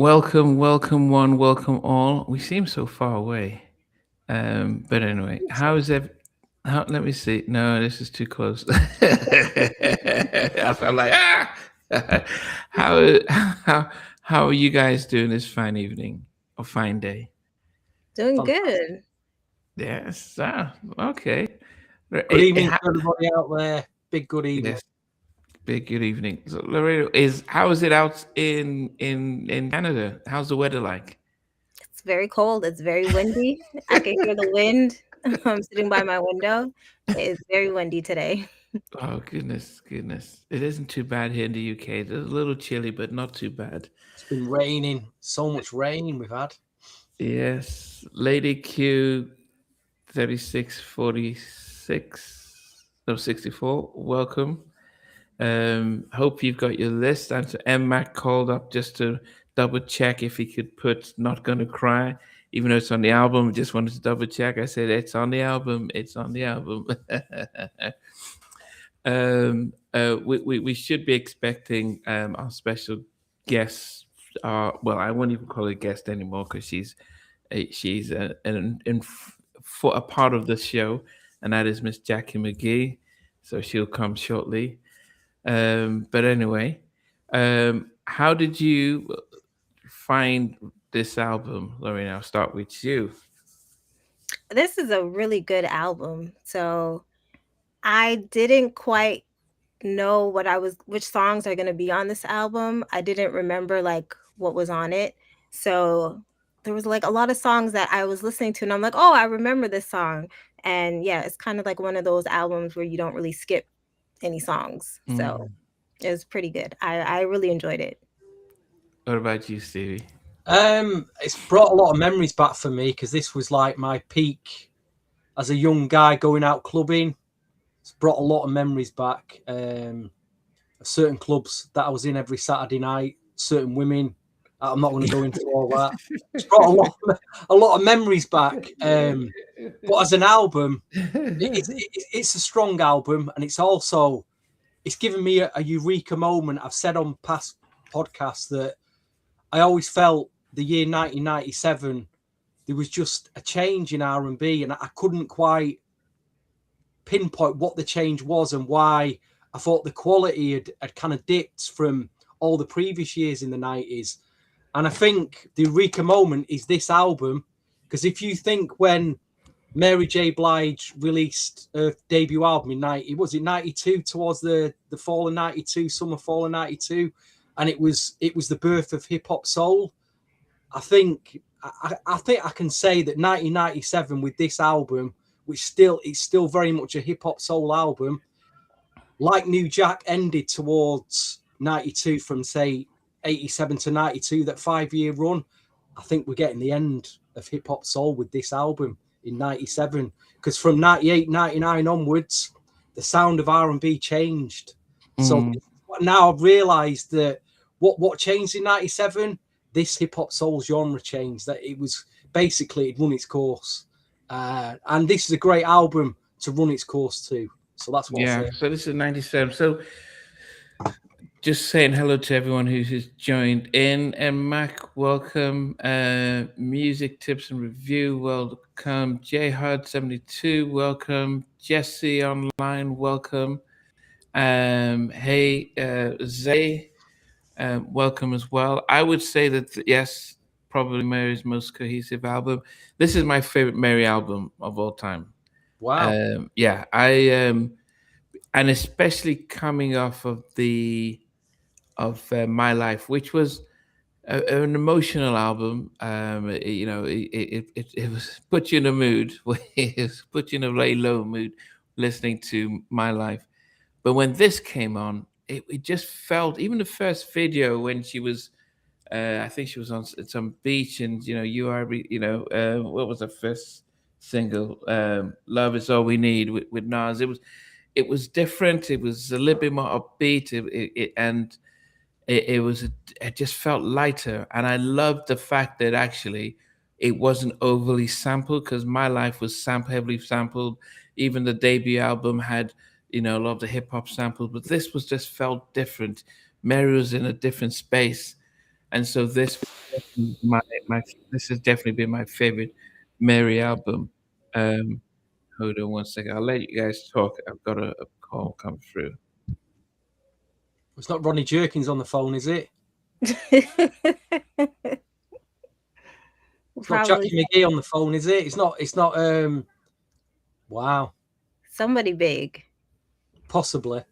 Welcome, welcome one, welcome all. We seem so far away. But anyway, how is ev how let me see. No, this is too close. I felt like how how are you guys doing this fine evening or fine day? Doing Fantastic. good. Yes. Okay. Right, Good evening to everybody out there. Big good evening. yes. Big good evening. So Laredo, is how is it out in Canada? How's the weather like? It's very cold. It's very windy. I can hear the wind. I'm sitting by my window. It is very windy today. Oh goodness, goodness! It isn't too bad here in the UK. It's a little chilly, but not too bad. It's been raining. So much rain we've had. Yes, Lady Q, 3646, no 64. Welcome. Hope you've got your list. And so M Mac called up just to double check if he could put "Not Gonna Cry," even though it's on the album. Just wanted to double check. I said it's on the album. It's on the album. We should be expecting our special guest. Well, I won't even call her guest anymore because she's for a part of the show, and that is Miss Jackie McGee. So she'll come shortly. But anyway, how did you find this album, Lorraine? I'll start with you. This is a really good album. So I didn't quite know which songs are going to be on this album. I didn't remember like what was on it. So there was like a lot of songs that I was listening to and I'm like, "Oh, I remember this song." And yeah, it's kind of like one of those albums where you don't really skip any songs. So Mm. it was pretty good. I really enjoyed it. What about you, Stevie? It's brought a lot of memories back for me because this was like my peak as a young guy going out clubbing. It's brought a lot of memories back. Certain clubs that I was in every Saturday night, certain women. I'm not going to go into all that. It's brought a lot of memories back. But as an album, it's a strong album, and it's given me a eureka moment. I've said on past podcasts that I always felt the year 1997 there was just a change in R&B, and I couldn't quite pinpoint what the change was and why. I thought the quality had kind of dipped from all the previous years in the 90s. And I think the eureka moment is this album, because if you think when Mary J. Blige released her debut album in 92 towards the fall of 92, summer fall of 92, and it was the birth of hip hop soul. I think I can say that 1997 with this album, which it's still very much a hip hop soul album, like New Jack ended towards 92 from say 87 to 92, that 5-year run. I think we're getting the end of hip hop soul with this album in 97, because from 98, 99 onwards, the sound of R&B changed. So now I've realized that what changed in 97, this hip hop soul genre changed, that it was basically it run its course. And this is a great album to run its course to. So that's what I'll say. So this is 97. So just saying hello to everyone who's joined in. And Mac, welcome. Music tips and review, welcome. J Hud 72, welcome. Jesse online, welcome. Hey, Zay, welcome as well. I would say that yes, probably Mary's most cohesive album. This is my favorite Mary album of all time. Wow. Yeah, and especially coming off of My Life, which was an emotional album. It was put you in a mood. It was put you in a very low mood listening to My Life. But when this came on, it just felt, even the first video when she was, I think she was on some beach, and what was the first single? Love Is All We Need with Nas. It was different. It was a little bit more upbeat. It just felt lighter, and I loved the fact that actually it wasn't overly sampled, because My Life was heavily sampled. Even the debut album had a lot of the hip hop samples, but this was just felt different. Mary was in a different space, and so this has definitely been my favorite Mary album. Hold on one second. I'll let you guys talk. I've got a call come through. It's not Rodney Jerkins on the phone, is it? It's not Probably Jackie McGee on the phone, is it? It's not. Wow. somebody big. Possibly.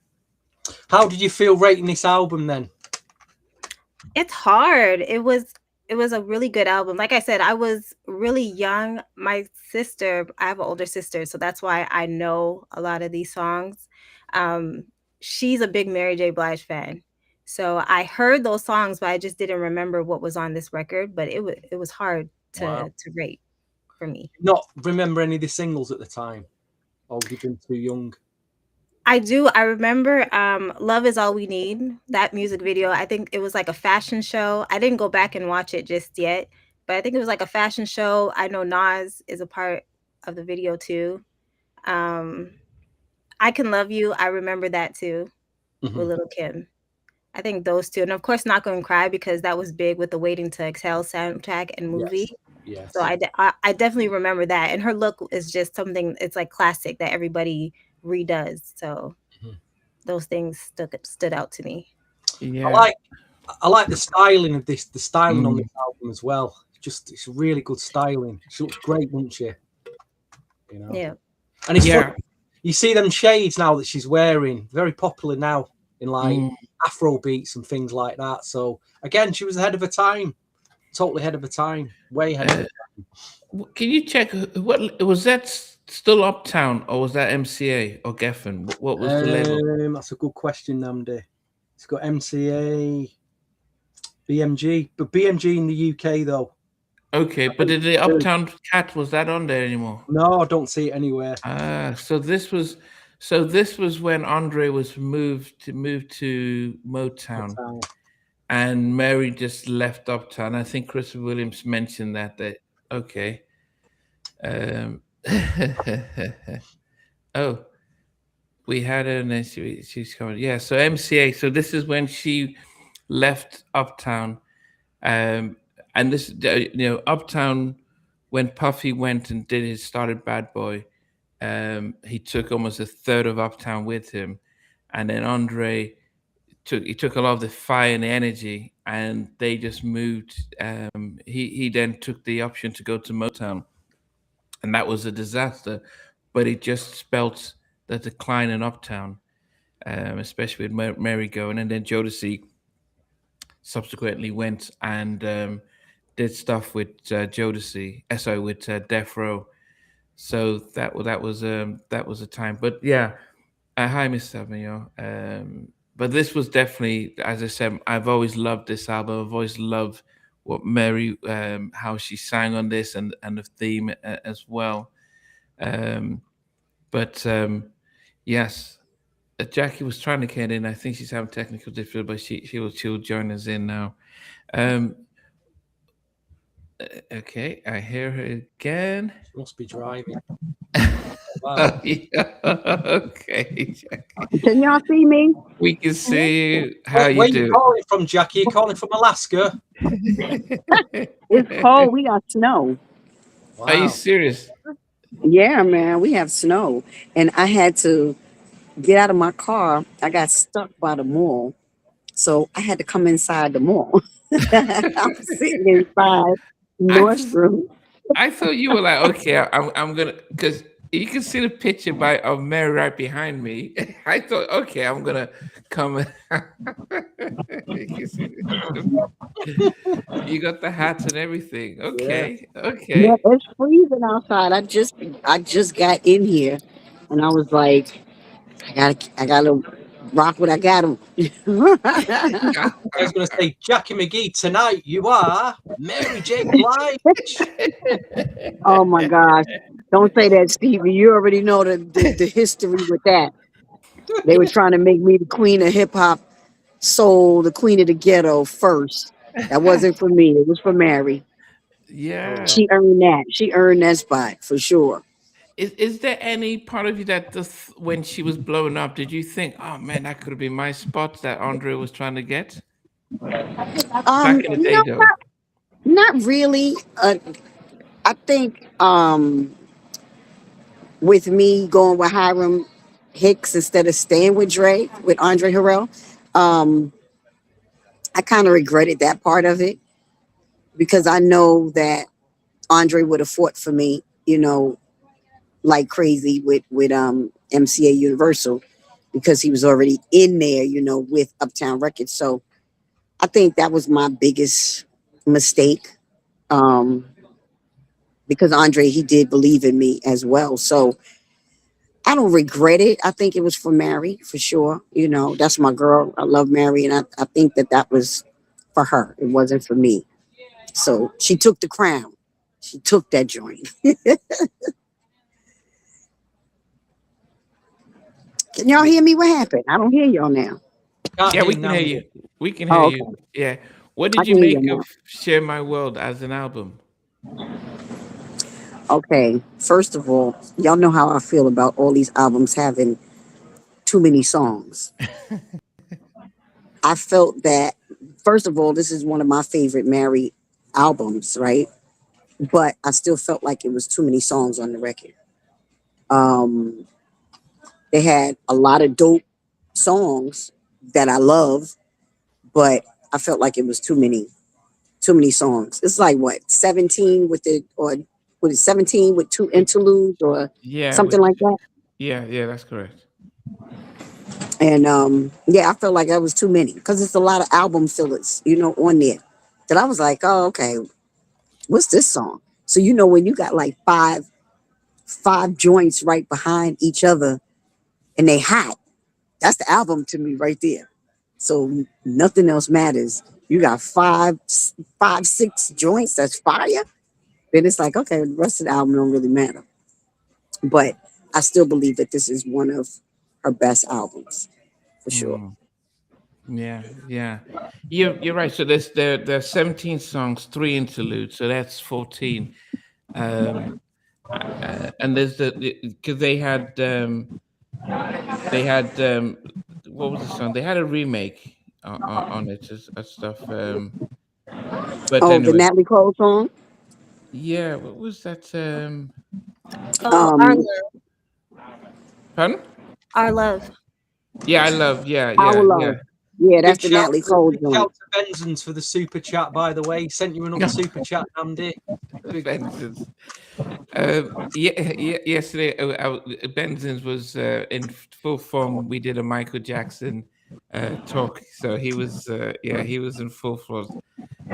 How did you feel rating this album then? It's hard. It was a really good album. Like I said, I was really young. My sister, I have an older sister, so that's why I know a lot of these songs. She's a big Mary J. Blige fan. So I heard those songs, but I just didn't remember what was on this record. But it was hard to rate for me. Not remember any of the singles at the time, or would you been too young? I do. I remember Love Is All We Need, that music video. I think it was like a fashion show. I didn't go back and watch it just yet, but I think it was like a fashion show. I know Nas is a part of the video too. I Can Love You. I remember that too with Little Kim. I think those two. And of course, Not Gonna Cry, because that was big with the Waiting to Exhale soundtrack and movie. Yes. So I definitely remember that. And her look is just something, it's like classic that everybody redoes. So those things stood out to me. Yeah. I like the styling of this, the styling on this album as well. It's really good styling. She looks great, doesn't she? You know? Yeah. And it's funny, you see them shades now that she's wearing, very popular now in like Afro beats and things like that. So again, she was ahead of her time. Totally ahead of her time. Way ahead of her time. Can you check what was that still Uptown, or was that MCA or Geffen? What was the label? That's a good question, Namdi. It's got MCA, BMG, but BMG in the UK though. Okay, but did the Uptown Cat, was that on there anymore? No, I don't see it anywhere. So this was when Andre was moved to Motown. And Mary just left Uptown. I think Christopher Williams mentioned that. Okay. Oh, we had her, and then she's coming. Yeah. So MCA. So this is when she left Uptown, and this, Uptown, when Puffy went and started Bad Boy, he took almost a third of Uptown with him, and then Andre took a lot of the fire and the energy, and they just moved. He then took the option to go to Motown, and that was a disaster. But it just spelt the decline in Uptown, especially with Mary going, and then Jodeci subsequently went and did stuff with Jodeci, with Death Row. So that was a time. But yeah, hi, Miss Samuel. But this was definitely, as I said, I've always loved this album. I've always loved what Mary, how she sang on this, and the theme as well. Yes, Jackie was trying to get in. I think she's having technical difficulty, but she'll join us in now. Okay, I hear her again. She must be driving. Wow. Okay. Can y'all see me? We can see you. How you Where doing? you calling from, Jackie? You calling from Alaska? It's cold. We got snow. Wow. Are you serious? Yeah, man. We have snow. And I had to get out of my car. I got stuck by the mall. So I had to come inside the mall. I'm sitting inside Nordstrom. I thought you were like, okay, I'm gonna, because you can see the picture of Mary right behind me. I thought, okay, I'm gonna come. You got the hats and everything. Okay, okay. Yeah, it's freezing outside. I just got in here, and I was like, I gotta rock what I got on. I was going to say, Jackie McGee, tonight you are Mary J. Blige. Oh my gosh! Don't say that, Stevie. You already know the history with that. They were trying to make me the queen of hip hop, soul, the queen of the ghetto first. That wasn't for me. It was for Mary. Yeah. She earned that. She earned that spot for sure. Is there any part of you that when she was blowing up, did you think, oh man, that could have been my spot that Andre was trying to get? Back in the day, No, though. not really. I think with me going with Hiram Hicks instead of staying with Dre with Andre Harrell, um, I kind of regretted that part of it because I know that Andre would have fought for me, like crazy with MCA Universal because he was already in there, with Uptown Records. So I think that was my biggest mistake. Um, because Andre, he did believe in me as well. So I don't regret it. I think it was for Mary for sure. That's my girl. I love Mary, and I think that was for her. It wasn't for me. So she took the crown. She took that joint. Can y'all hear me? What happened? I don't hear y'all now. Can't Yeah, hear we can hear Namdi. you. We can hear Oh, you. okay. Yeah. What I did you can hear you make now. of "Share My World" as an album? Okay. First of all, y'all know how I feel about all these albums having too many songs. I felt that, first of all, this is one of my favorite Mary albums, right? But I still felt like it was too many songs on the record. Um, they had a lot of dope songs that I love, but I felt like it was too many songs. It's like what, 17 with the or what is 17 with two With interludes or yeah, something like that. yeah, that's correct. And yeah, I felt like that was too many because it's a lot of album fillers, on there. That I was like, oh, okay, what's this song? So when you got like five joints right behind each other and they hot, that's the album to me right there. So nothing else matters. You got five, 6 joints that's fire. Then it's like, okay, the rest of the album don't really matter. But I still believe that this is one of her best albums for sure. Mm, yeah. You're right. So there's 17 songs, 3 interludes, so that's 14. Um, and there's because they had what was the song? They had a remake on it and stuff. But Oh, the anyway, Natalie Cole song. yeah. What was that? Oh, our Um, love, Pardon? our love. Yeah, I love. Yeah, Our yeah. Love. Yeah, that's Big the shout Natalie to Cole big joint. shout to Benzon's for the super chat, by the way. He sent you another super chat, Namdi. Big Benson's. Yesterday, Benson's was in full form. We did a Michael Jackson talk, so he was in full force.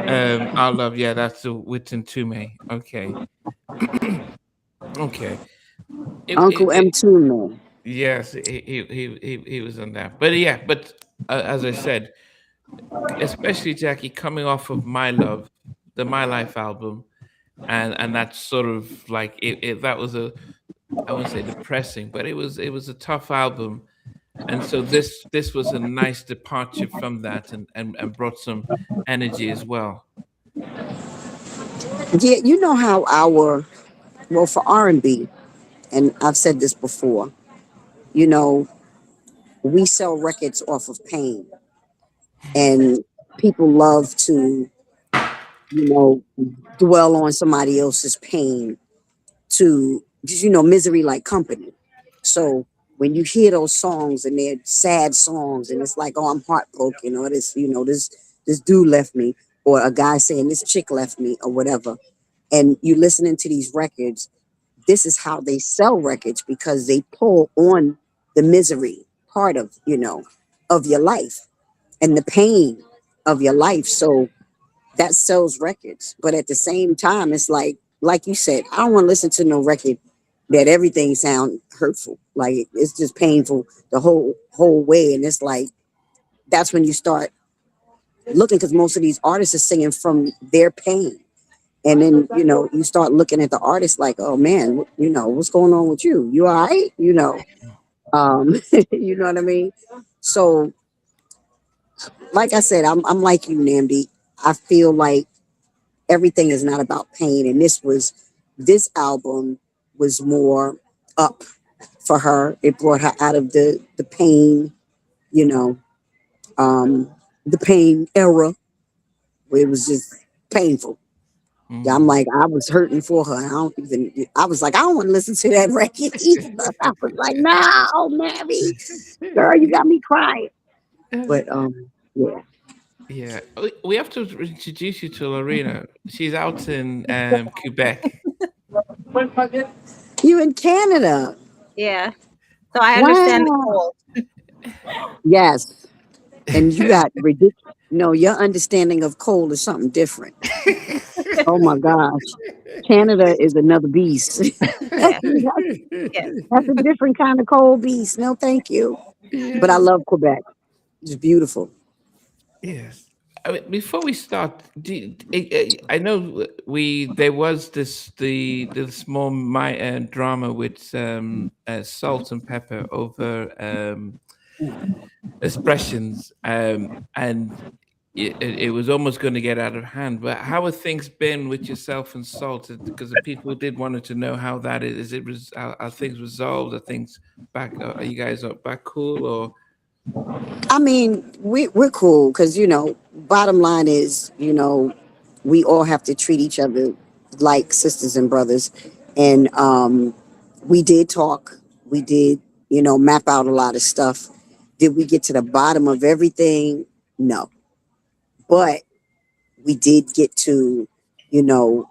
I love, yeah, that's the Witten Tume. Okay, okay. Uncle M2 man. Yes, he was on that. But yeah, but as I said, especially Jackie coming off of My Love, the My Life album, and that's sort of like that was I wouldn't say depressing, but it was a tough album. And so this was a nice departure from that and brought some energy as well. Yeah, you know how well, for R&B, and I've said this before, you know, we sell records off of pain, and people love to, you know, dwell on somebody else's pain to just, misery like company. So when you hear those songs and they're sad songs and it's like, oh, I'm heartbroken, or this dude left me, or a guy saying this chick left me, or whatever, and you listening to these records, this is how they sell records because they pull on the misery part of your life and the pain of your life. So that sells records. But at the same time, it's like you said, I don't want to listen to no record that everything sound hurtful. Like it's just painful the whole way. And it's like that's when you start looking because most of these artists are singing from their pain. And then, you start looking at the artist like, oh man, what's going on with you? You all right? You know what I mean? So, like I said, I'm like you, Namdi. I feel like everything is not about pain. And this album was more up for her. It brought her out of the pain, you know. Um, the pain era where it was just painful. Yeah, I'm like, I was hurting for her. I was like, I don't want to listen to that record either. I was like, no, Mary, girl, you got me crying. But yeah. Yeah, we have to introduce you to Lorena. She's out in Quebec. You in Canada. Yeah. So I understand the Wow. cold. Yes. And you got ridiculous. No, your understanding of cold is something different. Oh my gosh. Canada is another beast. Yeah. Yeah. That's a different kind of cold beast. No, thank you. But I Yes. love Quebec. It's beautiful. Yes. I mean, before we start, I know there was the small drama with Salt and Pepper over expressions, and it was almost going to get out of hand. But how have things been with yourself and Salt? Because the people did wanted to know how that is. Is it are things resolved? Are things back? Are you guys back cool or? I mean, we're cool because, bottom line is, we all have to treat each other like sisters and brothers. And we did talk. We did, map out a lot of stuff. Did we get to the bottom of everything? No. But we did get to, you know,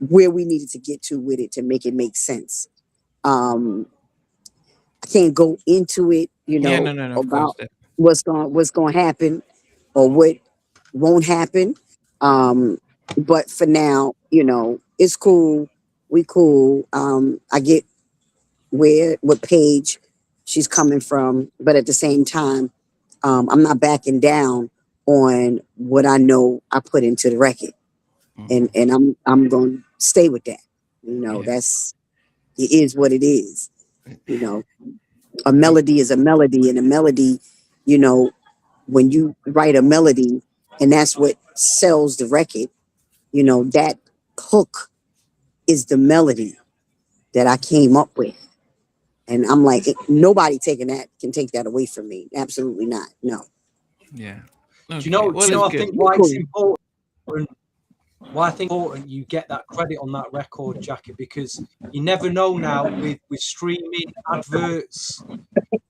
where we needed to get to with it to make it make sense. Um, I can't go into it, Yeah, no, of course. about what's going to happen or what won't happen. Um, but for now, it's cool. We cool. I get what page she's coming from, but at the same time, I'm not backing down on what I know I put into the record, and I'm going to stay with that. Yeah. That's it is what it is. You know, a melody is a melody, and a melody, when you write a melody, and that's what sells the record. That hook is the melody that I came up with. And I'm like, nobody can take that away from me. Absolutely not. No. Yeah. Do Okay. you know? Well, Do you know? I it's think good. why it's important. Why I think it's important you get that credit on that record, Jackie, because you never know now with streaming, adverts,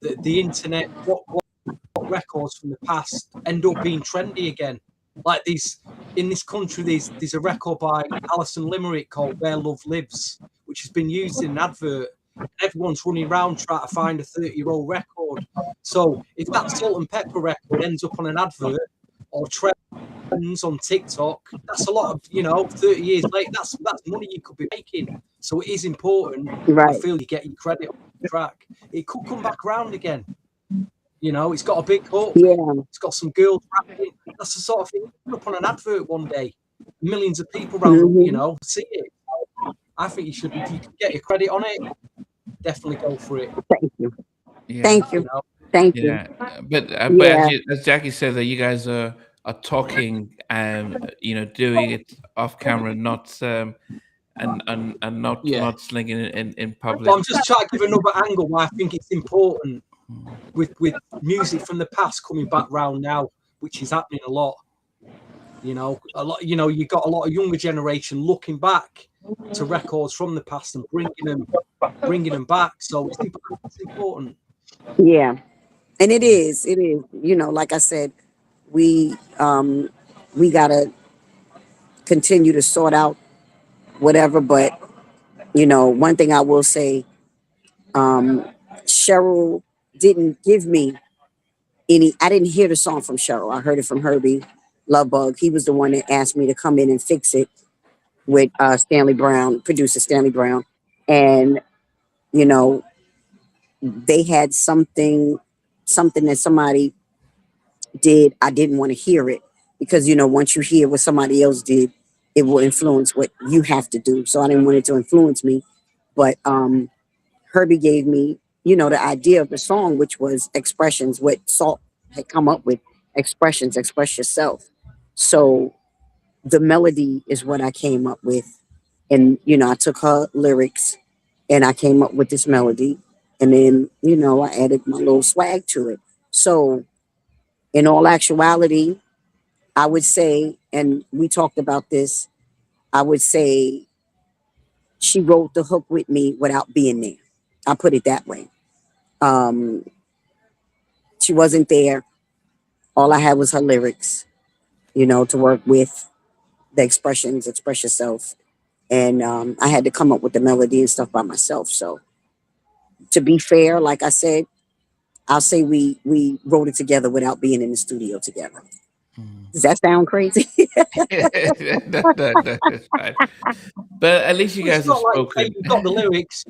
the internet, what records from the past end up being trendy again. Like these in this country, there's a record by Alison Limerick called "Where Love Lives," which has been used in an advert. Everyone's running around trying to find a 30-year-old record. So if that Salt and Pepper record ends up on an advert or trends on TikTok, that's a lot of 30 years later. That's money you could be making. So it is important. I Right. feel you get your credit on the track. It could come back around again. It's got a big hook. Yeah. It's got some girls rapping. That's the sort of thing put up on an advert one day. Millions of people around, see it. I think you should, if you can get your credit on it, definitely go for it. Thank you. Yeah. Thank you. Thank you. Yeah. But Yeah. as Jackie said, that you guys are talking and doing it off camera, not and not Yeah. slinging it in public. But I'm just trying to give another angle why I think it's important with music from the past coming back round now, which is happening a lot. A lot. You got a lot of younger generation looking back to records from the past and bringing them back. So it's important. Yeah. And it is. It is. Like I said, we gotta continue to sort out whatever. But one thing I will say, Cheryl didn't give me any. I didn't hear the song from Cheryl. I heard it from Herbie Lovebug. He was the one that asked me to come in and fix it with Stanley Brown, producer Stanley Brown, and they had something that somebody did. I didn't want to hear it because once you hear what somebody else did, it will influence what you have to do. So I didn't want it to influence me. But Herbie gave me the idea of the song, which was expressions, what Salt had come up with. Expressions, express yourself. So the melody is what I came up with. And I took her lyrics and I came up with this melody, and then I added my little swag to it. So in all actuality, I would say, and we talked about this, I would say she wrote the hook with me without being there. I'll put it that way. Um, she wasn't there. All I had was her lyrics, to work with, the expressions, express yourself. And I had to come up with the melody and stuff by myself. So to be fair, like I said, I'll say we wrote it together without being in the studio together. Does that sound crazy? That's fine. But at least you guys It's have not like spoken. you've got the lyrics,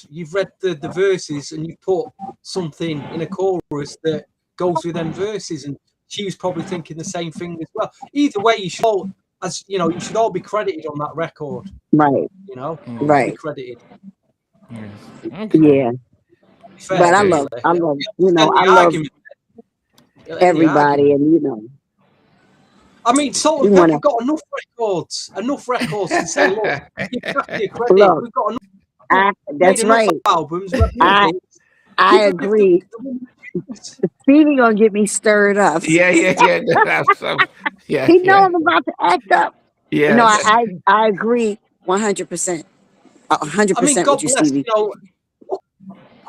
you've read the verses, and you put something in a chorus that goes with them verses, and she was probably thinking the same thing as well. Either way, you should all be credited on that record. Right. Be credited. Yes. Okay. Yeah. Fair, But I really. love, Argument. everybody, and I mean, Salt and Pepper got enough records to say, look, you have to credit. Look, We've got enough. That's right. Albums. I agree. Stevie gonna get me stirred up. Yeah. He know I'm about to act up. Yeah. No, I agree 100%. 100% God with you, bless. Stevie.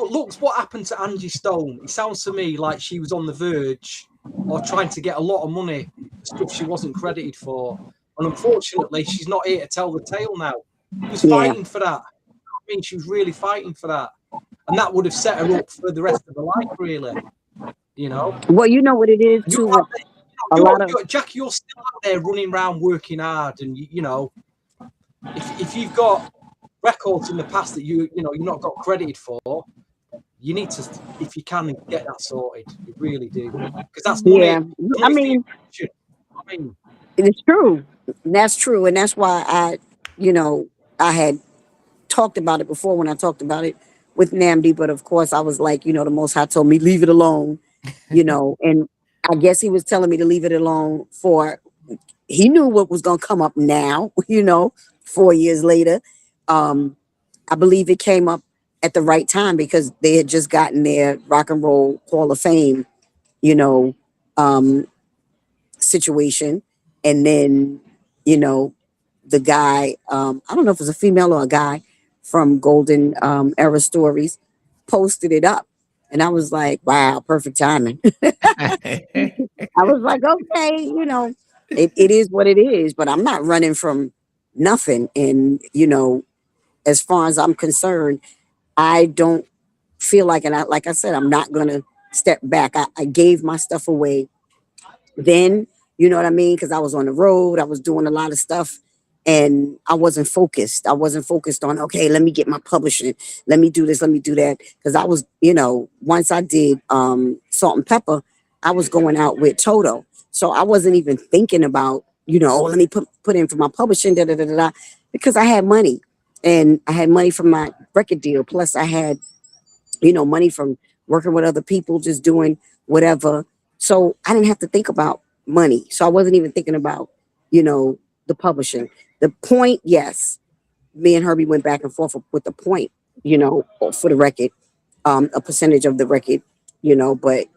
Look what happened to Angie Stone. It sounds to me like she was on the verge or trying to get a lot of money, stuff she wasn't credited for. And unfortunately, she's not here to tell the tale now. She was fighting for that. I mean, she was really fighting for that. And that would have set her up for the rest of her life, really. Well, you know what it is, too. Jack, you're still out there running around working hard. And, if you've got records in the past that you've not got credited for, you need to, if you can, get that sorted. You really do, because that's money. Yeah, I mean, it's true. That's true, and that's why I had talked about it before when I talked about it with Namdi, but of course I was like, the Most High told me leave it alone, and I guess he was telling me to leave it alone he knew what was gonna come up now, 4 years later. I believe it came up at the right time because they had just gotten their Rock and Roll Hall of Fame, situation. And then, the guy, I don't know if it was a female or a guy from Golden Era Stories, posted it up. And I was like, wow, perfect timing. I was like, okay, it is what it is, but I'm not running from nothing. And, as far as I'm concerned, I don't feel like, and like I said, I'm not going to step back. I gave my stuff away then, you know what I mean? Because I was on the road, I was doing a lot of stuff, and I wasn't focused. I wasn't focused on, okay, let me get my publishing. Let me do this, let me do that. Because I was, once I did Salt and Pepper, I was going out with Toto. So I wasn't even thinking about, let me put in for my publishing, because I had money. And I had money from my record deal. Plus I had, money from working with other people, just doing whatever. So I didn't have to think about money. So I wasn't even thinking about, the publishing. The point, yes, me and Herbie went back and forth with the point, for the record, a percentage of the record, but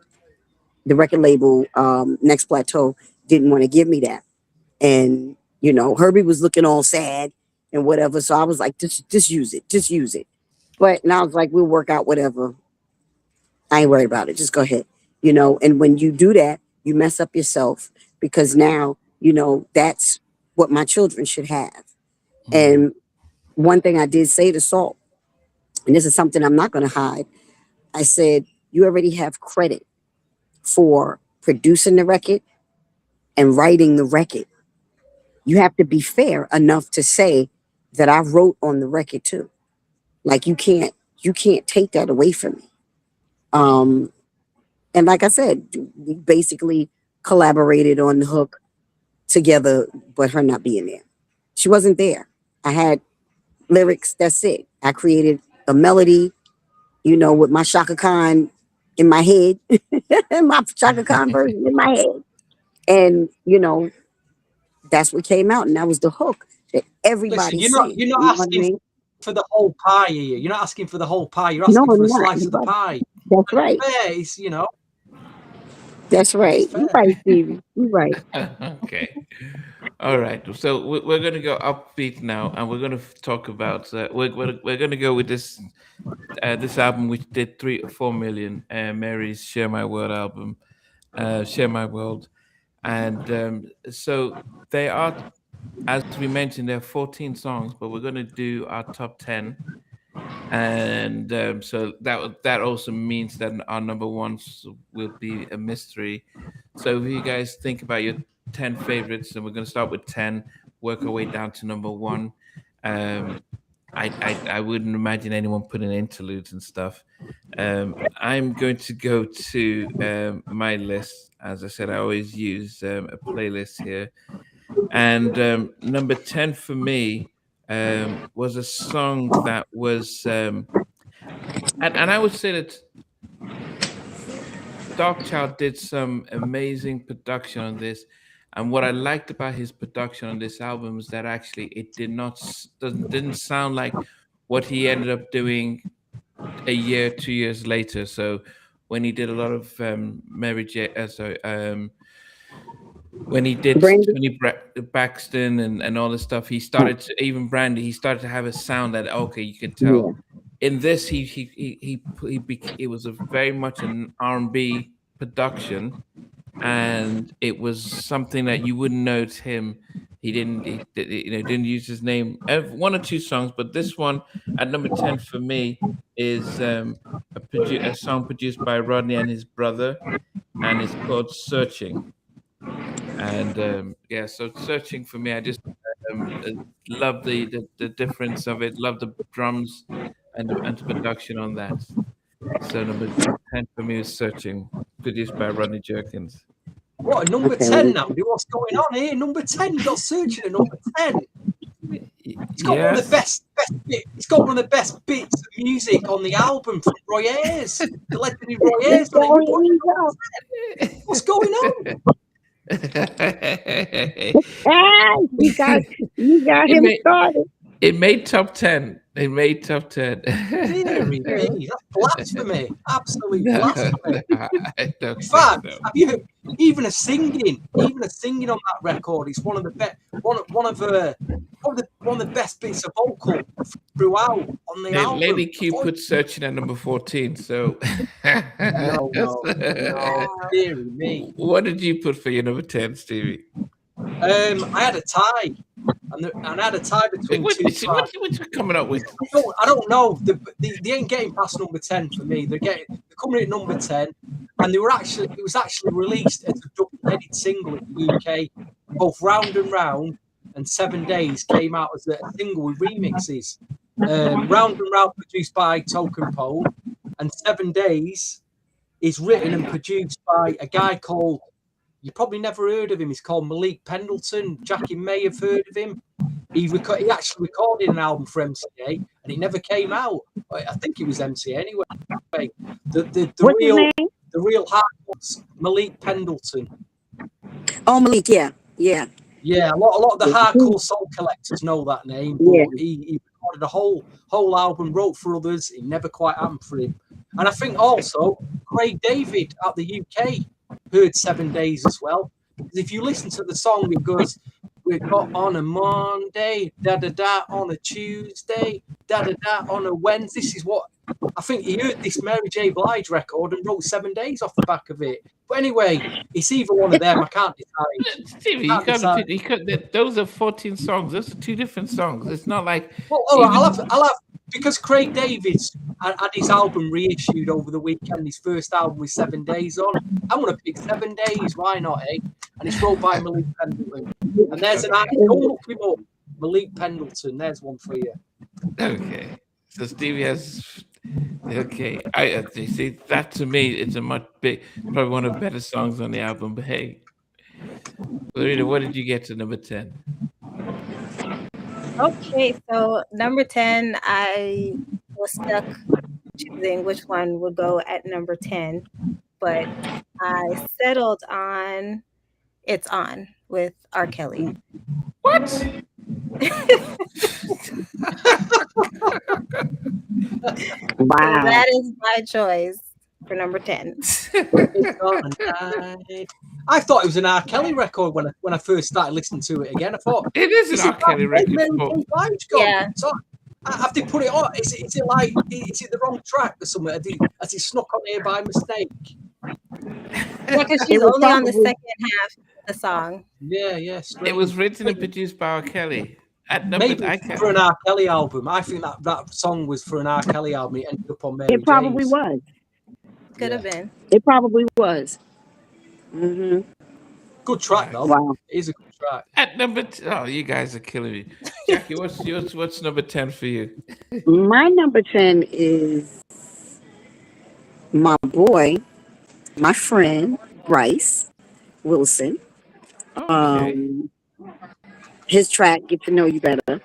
the record label, Next Plateau, didn't want to give me that. And, Herbie was looking all sad and whatever. So I was like, just use it. But now it's like, we'll work out whatever. I ain't worried about it. Just go ahead. And when you do that, you mess up yourself, because now, that's what my children should have. And one thing I did say to Salt, and this is something I'm not going to hide, I said, you already have credit for producing the record and writing the record. You have to be fair enough to say that I wrote on the record too. Like you can't take that away from me. And like I said, we basically collaborated on the hook together, but her not being there. She wasn't there. I had lyrics, that's it. I created a melody, with my Shaka Khan in my head, my Shaka Khan version in my head. And, that's what came out, and that was the hook that everybody. Listen, you're not asking for the whole pie here. You're not asking for the whole pie. You're asking for a slice of the pie. That's right. It's, That's right. You're right, Stevie. You're right. Okay. All right. So we're going to go upbeat now, and we're going to talk about. We're going to go with this album, which did 3 or 4 million. Mary's "Share My World" album, "Share My World," and so they are, as we mentioned, there are 14 songs, but we're going to do our top 10, and so that also means that our number ones will be a mystery. So if you guys think about your 10 favorites, and we're going to start with 10, work our way down to number one. um I wouldn't imagine anyone putting interludes and stuff. I'm going to go to my list. As I said, I always use a playlist here, and number 10 for me was a song that was and I would say that Darkchild did some amazing production on this. And what I liked about his production on this album is that actually it didn't sound like what he ended up doing a year, 2 years later. So when he did a lot of Mary J, when he did Brandy. Tony Braxton and all this stuff, he started to, even Brandy, he started to have a sound that okay, you can tell. Yeah. In this, it was a very much an R&B production, and it was something that you wouldn't know it's him. He didn't use his name. One or two songs, but this one at number 10 for me is a song produced by Rodney and his brother, and it's called "Searching." And yeah, so "Searching" for me, I just love the difference of it. Love the drums and the production on that. So number 10 for me is "Searching," produced by Rodney Jerkins. What, number Okay. 10 now? What's going on here? Number 10, you got Searching at number 10. It's got one of the best bits. It's got one of the best bits of music on the album from Roy Ayers. The legendary Roy Ayers on it. What's going on? Ah, you got him started. It made top 10. It made top 10. Dear me, that's blasphemy. Absolute No, blasphemy. I don't In think fact, so. have you even a singing on that record? It's one of the best, one of the best bits of vocal throughout on the album. Lady Q put "Searching" at number 14. So No, dear me. What did you put for your number 10, Stevie? I had a tie, and I had a tie between two tracks. What you coming up with? I don't know. They ain't getting past number 10 for me. They're coming at number 10, and it was actually released as a double-headed single in the UK. Both "Round and Round" and "7 Days" came out as a single with remixes. "Round and Round" produced by Token Pole, and "7 Days" is written and produced by a guy called, you probably never heard of him, he's called Malik Pendleton. Jackie may have heard of him. He actually recorded an album for MCA, and it never came out. I think it was MCA anyway. The real hardcore Malik Pendleton. Oh, Malik, yeah. Yeah, a lot of the hardcore soul collectors know that name. But Yeah. He recorded a whole album, wrote for others. It never quite happened for him. And I think also Craig David out the UK heard 7 Days as well. Because if you listen to the song, it goes, "We got on a Monday, da da da on a Tuesday, da da da on a Wednesday." This is what I think he heard this Mary J. Blige record and wrote 7 Days off the back of it. But anyway, it's either one of them. I can't decide. Stevie, those are 14 songs. Those are two different songs. It's not like. Well, all right, I'll have because Craig Davis had his album reissued over the weekend. His first album with 7 Days on. I'm gonna pick 7 Days. Why not, eh? And it's wrote by Malik Pendleton. And there's an act. Don't look him up. Malik Pendleton. There's one for you. Okay. So Stevie has. Okay, I see that. To me, it's a probably one of the better songs on the album. But hey, Lorena, what did you get to number 10? Okay, so number 10, I was stuck choosing which one would go at number 10, but I settled on "It's On" with R. Kelly. What? So Wow. that is my choice for number 10. I thought it was an R. Kelly record when I first started listening to it again. I thought It is an R. Kelly record. Yeah. So have they put it on? Is it like is it the wrong track or something? Has it snuck on here by mistake? Yeah, because she's only on the second half of the song. Yeah. It was written and produced by R. Kelly. Maybe for an R. Kelly album. I think that song was for an R. Kelly album. It ended up on Mary It probably J's. was. Could have been. It probably was. Mm-hmm. Good track though. Wow. It is a good track. At number oh, you guys are killing me. Jackie, what's number 10 for you? My number 10 is my boy, my friend, Bryce Wilson. Okay. His track, Get to Know You Better.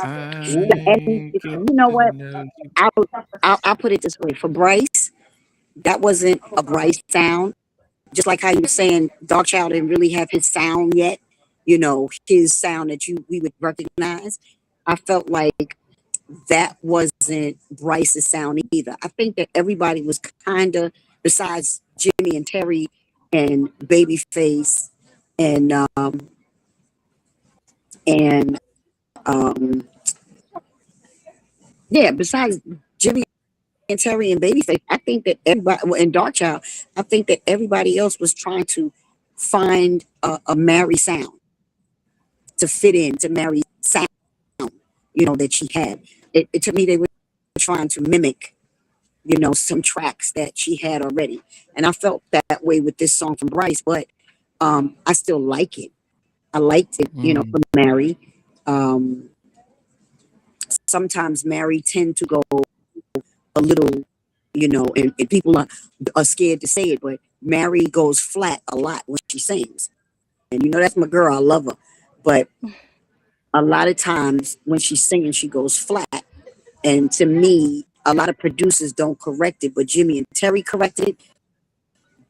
And you know what? I'll put it this way. For Bryce, that wasn't a Bryce sound. Just like how you were saying, Darkchild didn't really have his sound yet. You know, his sound that we would recognize. I felt like that wasn't Bryce's sound either. I think that everybody was kind of, besides Jimmy and Terry and Babyface and besides Jimmy and Terry and Babyface, I think that everybody, and Darkchild, I think that everybody else was trying to find a Mary sound to fit in to Mary's sound, you know, that she had. It to me, they were trying to mimic, you know, some tracks that she had already. And I felt that way with this song from Bryce, but I still like it. I liked it, you know, from Mary. Sometimes Mary tend to go a little, you know, and people are scared to say it, but Mary goes flat a lot when she sings. And you know, that's my girl, I love her. But a lot of times when she's singing, she goes flat. And to me, a lot of producers don't correct it, but Jimmy and Terry corrected it.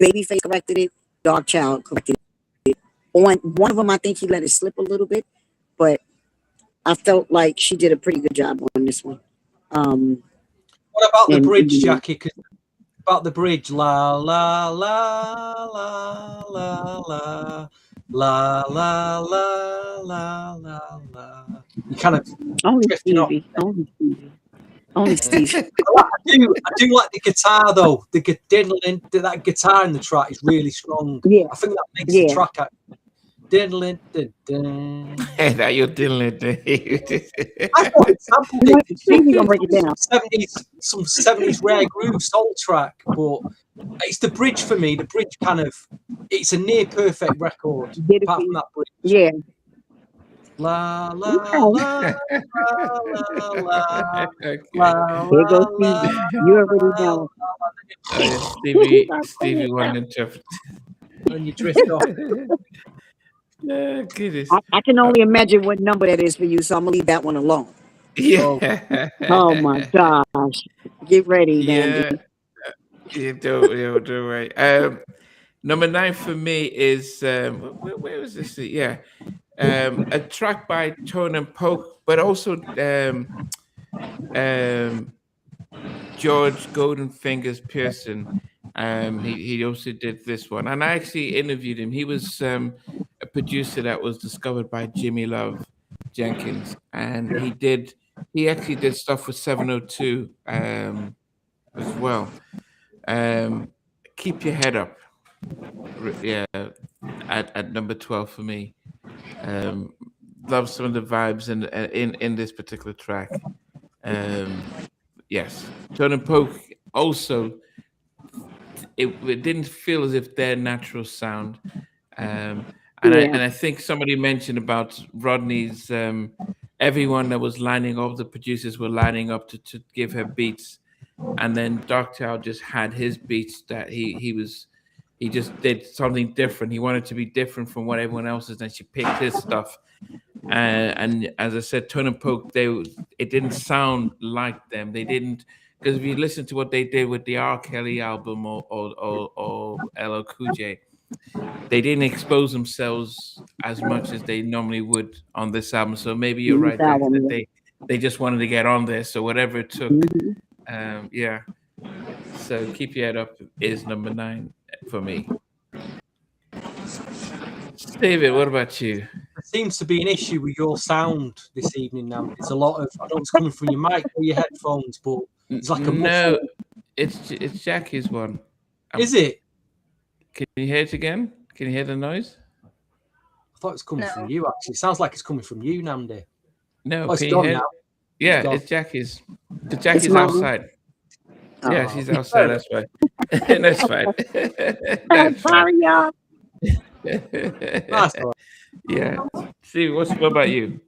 Babyface corrected it. Darkchild corrected it. On one of them, I think he let it slip a little bit, but I felt like she did a pretty good job on this one. What about the bridge, Jackie? About the bridge, la la la la la la la la la la la la. You kind of drifting off. Only Steve. I do like the guitar though. That guitar in the track is really strong. Yeah. I think that makes the track out. Diddling, That you're diddling. I thought it sampled Stevie gonna break it down. Some 70s rare groove soul track, but it's the bridge for me. The bridge it's a near perfect record. Apart from that bridge. Yeah. La la la la la la. Here goes Stevie. You already know. Stevie wanted to. When you drift off. Goodness. I can only imagine what number that is for you, so I'm gonna leave that one alone. Yeah. Oh my gosh. Get ready, Dandy. You do right. Number 9 for me is where was this? Yeah. A track by Tone and Poke, but also George Golden Fingers Pearson. He also did this one, and I actually interviewed him. He was a producer that was discovered by Jimmy Love Jenkins, and he actually did stuff with 702 as well. Keep Your Head Up, yeah, at number 12 for me. Love some of the vibes in this particular track. Yes, Tone and Poke also. It didn't feel as if their natural sound, and I think somebody mentioned about Rodney's. Everyone that was lining up, the producers were lining up to give her beats, and then Darkchild just had his beats that he just did something different. He wanted to be different from what everyone else is, and she picked his stuff. And as I said, Tone and Poke, it didn't sound like them. They didn't. Because if you listen to what they did with the R. Kelly album or LL Cool J, they didn't expose themselves as much as they normally would on this album. So maybe you're right that they just wanted to get on there. So whatever it took, yeah. So Keep Your Head Up is number 9 for me. David, what about you? There seems to be an issue with your sound this evening now. There's a lot of, I don't know if it's coming from your mic or your headphones, but it's like a No, muffled. it's Jackie's one. Is it? Can you hear it again? Can you hear the noise? I thought it was coming from you, actually. It sounds like it's coming from you, Namdi. No, Oh, it's can you gone hear? now. Yeah, gone. it's Jackie's. The Jackie's mine. outside. Yeah, Oh. she's outside. That's fine. That's fine. I'm That's fine. sorry, y'all. That's all right. Yeah. Steve, what about you?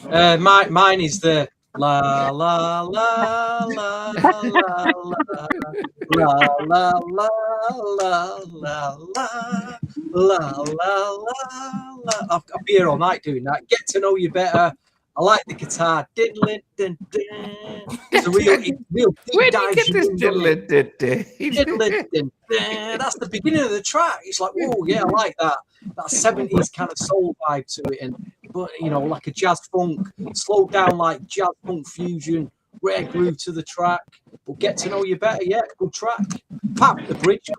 Mine is the la la la la la la la la la la la la la. I'll be here all night doing that. Get to know you better. I like the guitar. Diddling, din, din. It's a real deep Where do you dive. get this diddling? Diddling, din, din. That's the beginning of the track. It's like, oh yeah, I like that. That 70s kind of soul vibe to it, and but you know, like a jazz funk, slowed down like jazz funk fusion, rare groove to the track. But Get to Know You Better, yeah, good track. Pap the bridge. Did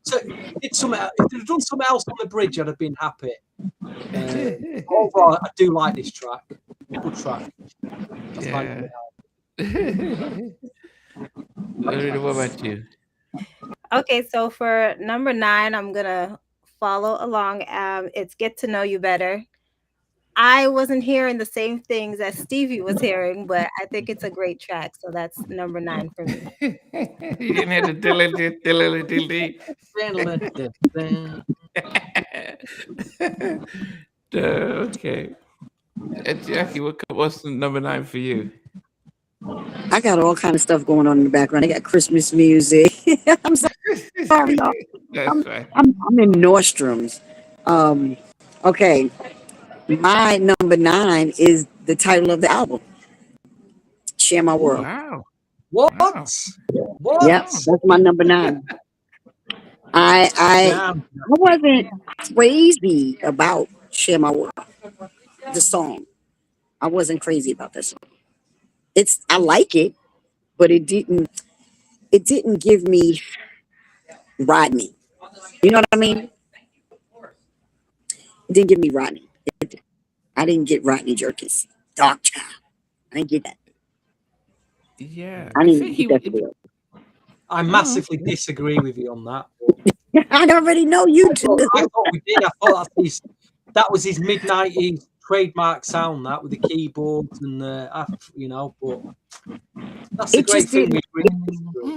something. If they'd done something else on the bridge, I'd have been happy. Overall, I do like this track. Good track. That's Yeah. What about you? Okay, so for number 9, I'm gonna follow along. It's Get to Know You Better. I wasn't hearing the same things that Stevie was hearing, but I think it's a great track. So that's number 9 for me. You didn't have to diddly. Okay. Jackie, what's the number 9 for you? I got all kind of stuff going on in the background. I got Christmas music. I'm sorry, y'all. That's right. I'm in Nordstrom's. Okay. My number 9 is the title of the album. Share My World. Wow. What? Wow. What? Yep, that's my number 9. I wasn't crazy about Share My World, the song. I wasn't crazy about that song. I like it, but it didn't give me Rodney. You know what I mean? It didn't give me Rodney. I didn't get Rodney Jerkins. Darkchild. I didn't get that. Yeah. I didn't get that feel. I massively disagree with you on that. I already know you do. I thought we did. I thought that was his mid-90s trademark sound, that with the keyboards and you know, but that's a It great just thing.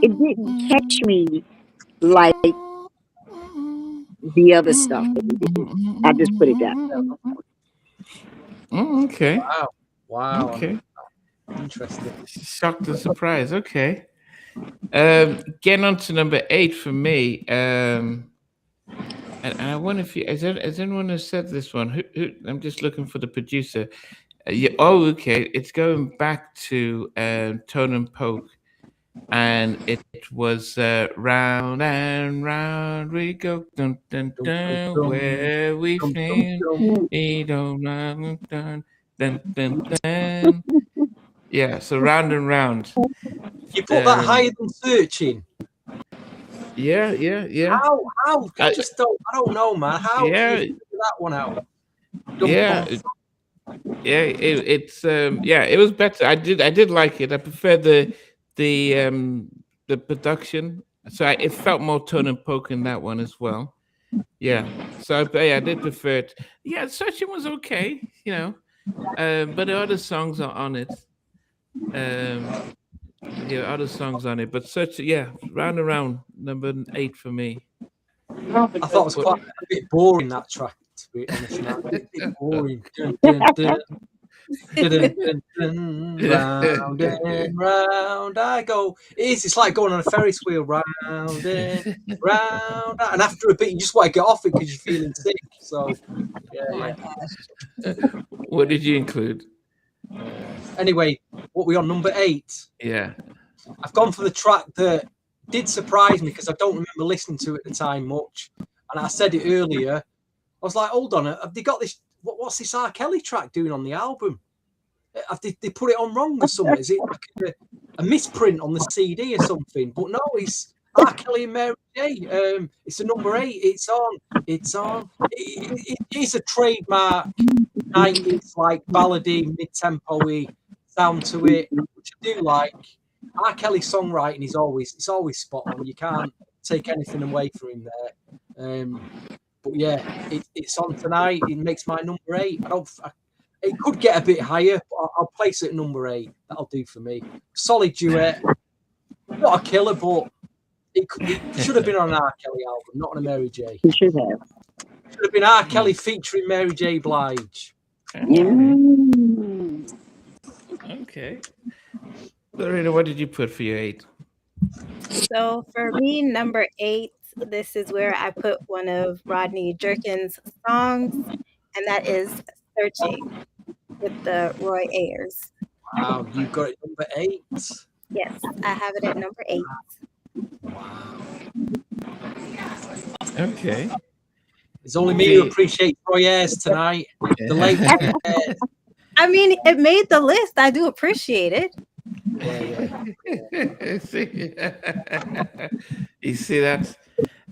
It didn't catch me like the other stuff. I just put it down. Okay. Wow. Okay. Interesting. Shocked and surprised. Okay. Getting on to number 8 for me. And I wonder if has anyone has said this one? Who I'm just looking for the producer. Yeah. Oh, okay. It's going back to Tone and Poke, and it was round and round we go, dun, dun, dun, where we feel, dun, dun, dun, dun, dun. Yeah, so round and round. You put that higher than Searching. Yeah. How? I don't know, man. How? Yeah. Did you figure that one out? Yeah. It was better. I did like it. I prefer the production. So it felt more Tone and Poke in that one as well. Yeah. So I did prefer it. Yeah, Searching was okay, you know. But the other songs are on it. Other songs on it. But Round and Round, number 8 for me. I thought it was quite a bit boring, that track, to be honest. A bit boring. Dun, dun, dun. Dun, dun, dun, round and round I go. It's like going on a Ferris wheel, round and round. And after a bit, you just want to get off it because you're feeling sick. So, yeah. What did you include? Anyway, what we on number 8? Yeah. I've gone for the track that did surprise me because I don't remember listening to it at the time much. And I said it earlier. I was like, hold on, have they got this? What's this R. Kelly track doing on the album? Have they put it on wrong or something? Is it like a misprint on the CD or something? But no, R. Kelly and Mary J. It's a number 8. It's on. It's on. It is a trademark 90s like ballady, mid-tempo-y sound to it, which I do like. R. Kelly's songwriting is always spot on. You can't take anything away from him there. But yeah, it's on tonight. It makes my number 8. It could get a bit higher, but I'll place it at number 8. That'll do for me. Solid duet. Not a killer, but it should have been on an R. Kelly album, not on a Mary J. You should have. Should have been R. Kelly featuring Mary J. Blige. Okay. Lorena, what did you put for your 8? So for me, number 8, this is where I put one of Rodney Jerkins' songs, and that is Searching with the Roy Ayers. Wow, you got it number 8. Yes, I have it at number 8. Wow. Okay. It's only me who appreciates Roy Ayers tonight. The late Ayers. I mean, it made the list. I do appreciate it. You see that?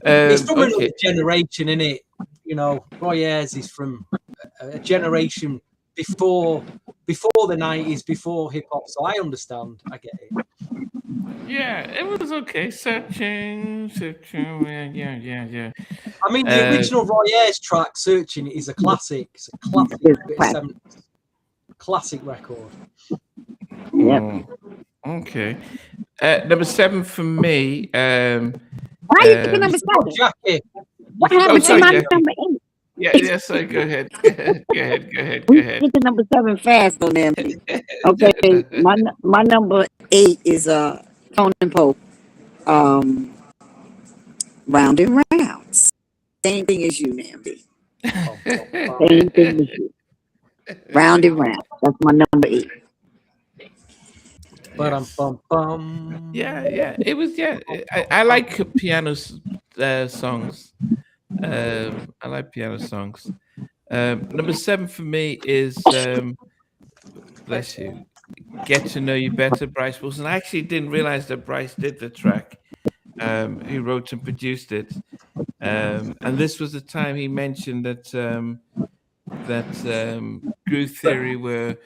It's from another generation, isn't it? You know, Roy Ayers is from a generation before the 90s, before hip hop. So I understand. I get it. Yeah, it was okay. Searching. Yeah. I mean, the original Roy Ayers track, Searching, is a classic. It's a classic. Classic record. Yep. Okay. Number 7 for me. Why are you picking number 7? Jackie. What happened to my number 8? Yeah, sorry, go ahead. Go ahead. Get to number 7 fast on them. Okay, my number 8 is Tone and Pope. Round and Rounds. Same thing as you, Nambi. Same thing as you. Round and Round. That's my number 8. Yeah. It was. I like piano songs. I like piano songs. Number 7 for me is bless you. Get to Know You Better, Bryce Wilson. I actually didn't realize that Bryce did the track. He wrote and produced it. And this was the time he mentioned that Groove Theory were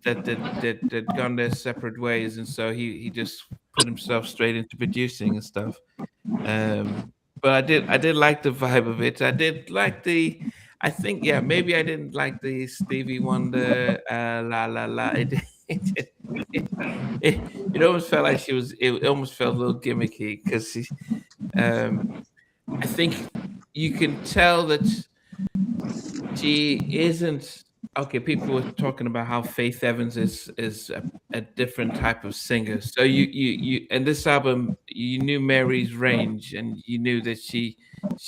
that gone their separate ways, and so he just put himself straight into producing and stuff. But I did like the vibe of it. I did like maybe I didn't like the Stevie Wonder la la la. It almost felt like it almost felt a little gimmicky because I think you can tell that she isn't okay. People were talking about how Faith Evans is a different type of singer. So you in this album you knew Mary's range, and you knew that she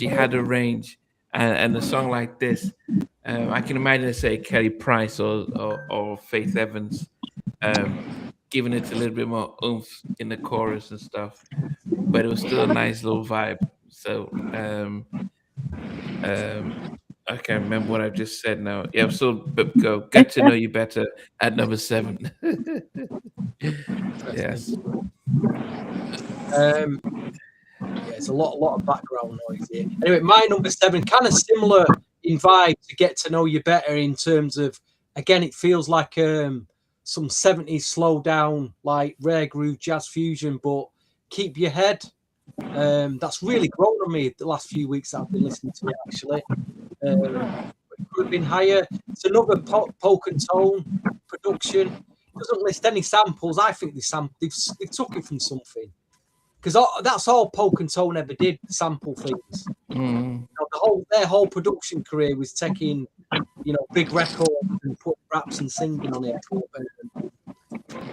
had a range, and a song like this, I can imagine say Kelly Price or Faith Evans, giving it a little bit more oomph in the chorus and stuff, but it was still a nice little vibe. So I can't remember what I just said now. Yeah, so go Get to Know You Better at number 7. Yes. It's a lot of background noise here. Anyway, my number 7, kind of similar in vibe to Get to Know You Better in terms of, again, it feels like some 70s slow down, like rare groove jazz fusion, but keep your head. That's really grown on me the last few weeks that I've been listening to it, actually. It could have been higher. It's another poke and tone production. It doesn't list any samples. I think they've took it from something, because that's all poke and tone ever did, sample things. You know, their whole production career was taking, big records and put raps and singing on it.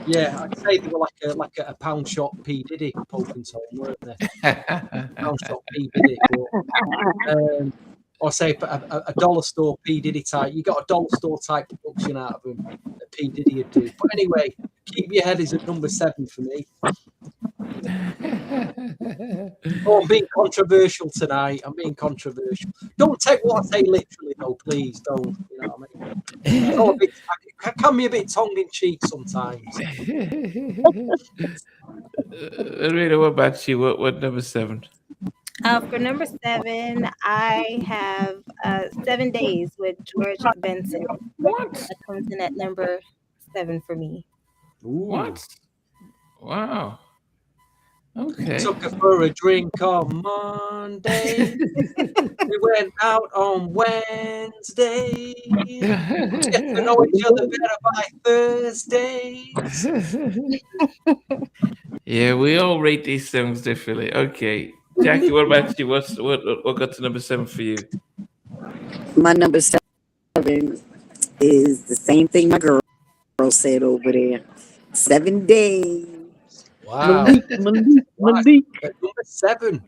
Yeah, I'd say they were like a pound shop P Diddy poke and tone, weren't they? Pound shop P Diddy. But, or say a dollar store P Diddy type. You got a dollar store type production out of them that P Diddy would do. But anyway, Keep Your Head is at number 7 for me. Oh, I'm being controversial tonight. I'm being controversial. Don't take what I say literally, though, please. Don't. You know what I mean? It can be a bit tongue in cheek sometimes. Rita, what about you? What number 7? For number 7, I have 7 Days with George Benson. What? That comes in at number 7 for me. Ooh. What? Wow. Okay. Took her for a drink on Monday. We went out on Wednesday. Get to know each other better by Thursdays. Yeah, we all rate these songs differently. Okay, Jackie, what about you? What got to number 7 for you? My number 7 is the same thing my girl said over there. 7 days. Wow. Malik. At number 7.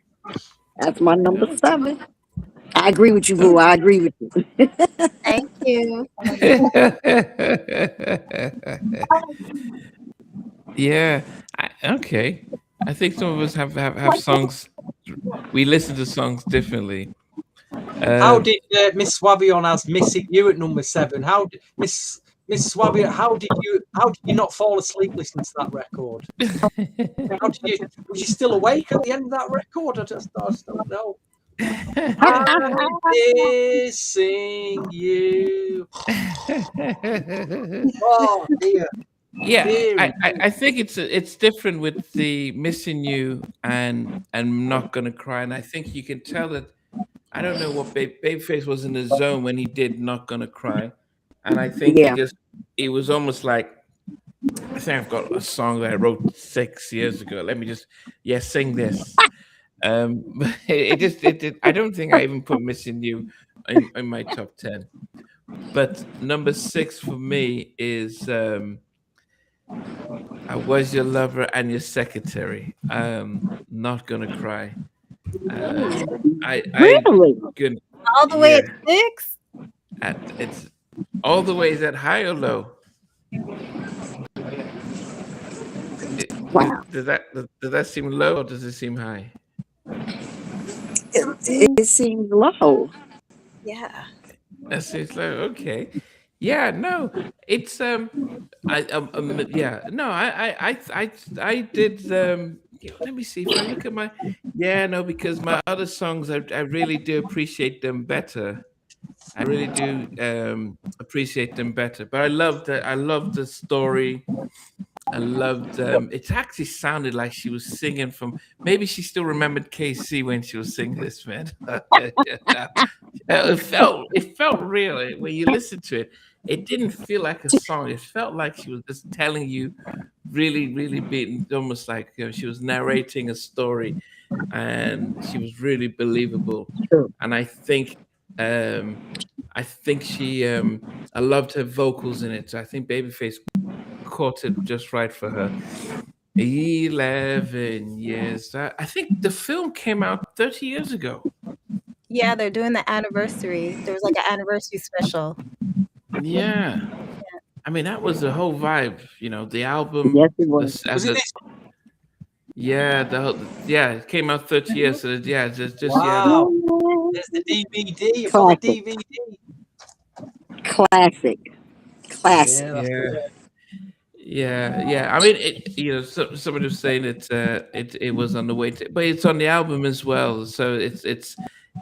That's my number 7. I agree with you, boo. I agree with you. Thank you. Yeah. Okay. I think some of us have songs. We listen to songs differently. How did Miss Swabion has Missing You at number 7? How did Miss Swabion? How did you not fall asleep listening to that record? How did you? Was you still awake at the end of that record? I just don't know. I'm missing you. Oh dear. Yeah, Dear. I think it's different with the Missing You and Not Gonna Cry, and I think you can tell that. I don't know what Babyface was in the zone when he did Not Gonna Cry, and I think Yeah. it was almost like, I think I've got a song that I wrote 6 years ago. Let me just sing this. But I don't think I even put Missing You in my top 10. But number 6 for me is I Was Your Lover and Your Secretary. Not Gonna Cry. Really? Good. All the way at Yeah. 6? It's all the way. Is that high or low? Wow. Does that seem low or does it seem high? It seems low. Yeah. That seems low. Okay. Yeah. No. It's yeah. No. I did let me see if I look at my. Yeah. No. Because my other songs, I really do appreciate them better. I really do appreciate them better. But I loved the story. I loved it actually sounded like she was singing from, maybe she still remembered KC when she was singing this, man. It felt real. When you listen to it, it didn't feel like a song. It felt like she was just telling you, really, really being almost like, she was narrating a story, and she was really believable. True. And I think she I loved her vocals in it. So I think Babyface caught it just right for her. 11 years. I think the film came out 30 years ago. Yeah, they're doing the anniversary. There was like an anniversary special. Yeah. I mean, that was the whole vibe, the album. Yes, it was. Was it this? Yeah, it came out 30 years. So yeah, just Wow. There's the DVD. Classic. The DVD. Classic. Yeah. I mean, somebody was saying it was on the way to, but it's on the album as well. So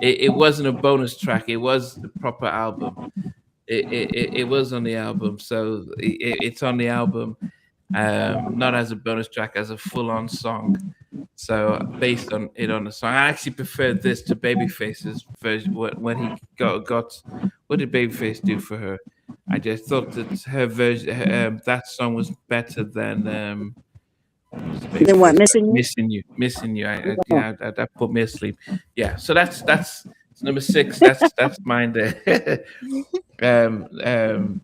it wasn't a bonus track. It was the proper album. It was on the album. So it's on the album, not as a bonus track, as a full-on song. So based on the song, I actually preferred this to Babyface's version when he got. What did Babyface do for her? I just thought that her version, that song was better than. Then what? Missing you. I put me asleep. Yeah. So that's number 6. That's mine there.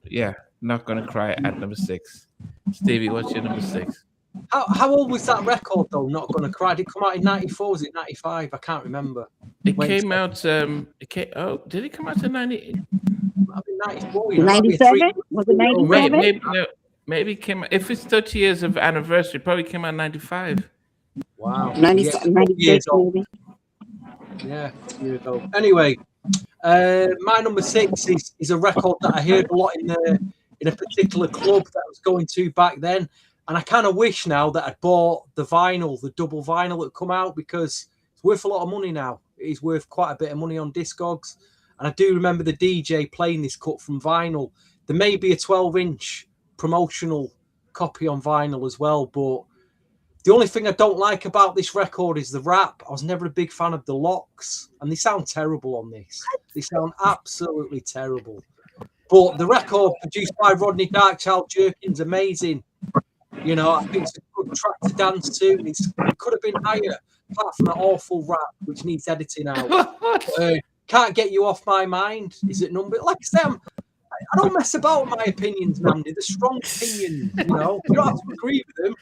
Yeah. Not Gonna Cry at number 6. Stevie, what's your number 6? How old was that record though? Not Gonna Cry. Did it come out in 94? Was it 95? I can't remember. It came out. Did it come out in 90? 94. 97? Was it 97? Maybe it came out. If it's 30 years of anniversary, probably came out in 95. Wow. 96 maybe. Yeah, year ago. Anyway, my number 6 is a record that I heard a lot in a particular club that I was going to back then. And I kind of wish now that I'd bought the vinyl, the double vinyl that come out, because it's worth a lot of money now. It is worth quite a bit of money on Discogs. And I do remember the DJ playing this cut from vinyl. There may be a 12-inch promotional copy on vinyl as well, but the only thing I don't like about this record is the rap. I was never a big fan of the locks, and they sound terrible on this. They sound absolutely terrible. But the record produced by Rodney Darkchild Jerkins, amazing. You know, I think it's a good track to dance to. It could have been higher, apart from that awful rap, which needs editing out. Can't Get You Off My Mind is at number. Like I say, I don't mess about with my opinions, Mandy. They're strong opinions, you know. You don't have to agree with them,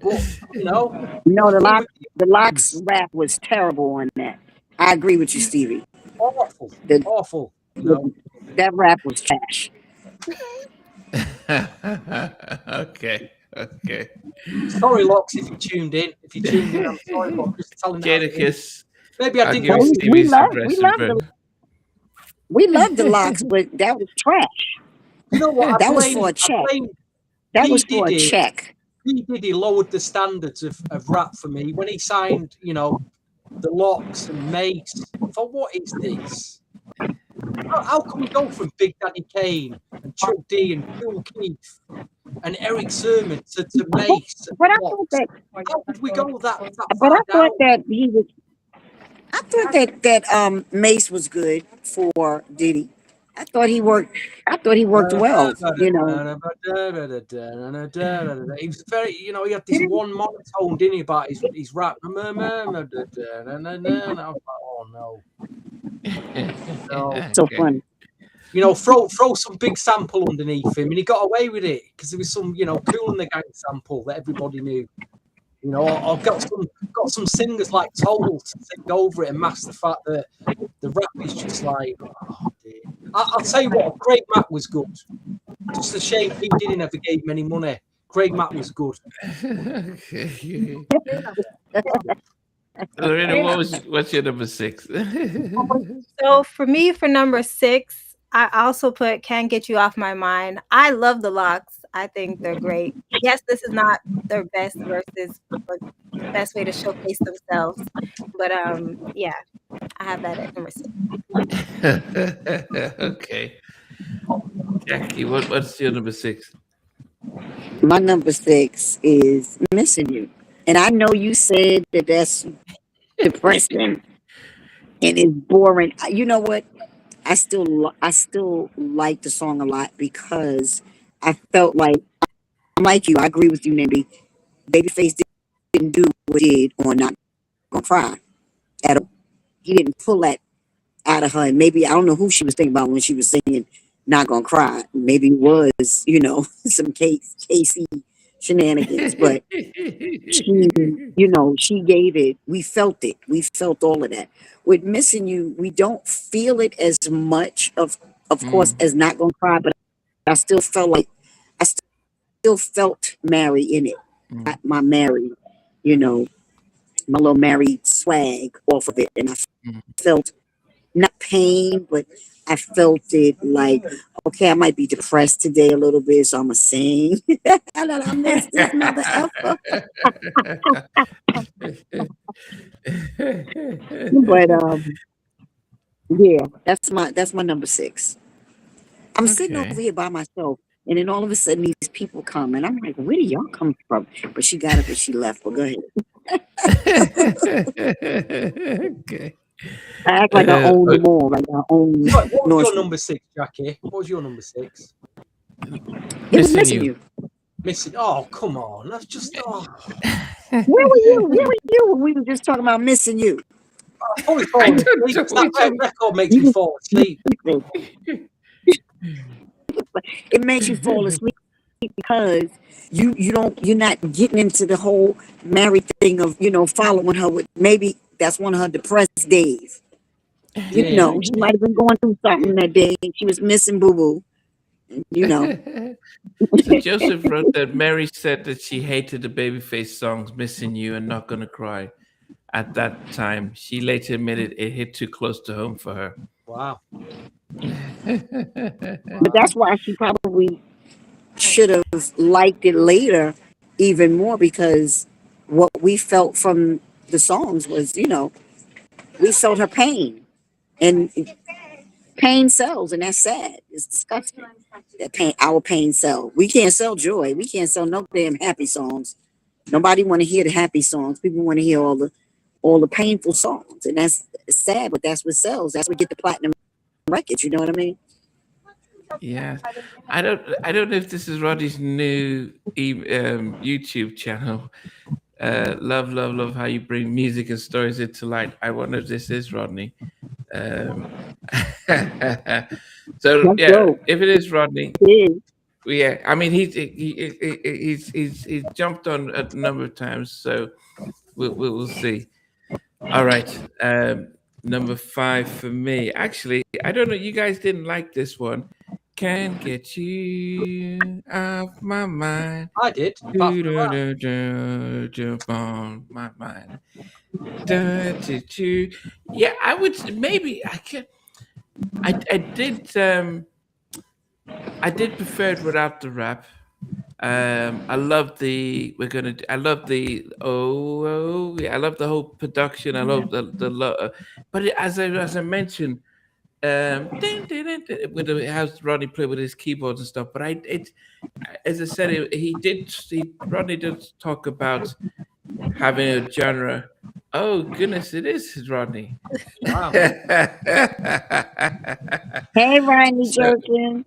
but, you know. No, the Locks rap was terrible on that. I agree with you, Stevie. Awful. Awful. You know? That rap was trash. Okay. Sorry, Locks, if you tuned in. I'm sorry, but I'm just telling you. Jadakiss. Maybe I didn't go. We love the Locks, but that was trash. You know what? That was for a check. That was for a check. P. Diddy lowered the standards of rap for me when he signed, you know, the Locks and Mace. For what is this? How can we go from Big Daddy Kane and Chuck D and Cool Keith and Eric Sermon to Mace? But I thought that. How could we go that But far I thought down? that he was. I thought that Mace was good for Diddy. I thought he worked well. You know. He was very, you know, he had this one monotone, didn't he, about his rap. I was like, oh no. So funny. You know, throw some big sample underneath him, and he got away with it because there was some, you know, Kool and the Gang sample that everybody knew. You know, I've got some singers like Total to sing over it and mask the fact that the rap is just like, oh dear. I'll tell you what, Craig Mack was good. Just a shame he didn't ever give him any money. Craig Mack was good. Lorena, what's your number 6? So for me, for number 6, I also put Can't Get You Off My Mind. I love the Locks. I think they're great. Yes, this is not their best verses, but the best way to showcase themselves. But yeah, I have that at number 6. Okay. Jackie, what's your number 6? My number 6 is Missing You. And I know you said that that's depressing and it's boring. You know what? I still like the song a lot because I felt like you. I agree with you, Nimby. Babyface didn't do what he did on Not Gonna Cry at all. He didn't pull that out of her. And maybe I don't know who she was thinking about when she was singing Not Gonna Cry. Maybe it was, you know, some Casey shenanigans, but she, you know, she gave it. We felt it. We felt all of that. With Missing You, we don't feel it as much, of course, as Not Gonna Cry, but I still felt like I still felt Mary in it. My Mary, you know, my little Mary swag off of it, and I felt not pain, but I felt it like, okay, I might be depressed today a little bit, so I'm gonna sing. I missed this mother effer. But yeah, that's my number 6. I'm sitting over here by myself, and then all of a sudden these people come, and I'm like, where do y'all come from? But she got up and she left. Well, go ahead. Okay. I act like I own them all, like I own. What was your number 6, Jackie? What was your number 6? It was Missing You. Missing. Oh, come on. That's just. Oh. Where were you? Where were you when we were just talking about Missing You? That record makes me fall asleep. It makes you fall asleep because you're not getting into the whole married thing of, you know, following her with, maybe that's one of her depressed days. You know, she might have been going through something that day. She was missing Boo Boo. You know. So Joseph wrote that Mary said that she hated the Babyface songs "Missing You" and "Not Gonna Cry." At that time, she later admitted it hit too close to home for her. Wow. But that's why she probably should have liked it later even more because what we felt from the songs was, we felt her pain, and pain sells, and that's sad. It's disgusting that our pain sells. We can't sell joy. We can't sell no damn happy songs. Nobody want to hear the happy songs. People want to hear all the painful songs, and that's sad. But that's what sells. That's what get the platinum records. You know what I mean? Yeah, I don't know if this is Roddy's new YouTube channel. Love how you bring music and stories into light. I wonder if this is Rodney. Um, so Let's yeah, go. if it is Rodney, Yeah. yeah. I mean he's jumped on a number of times, so we'll see. All right, number 5 for me. Actually, I don't know. You guys didn't like this one. Can't get you off my mind. I did. Apart from that. Jump on my mind. Yeah, I would maybe I can. I did prefer it without the rap. I love the I love the yeah, I love the whole production. I love but as I mentioned, with how Rodney played with his keyboards and stuff. But as I said, Rodney did talk about having a genre. Oh goodness, it is Rodney. Wow. Hey, Rodney So, Jerkins.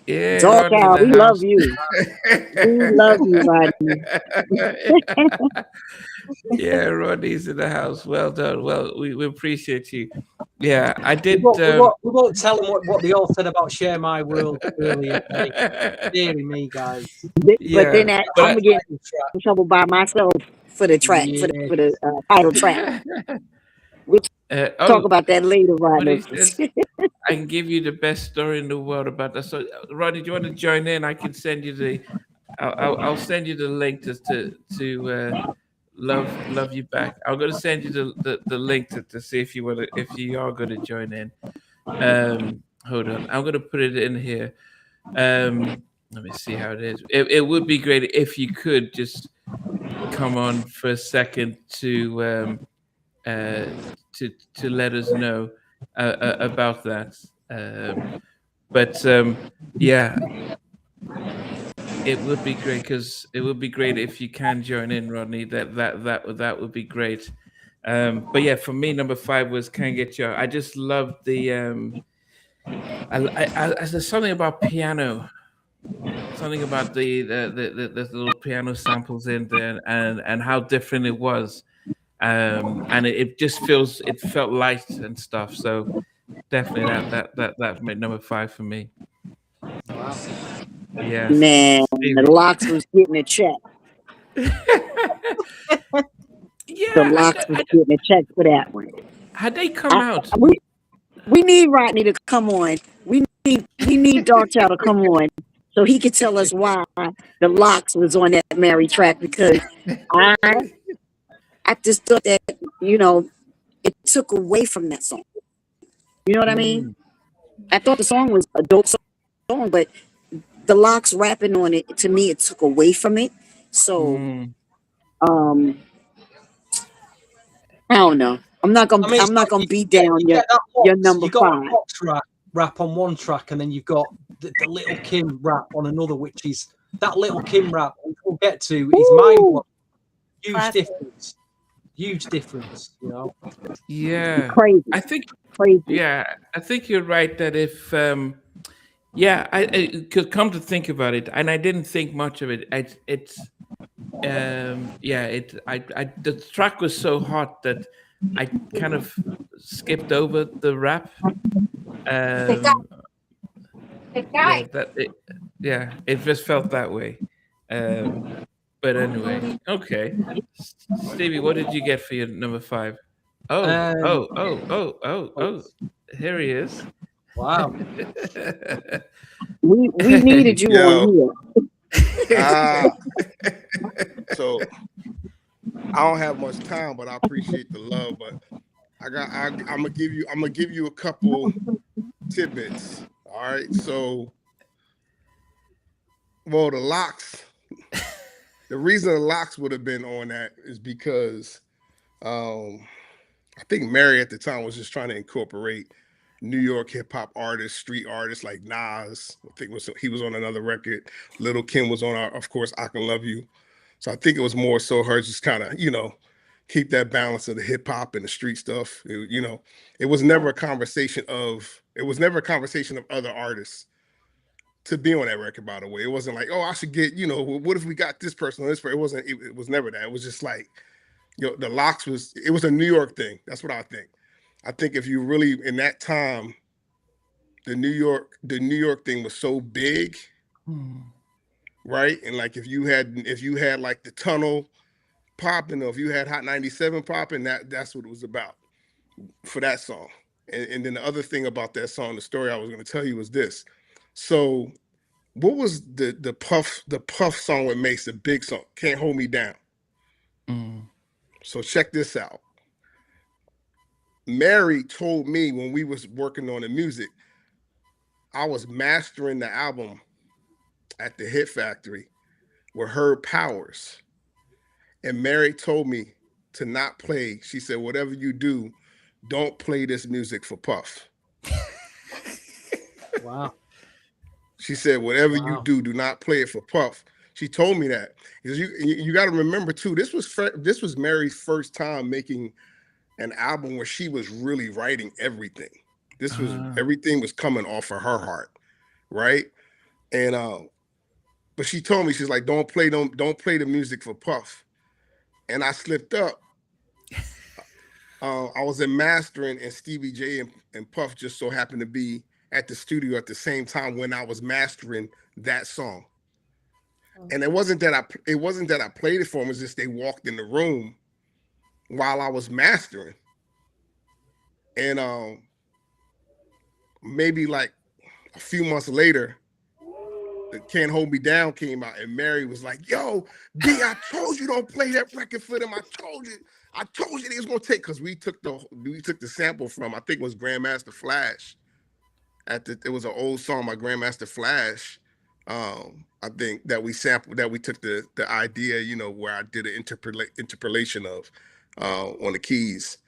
yeah, Rodney in Darkchild, the we love house. you. We love you, Rodney. Yeah, Rodney's in the house. Well done. Well, we appreciate you. Yeah, I We did. won't tell them what they all said about Share My World earlier. Deary me, guys. But Yeah, then I'm but gonna get in trouble by myself for the track, Yeah. for the title track. We'll talk about that later, what Rodney. he says, I can give you the best story in the world about that. So, Rodney, do you want to join in? I can send you I'll send you the link to love you back. I'm gonna send you the link to see if you are gonna join in. Hold on, I'm gonna put it in here. Let me see how it is. It would be great if you could just come on for a second to let us know about that. Yeah, it would be great because it would be great if you can join in, Rodney. That would be great. But yeah, for me, number 5 was "Can't Get You." I just love the there's something about piano, something about the little piano samples in there, and how different it was. And it felt light and stuff. So definitely that's my number 5 for me. Wow. Yeah, Man, Stevie. the Locks was getting a check. The Yeah, Locks was getting a check for that one. had they come out? We need Rodney to come on. We need Darkchild to come on so he could tell us why the Locks was on that Mary track, because I just thought that, it took away from that song. You know what I mean? I thought the song was a dope song, but the Locks rapping on it, to me, it took away from it. So, I don't know. I'm not gonna beat down your number 5. Fox rap on one track, and then you've got the Little Kim rap on another, which is that Little Kim rap, which we'll get to, is mind-blowing. Huge difference, Yeah, Crazy. I think. Crazy. Yeah, I think you're right that if I could come to think about it, and I didn't think much of it. The track was so hot that I kind of skipped over the rap. It just felt that way. But anyway, okay. Stevie, what did you get for your number 5? Oh! Here he is. Wow. We needed you on here. So I don't have much time, but I appreciate the love. But I'm gonna give you a couple tidbits. All right. So, well, the Locks The reason the Locks would have been on that is because I think Mary at the time was just trying to incorporate New York hip hop artists, street artists like Nas. I think he was on another record. Little Kim was on of course, I Can Love You. So I think it was more so her just kind of, keep that balance of the hip hop and the street stuff. It was never a conversation of other artists to be on that record, by the way. It wasn't like, oh, I should get, what if we got this person on this person? It was never that. It was just like, the Locks it was a New York thing. That's what I think. I think if you really, in that time, the New York thing was so big, right? And like if you had like the Tunnel popping, or if you had Hot 97 popping, that's what it was about for that song. And then the other thing about that song, the story I was going to tell you was this. So what was the Puff song with Mace, the big song, Can't Hold Me Down? So check this out. Mary told me when we was working on the music, I was mastering the album at the Hit Factory with Herb Powers. And Mary told me to not play. She said, whatever you do, don't play this music for Puff. Wow. She said, whatever you do not play it for Puff. She told me that. Because you got to remember too, this was Mary's first time making an album where she was really writing everything. This was everything was coming off of her heart, right? And but she told me, she's like, don't play the music for Puff. And I slipped up. I was in mastering, and Stevie J and Puff just so happened to be at the studio at the same time when I was mastering that song. And it wasn't that I played it for them, it's just they walked in the room while I was mastering. And maybe like a few months later, the Can't Hold Me Down came out, and Mary was like, yo, B, I told you don't play that record for them. I told you they was gonna take, because we took the sample from, I think it was Grandmaster Flash. It was an old song by Grandmaster Flash. I think that we sampled, that we took the idea, where I did an interpolation of on the keys.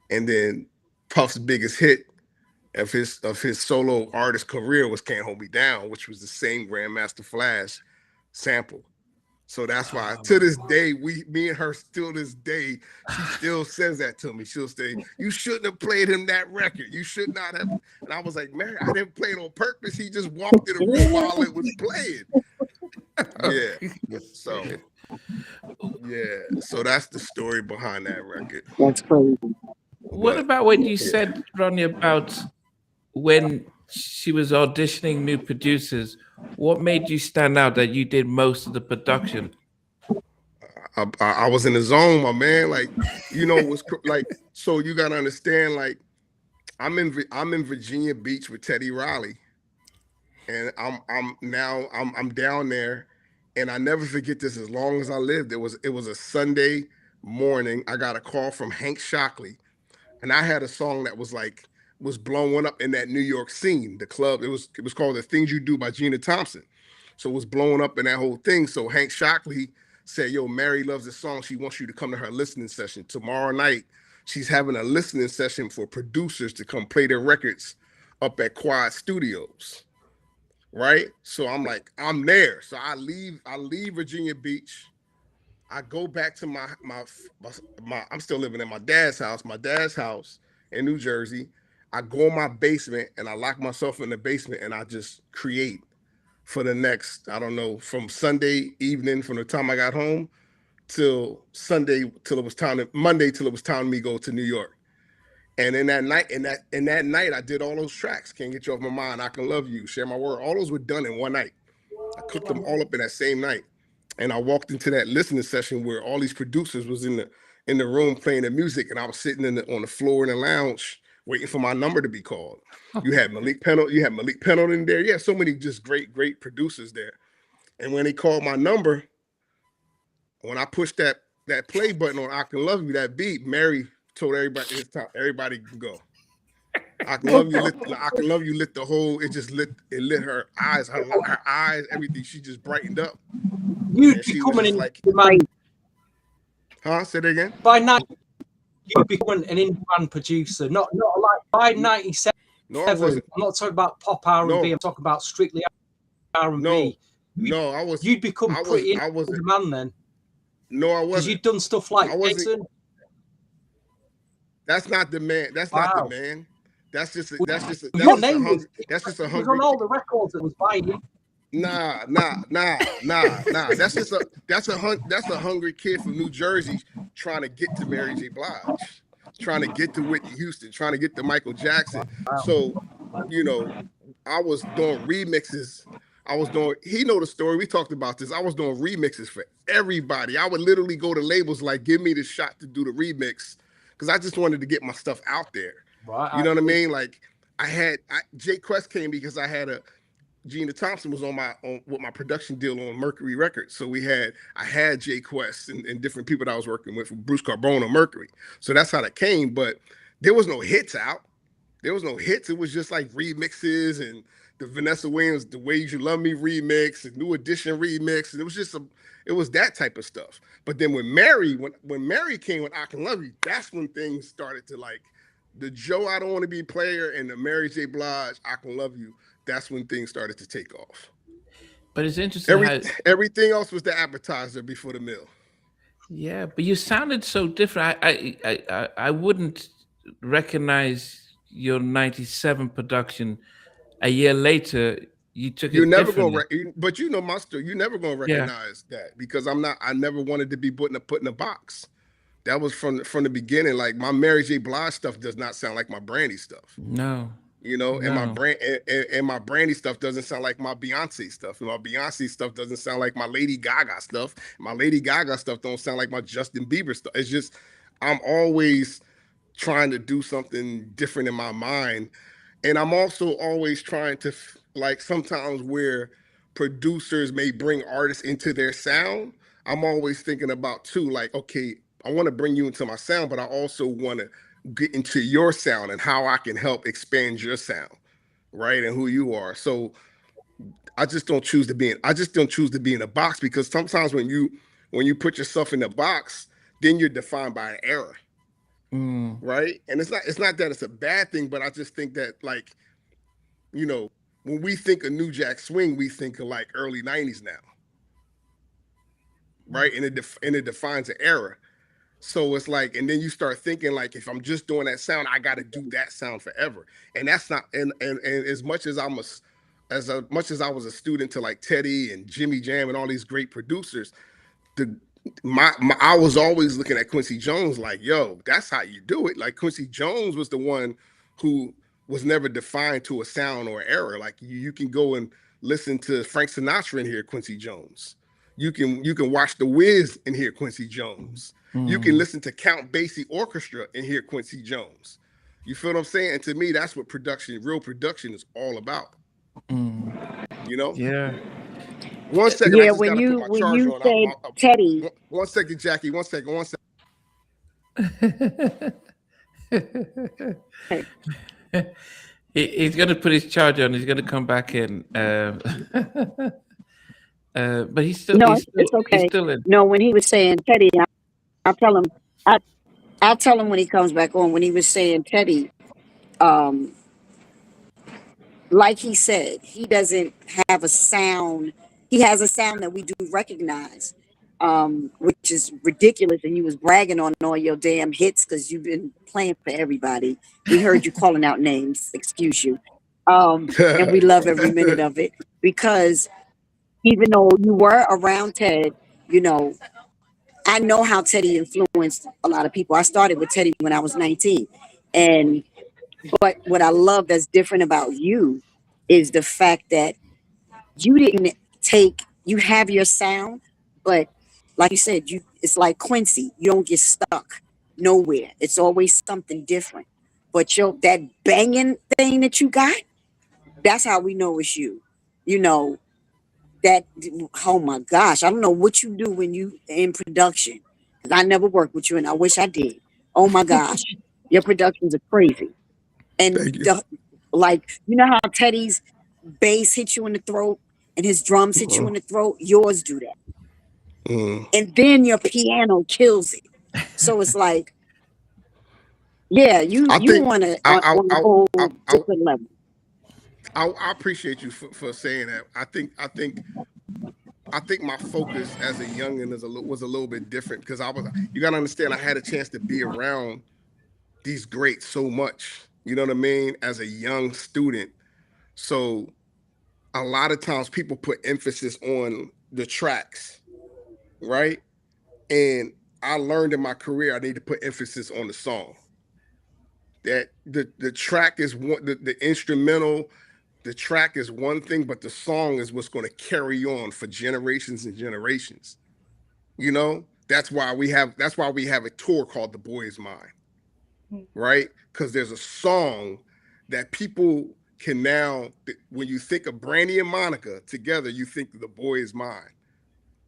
And then Puff's biggest hit of his solo artist career was Can't Hold Me Down, which was the same Grandmaster Flash sample. So that's why to this day, me and her still this day, she still says that to me. She'll say, you shouldn't have played him that record. You should not have. And I was like, Mary, I didn't play it on purpose. He just walked in the room while it was playing. So that's the story behind that record. That's crazy. What about when you said, Ronnie, about when she was auditioning new producers? What made you stand out that you did most of the production? I was in the zone, my man. Like, it was like, so you gotta understand, like, I'm in Virginia Beach with Teddy Riley, and I'm down there, and I never forget this as long as I lived. It was a Sunday morning. I got a call from Hank Shockley, and I had a song that was blowing up in that New York scene, the club. It was called The Things You Do by Gina Thompson. So it was blowing up in that whole thing. So Hank Shockley said, yo, Mary loves this song. She wants you to come to her listening session. Tomorrow night, she's having a listening session for producers to come play their records up at Quad Studios. Right? So I'm like, I'm there. So I leave Virginia Beach. I go back to my I'm still living in my dad's house in New Jersey. I go in my basement and I lock myself in the basement and I just create for the next, I don't know, from Sunday evening, from the time I got home till Monday till it was time for me to go to New York. And in that night, I did all those tracks. Can't Get You Off My Mind, I Can Love You, Share My Word. All those were done in one night. I cooked them all up in that same night. And I walked into that listening session where all these producers was in the room playing the music, and I was sitting on the floor in the lounge waiting for my number to be called. You had Malik Pendleton there. Yeah, so many just great producers there. And when they called my number, when I pushed that play button on I Can Love You, that beat, Mary told everybody it's time. Everybody can go. I Can Love You lit the whole, it lit her eyes, her eyes, everything. She just brightened up. You'd and she become was an just like, in-demand. huh? Say that again. By night, you become an in-demand producer. Not like by 97. No, I wasn't. I'm not talking about pop R&B. No. I'm talking about strictly R&B. No, I was. You'd become pretty I in wasn't. demand then. No, I Because wasn't. you'd done stuff like I wasn't. Jason. That's not demand. That's not demand. That's just. That's just. That's Your just a name hungry. was. That's just a It was hungry. on all the records that was buying you. Nah. That's just a. That's a hungry kid from New Jersey trying to get to Mary J. Blige, trying to get to Whitney Houston, trying to get to Michael Jackson. So, you know, I was doing remixes. He know the story. We talked about this. I was doing remixes for everybody. I would literally go to labels like, give me the shot to do the remix. Because I just wanted to get my stuff out there. Right. You know what I mean? Like Jay Quest came because I had Gina Thompson was with my production deal on Mercury Records. So I had Jay Quest and different people that I was working with, Bruce Carbone on Mercury. So that's how that came. But there was no hits out. There was no hits. It was just like remixes and the Vanessa Williams, The Way You Love Me remix, and New Edition remix. And it was just it was that type of stuff. But then when Mary came with I Can Love You, that's when things started to like the Joe I Don't Want to Be Player and the Mary J. Blige I Can Love You. That's when things started to take off. But it's interesting. Everything else was the appetizer before the meal. Yeah, but you sounded so different. I wouldn't recognize your '97 production. A year later, you took You're it never differently. gonna, but you know, Master, you're never gonna recognize that because I never wanted to be put in a box. That was from the beginning. Like my Mary J. Blige stuff does not sound like my Brandy stuff. No. You know, No. and my Brandy stuff doesn't sound like my Beyonce stuff. And my Beyonce stuff doesn't sound like my Lady Gaga stuff. My Lady Gaga stuff don't sound like my Justin Bieber stuff. It's just I'm always trying to do something different in my mind. And I'm also always trying to like sometimes where producers may bring artists into their sound, I'm always thinking about too, like, okay, I want to bring you into my sound, but I also want to get into your sound and how I can help expand your sound, right? And who you are. So I just don't choose to be in a box because sometimes when you put yourself in a box, then you're defined by an era. Right. And it's not that it's a bad thing, but I just think that, like, you know, when we think of New Jack Swing, we think of like early 90s now. Right. And it defines an era. So it's like, and then you start thinking like, if I'm just doing that sound, I got to do that sound forever. And that's not, and as much as I was a student to like Teddy and Jimmy Jam and all these great producers, I was always looking at Quincy Jones like, yo, that's how you do it. Like Quincy Jones was the one who was never defined to a sound or era. Like you can go and listen to Frank Sinatra and hear Quincy Jones. You can watch The Wiz and hear Quincy Jones. You can listen to Count Basie Orchestra and hear Quincy Jones. You feel what I'm saying? And to me, that's what real production is all about. You know? Yeah. 1 second. Yeah, I just when gotta you put my charger on. said Teddy. 1 second, Jackie. 1 second. 1 second. He's gonna put his charger on. He's gonna come back in. But he's still. No, he's still, it's okay. He's still in. No, when he was saying Teddy, I'll tell him. I'll tell him when he comes back on. When he was saying Teddy, like he said, he doesn't have a sound. He has a sound that we do recognize, which is ridiculous. And you was bragging on all your damn hits because you've been playing for everybody. We heard you calling out names. Excuse you. And we love every minute of it because even though you were around Ted, you know, I know how Teddy influenced a lot of people. I started with Teddy when I was 19. But what I love that's different about you is the fact that you didn't you have your sound, but like you said, it's like Quincy. You don't get stuck nowhere. It's always something different. But that banging thing that you got, that's how we know it's you. You know, that, oh my gosh, I don't know what you do when you in production. I never worked with you and I wish I did. Oh my gosh, your productions are crazy. And you know how Teddy's bass hits you in the throat and his drums hit you in the throat? Yours do that. and then your piano kills it. So it's like, yeah, you want to on a whole different level. I appreciate you for saying that. I think my focus as a youngin was a little bit different because you gotta understand, I had a chance to be around these greats so much, you know what I mean, as a young student. So a lot of times people put emphasis on the tracks, right? And I learned in my career I need to put emphasis on the song. That the track is one, the instrumental, the track is one thing, but the song is what's going to carry on for generations and generations. You know, that's why we have a tour called The Boy Is Mine, right? Because there's a song that people can now, when you think of Brandy and Monica together, you think The Boy Is Mine,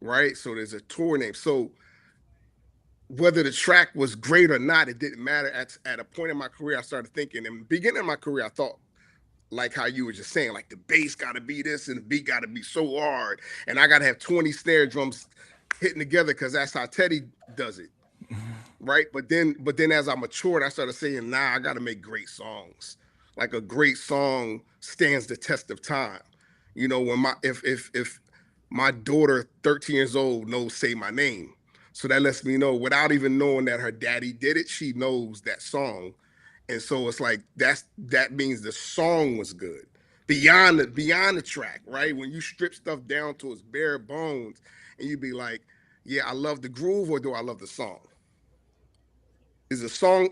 right? So there's a tour name. So whether the track was great or not, it didn't matter. At a point in my career, I started thinking, in the beginning of my career, I thought, like how you were just saying, like the bass got to be this and the beat got to be so hard, and I got to have 20 snare drums hitting together because that's how Teddy does it, right? But then as I matured, I started saying, nah, I got to make great songs. Like a great song stands the test of time. You know, when if my daughter, 13 years old, knows Say My Name, so that lets me know, without even knowing that her daddy did it, she knows that song. And so it's like that means the song was good beyond the track, right? When you strip stuff down to its bare bones, and you be like, yeah, I love the groove, or do I love the song? Is the song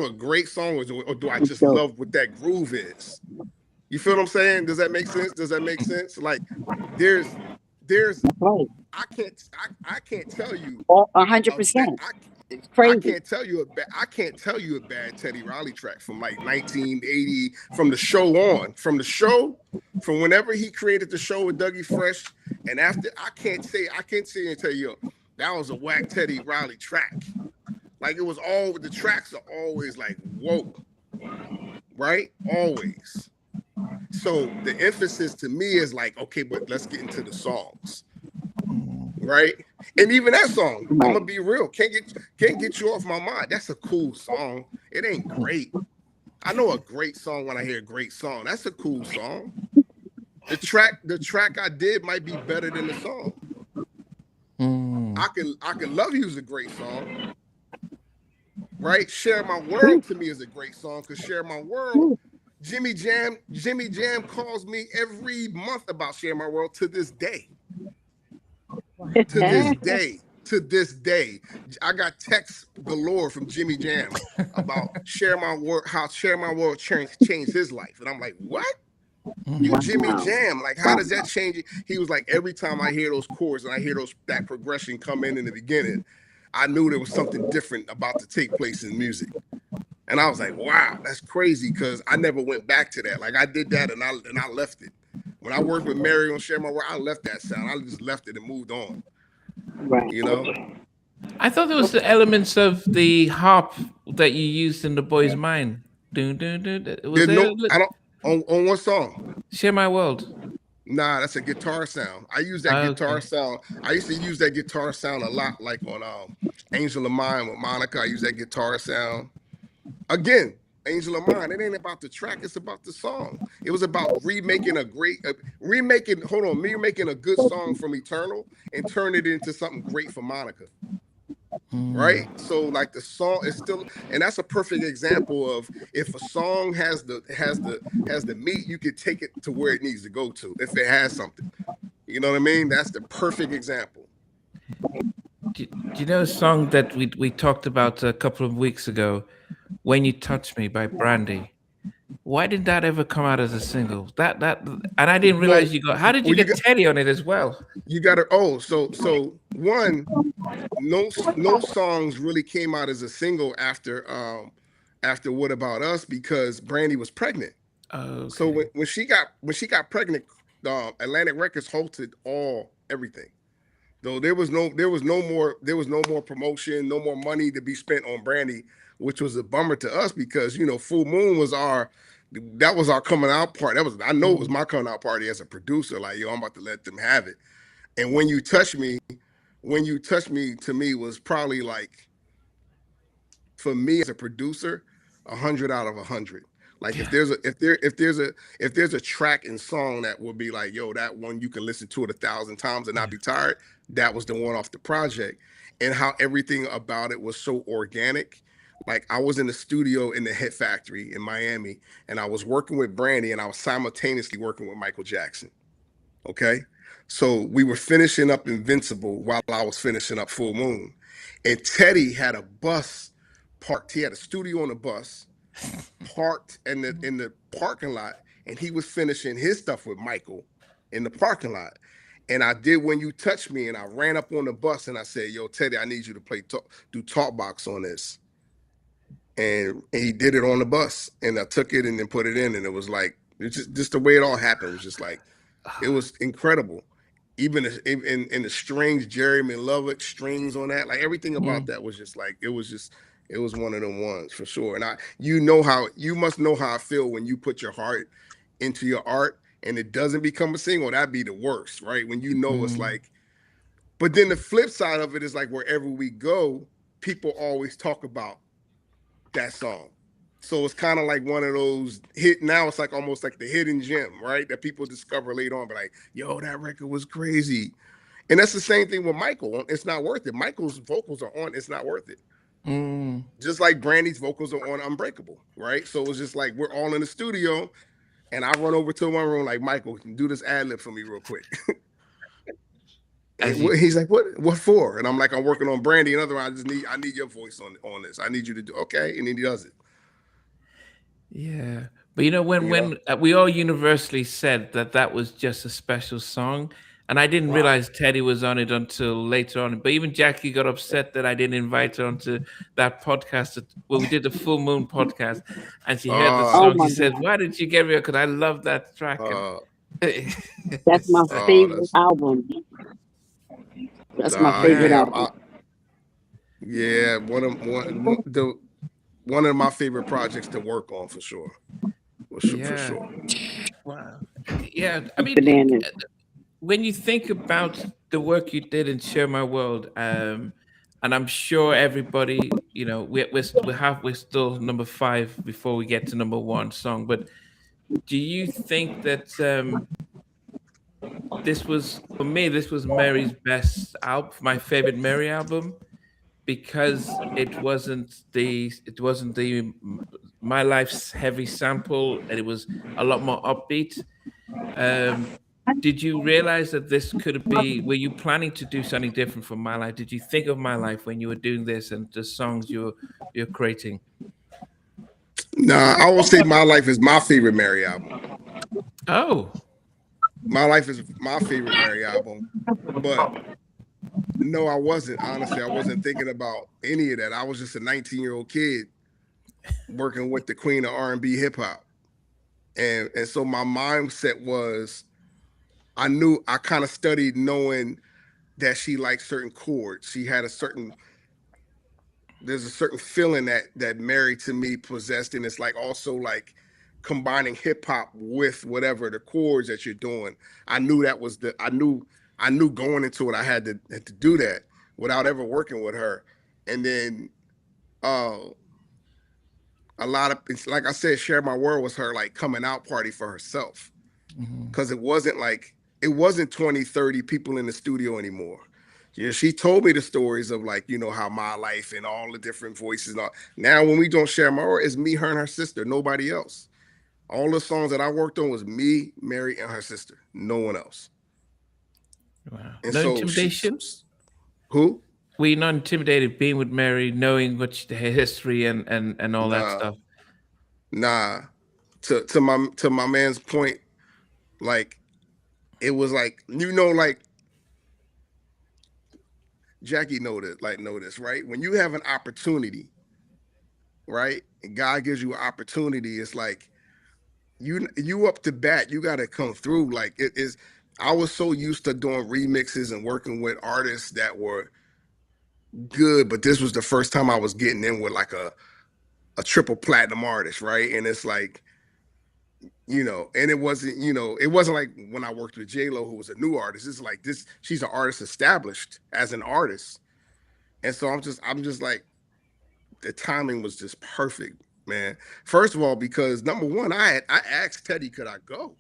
a great song, or do I just love what that groove is? You feel what I'm saying? Does that make sense? Like there's Right. I can't tell you 100%. It's crazy. I can't tell you a bad Teddy Riley track from like 1980, from the show, from whenever he created the show with Dougie Fresh, and after, I can't say and tell you that was a whack Teddy Riley track. Like it was the tracks are always like, whoa, right? Always. So the emphasis to me is like, okay, but let's get into the songs. Right? And even that song, I'm gonna be real, can't get you off my mind. That's a cool song. It ain't great. I know a great song when I hear a great song. That's a cool song. The track I did might be better than the song. I can Love You is a great song. Right? Share My World to me is a great song, because Share My World, Jimmy Jam calls me every month about Share My World to this day. To this day, I got texts galore from Jimmy Jam about Share My World, how Share My World changed his life. And I'm like, what? You Jimmy Jam, like how does that change it? He was like, every time I hear those chords and I hear that progression come in the beginning, I knew there was something different about to take place in music. And I was like, wow, that's crazy, because I never went back to that. Like I did that and I left it. When I worked with Mary on Share My World, I left that sound. I just left it and moved on. Right. You know? I thought there was the elements of the harp that you used in The Boy's Mind. Was there? I don't on what song? Share My World. Nah, that's a guitar sound. I use that guitar sound. I used to use that guitar sound a lot, like on Angel of Mine with Monica. I use that guitar sound. Again, Angel of Mine, it ain't about the track, it's about the song. It was about remaking a good song from Eternal and turn it into something great for Monica. Right? So like the song is still, and that's a perfect example of, if a song has the meat, you could take it to where it needs to go to, if it has something. You know what I mean? That's the perfect example. Do you know a song that we talked about a couple of weeks ago, When You Touch Me by Brandy? Why did that ever come out as a single? And I didn't realize how did you get Teddy on it as well? You got to, so one, no songs really came out as a single after What About Us, because Brandy was pregnant. Okay. So when she got pregnant, Atlantic Records halted everything. Though there was no more promotion, no more money to be spent on Brandy, which was a bummer to us, because Full Moon was our coming out party. I know it was my coming out party as a producer. Like, yo, I'm about to let them have it. And When You Touch Me When You Touch Me to me was probably like, for me as a producer, 100 out of 100. Like Yeah. if there's a track and song that would be like, yo, that one you can listen to it 1,000 times and not be tired, that was the one off the project. And how everything about it was so organic. Like I was in the studio in the Hit Factory in Miami, and I was working with Brandy, and I was simultaneously working with Michael Jackson. Okay. So we were finishing up Invincible while I was finishing up Full Moon. And Teddy had a bus parked. He had a studio on the bus parked in the parking lot, and he was finishing his stuff with Michael in the parking lot. And I did When You Touch Me, and I ran up on the bus and I said, yo, Teddy, I need you to do talk box on this. And he did it on the bus, and I took it and then put it in, and it was like, it's just the way it all happened was just like, it was incredible. Even in the strings, Jerry McLovin strings on that, like everything about that was just like, it was one of them ones for sure. And you must know how I feel when you put your heart into your art and it doesn't become a single. That'd be the worst, right? When you know it's like, but then the flip side of it is like wherever we go, people always talk about that song. So it's kind of like one of those now it's like almost like the hidden gem, right? That people discover later on, but like, yo, that record was crazy. And that's the same thing with Michael. It's Not Worth It. Michael's vocals are on It's Not Worth It. Just like Brandy's vocals are on Unbreakable, right? So it's just like we're all in the studio, and I run over to one room like, Michael, do this ad lib for me real quick. And he's like, what for? And I'm like, I'm working on Brandy. In other words, I need your voice on this. I need you to do okay, and then he does it. Yeah, but when we all universally said that was just a special song, and I didn't realize Teddy was on it until later on. But even Jackie got upset that I didn't invite her onto that podcast. Well, we did the Full Moon podcast, and she heard the song. She said, "Why did you get me?" Because I love that track. That's my favorite album. That's my favorite album. Yeah, one of my favorite projects to work on for sure. For sure. Wow. Yeah, I mean, when you think about the work you did in Share My World, and I'm sure everybody, we're still number 5 before we get to number 1 song. But do you think that this was Mary's best album, my favorite Mary album? Because it wasn't the My Life's heavy sample, and it was a lot more upbeat. Did you realize that this could be? Were you planning to do something different from My Life? Did you think of My Life when you were doing this and the songs you're creating? Nah, I will say My Life is my favorite Mary album. Oh, My Life is my favorite Mary album, but. No, I wasn't. Honestly, I wasn't thinking about any of that. I was just a 19-year-old kid working with the queen of R&B hip hop. And so my mindset was, I kind of studied knowing that she liked certain chords. She had there's a certain feeling that Mary to me possessed. And it's like also like combining hip hop with whatever the chords that you're doing. I knew that was I knew going into it, I had to do that without ever working with her. And then it's like I said, Share My World was her like coming out party for herself. Because it wasn't 20, 30 people in the studio anymore. Yeah, she told me the stories of like, how My Life and all the different voices. Now when we don't Share My World, it's me, her, and her sister, nobody else. All the songs that I worked on was me, Mary, and her sister, no one else. Wow. And no so intimidation? Who? Were you not intimidated being with Mary, knowing what her history and all that stuff? Nah. To my man's point, like it was like, like Jackie know this, right? When you have an opportunity, right? And God gives you an opportunity, it's like you up to bat, you gotta come through. Like it is. I was so used to doing remixes and working with artists that were good, but this was the first time I was getting in with like a triple platinum artist, right? And it's like you know, and it wasn't, you know, it wasn't like when I worked with J-Lo, who was a new artist. It's like this, she's an artist established as an artist. And so I'm just like, the timing was just perfect, man. First of all, because number one, I asked Teddy, could I go?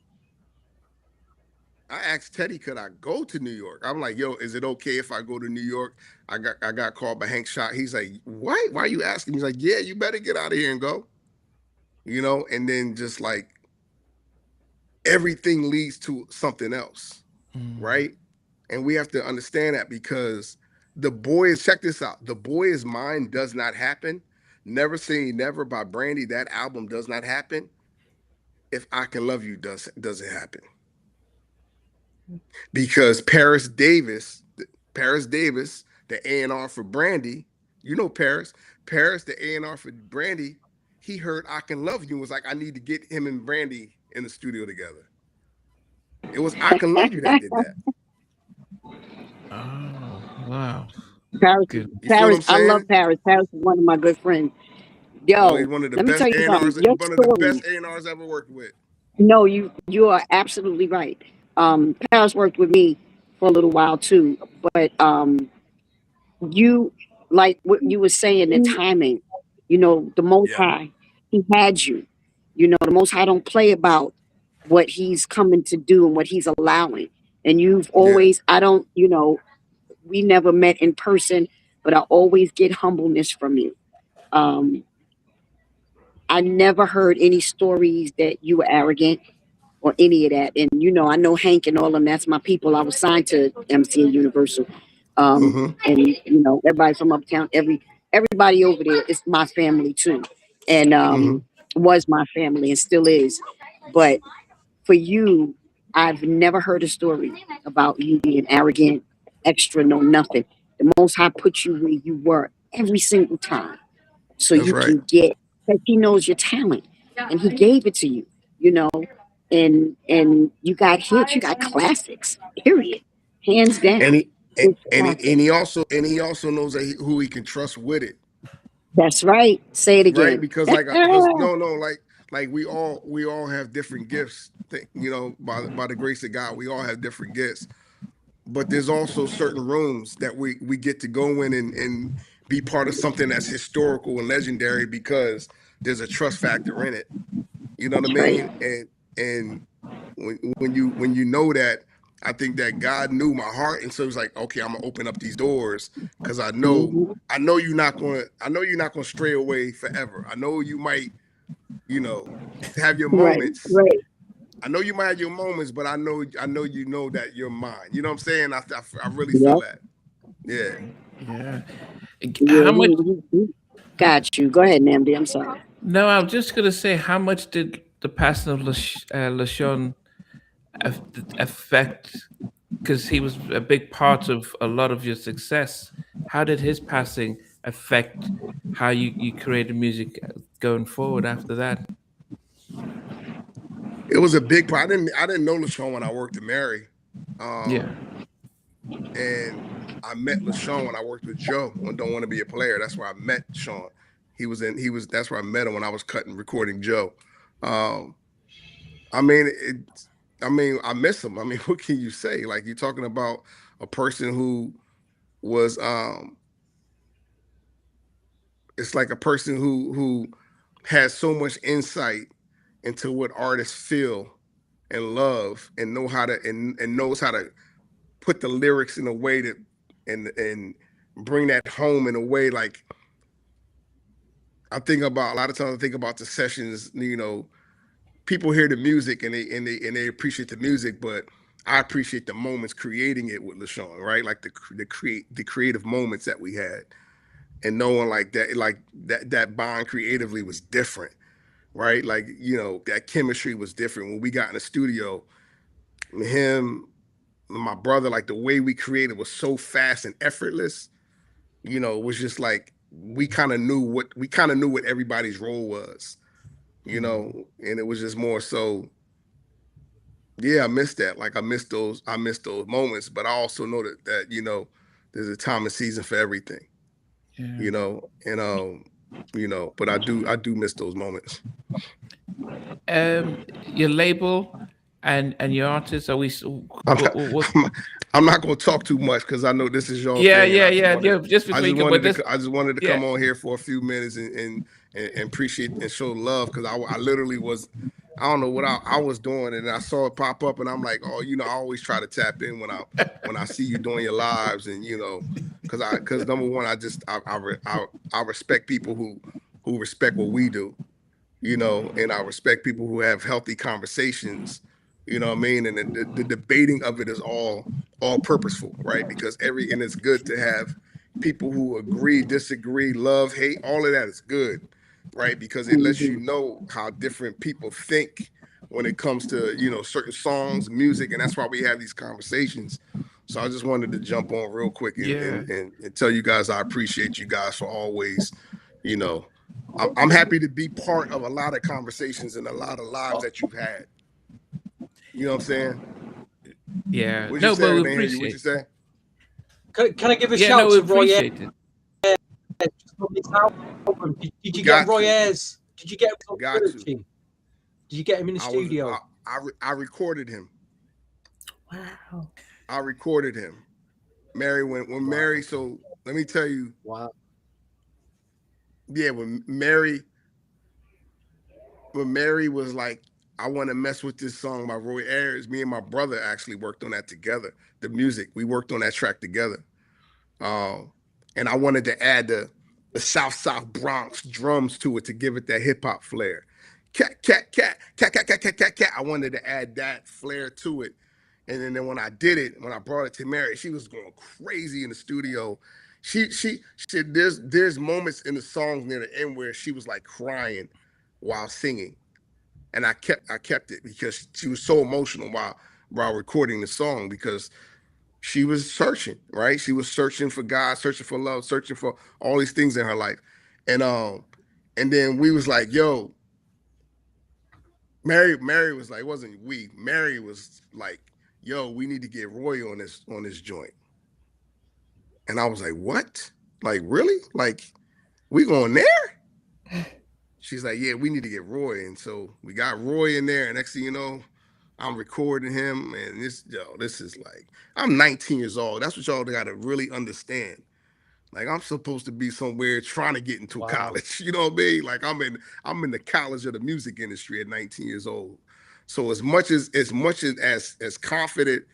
I asked Teddy, could I go to New York? I'm like, yo, is it okay if I go to New York? I got called by Hank Shot. He's like, what? Why are you asking? He's like, yeah, you better get out of here and go. You know, and then just like everything leads to something else, right? And we have to understand that, because the boys, check this out, The Boy Is Mine does not happen. Never Say Never by Brandy, that album does not happen if I Can Love You doesn't happen. Because Paris Davis, the A&R for Brandy, you know Paris, the A&R for Brandy, he heard I Can Love You and was like, I need to get him and Brandy in the studio together. It was I Can Love You that did that. Oh, wow. Paris, Good. You feel what I'm Paris, I love saying? Paris. Paris is one of my good friends. Well, he's Yo, one of the let me tell best you something. A&Rs, Your one of the best story. A&Rs I ever worked with. No, you are absolutely right. Paris worked with me for a little while too, but you, like what you were saying, the timing. You know, the Most Yeah. High, He had you. You know, the Most High don't play about what He's coming to do and what He's allowing. And you've Yeah. always, I don't, you know, we never met in person, but I always get humbleness from you. Um, I never heard any stories that you were arrogant or any of that. And you know, I know Hank and all of them. That's my people. I was signed to MC and Universal, Mm-hmm. and you know, everybody from uptown, everybody over there is my family too, and Mm-hmm. was my family and still is. But for you, I've never heard a story about you being arrogant, extra, no nothing. The Most High put you where you were every single time, so That's you right. can get. Because He knows your talent, and He gave it to you. You know, and you got hits, you got classics. Period, hands And down. he It's classic. and he also knows that who he can trust with it, That's right. Say it right? again. Because because no, like we all have different gifts. You know, by the grace of God, we all have different gifts. But there's also certain rooms that we get to go in and be part of something that's historical and legendary because there's a trust factor in it. You know what I That's right. mean? And when you know that, I think that God knew my heart, and so He's like, okay, I'm gonna open up these doors because Mhm. I know you're not gonna stray away forever. I know you might, you know, have your Right. moments. Right. I know you might have your moments, but I know you know that you're mine. You know what I'm saying? I really feel Yep. that. Yeah. Yeah. Yeah. How much? He got you. Go ahead, Namdi. I'm sorry. No, I'm just gonna say, how much did the passing of LaShawn affect? Because he was a big part of a lot of your success. How did his passing affect how you created music going forward after that? It was a big part. I didn't know LaShawn when I worked at Mary. Yeah. And I met LaShawn when I worked with Joe on Don't Want to Be a Player. That's where I met Sean. That's where I met him when I was recording Joe. Um, I mean, I miss him. I mean, what can you say? Like, you're talking about a person who was, it's like a person who has so much insight into what artists feel and love and know how to, and knows how to put the lyrics in a way that, and bring that home in a way. Like, I think about, a lot of times I think about the sessions, you know, people hear the music and they appreciate the music, but I appreciate the moments creating it with LaShawn, right? Like the creative moments that we had, and knowing like that bond creatively was different, right? Like, you know, that chemistry was different when we got in the studio. Him, my brother, like the way we created was so fast and effortless. You know, it was just like we kind of knew what everybody's role was, you know, and it was just more so. Yeah, I missed that. Like, I missed those moments, but I also know that you know, there's a time and season for everything, Yeah. you know, and you know. But I do miss those moments. Your label and your artist, are we? I'm not, I'm not gonna talk too much because I know this is your Yeah, thing. yeah, yeah. Just I between, just but wanted to yeah. come on here for a few minutes and appreciate and show love because I literally was, I don't know what I was doing, and I saw it pop up, and I'm like, oh, you know, I always try to tap in when I see you doing your lives, and you know, because number one, I respect people who respect what we do, you know, and I respect people who have healthy conversations, you know what I mean? And the debating of it is all purposeful, right? Because and it's good to have people who agree, disagree, love, hate, all of that is good, right? Because it lets you know how different people think when it comes to, you know, certain songs, music, and that's why we have these conversations. So I just wanted to jump on real quick Yeah. and tell you guys I appreciate you guys for always, you know, I'm happy to be part of a lot of conversations and a lot of lives that you've had. You know what I'm saying? Yeah. What'd you No, say? but I we didn't hear you. What'd you appreciate. say? Can I give a Yeah, shout no, we to Roy Ayers appreciate it. on this album? Did you Got get Roy to. Ayers? Did you get him Got to. searching? Did you get him in the studio? I recorded him. Wow. I recorded him. Mary, when Mary, so let me tell you, Wow. yeah, when Mary was like, I want to mess with this song by Roy Ayers, me and my brother actually worked on that together. The music, we worked on that track together. And I wanted to add the South Bronx drums to it to give it that hip hop flair. Cat, cat, cat, cat, cat, cat, cat, cat, cat. I wanted to add that flair to it. And then when I did it, when I brought it to Mary, she was going crazy in the studio. She there's moments in the songs near the end where she was like crying while singing. And I kept it because she was so emotional while recording the song because she was searching, right? She was searching for God, searching for love, searching for all these things in her life. And then we was like, yo, Mary was like, it wasn't we. Mary was like, yo, we need to get Roy on this joint. And I was like, what? Like, really? Like, we going there? She's like, yeah, we need to get Roy. And so we got Roy in there. And next thing you know, I'm recording him. And this is like, I'm 19 years old. That's what y'all got to really understand. Like, I'm supposed to be somewhere trying to get into college. You know what I mean? Like, I'm in the college of the music industry at 19 years old. So as much as confident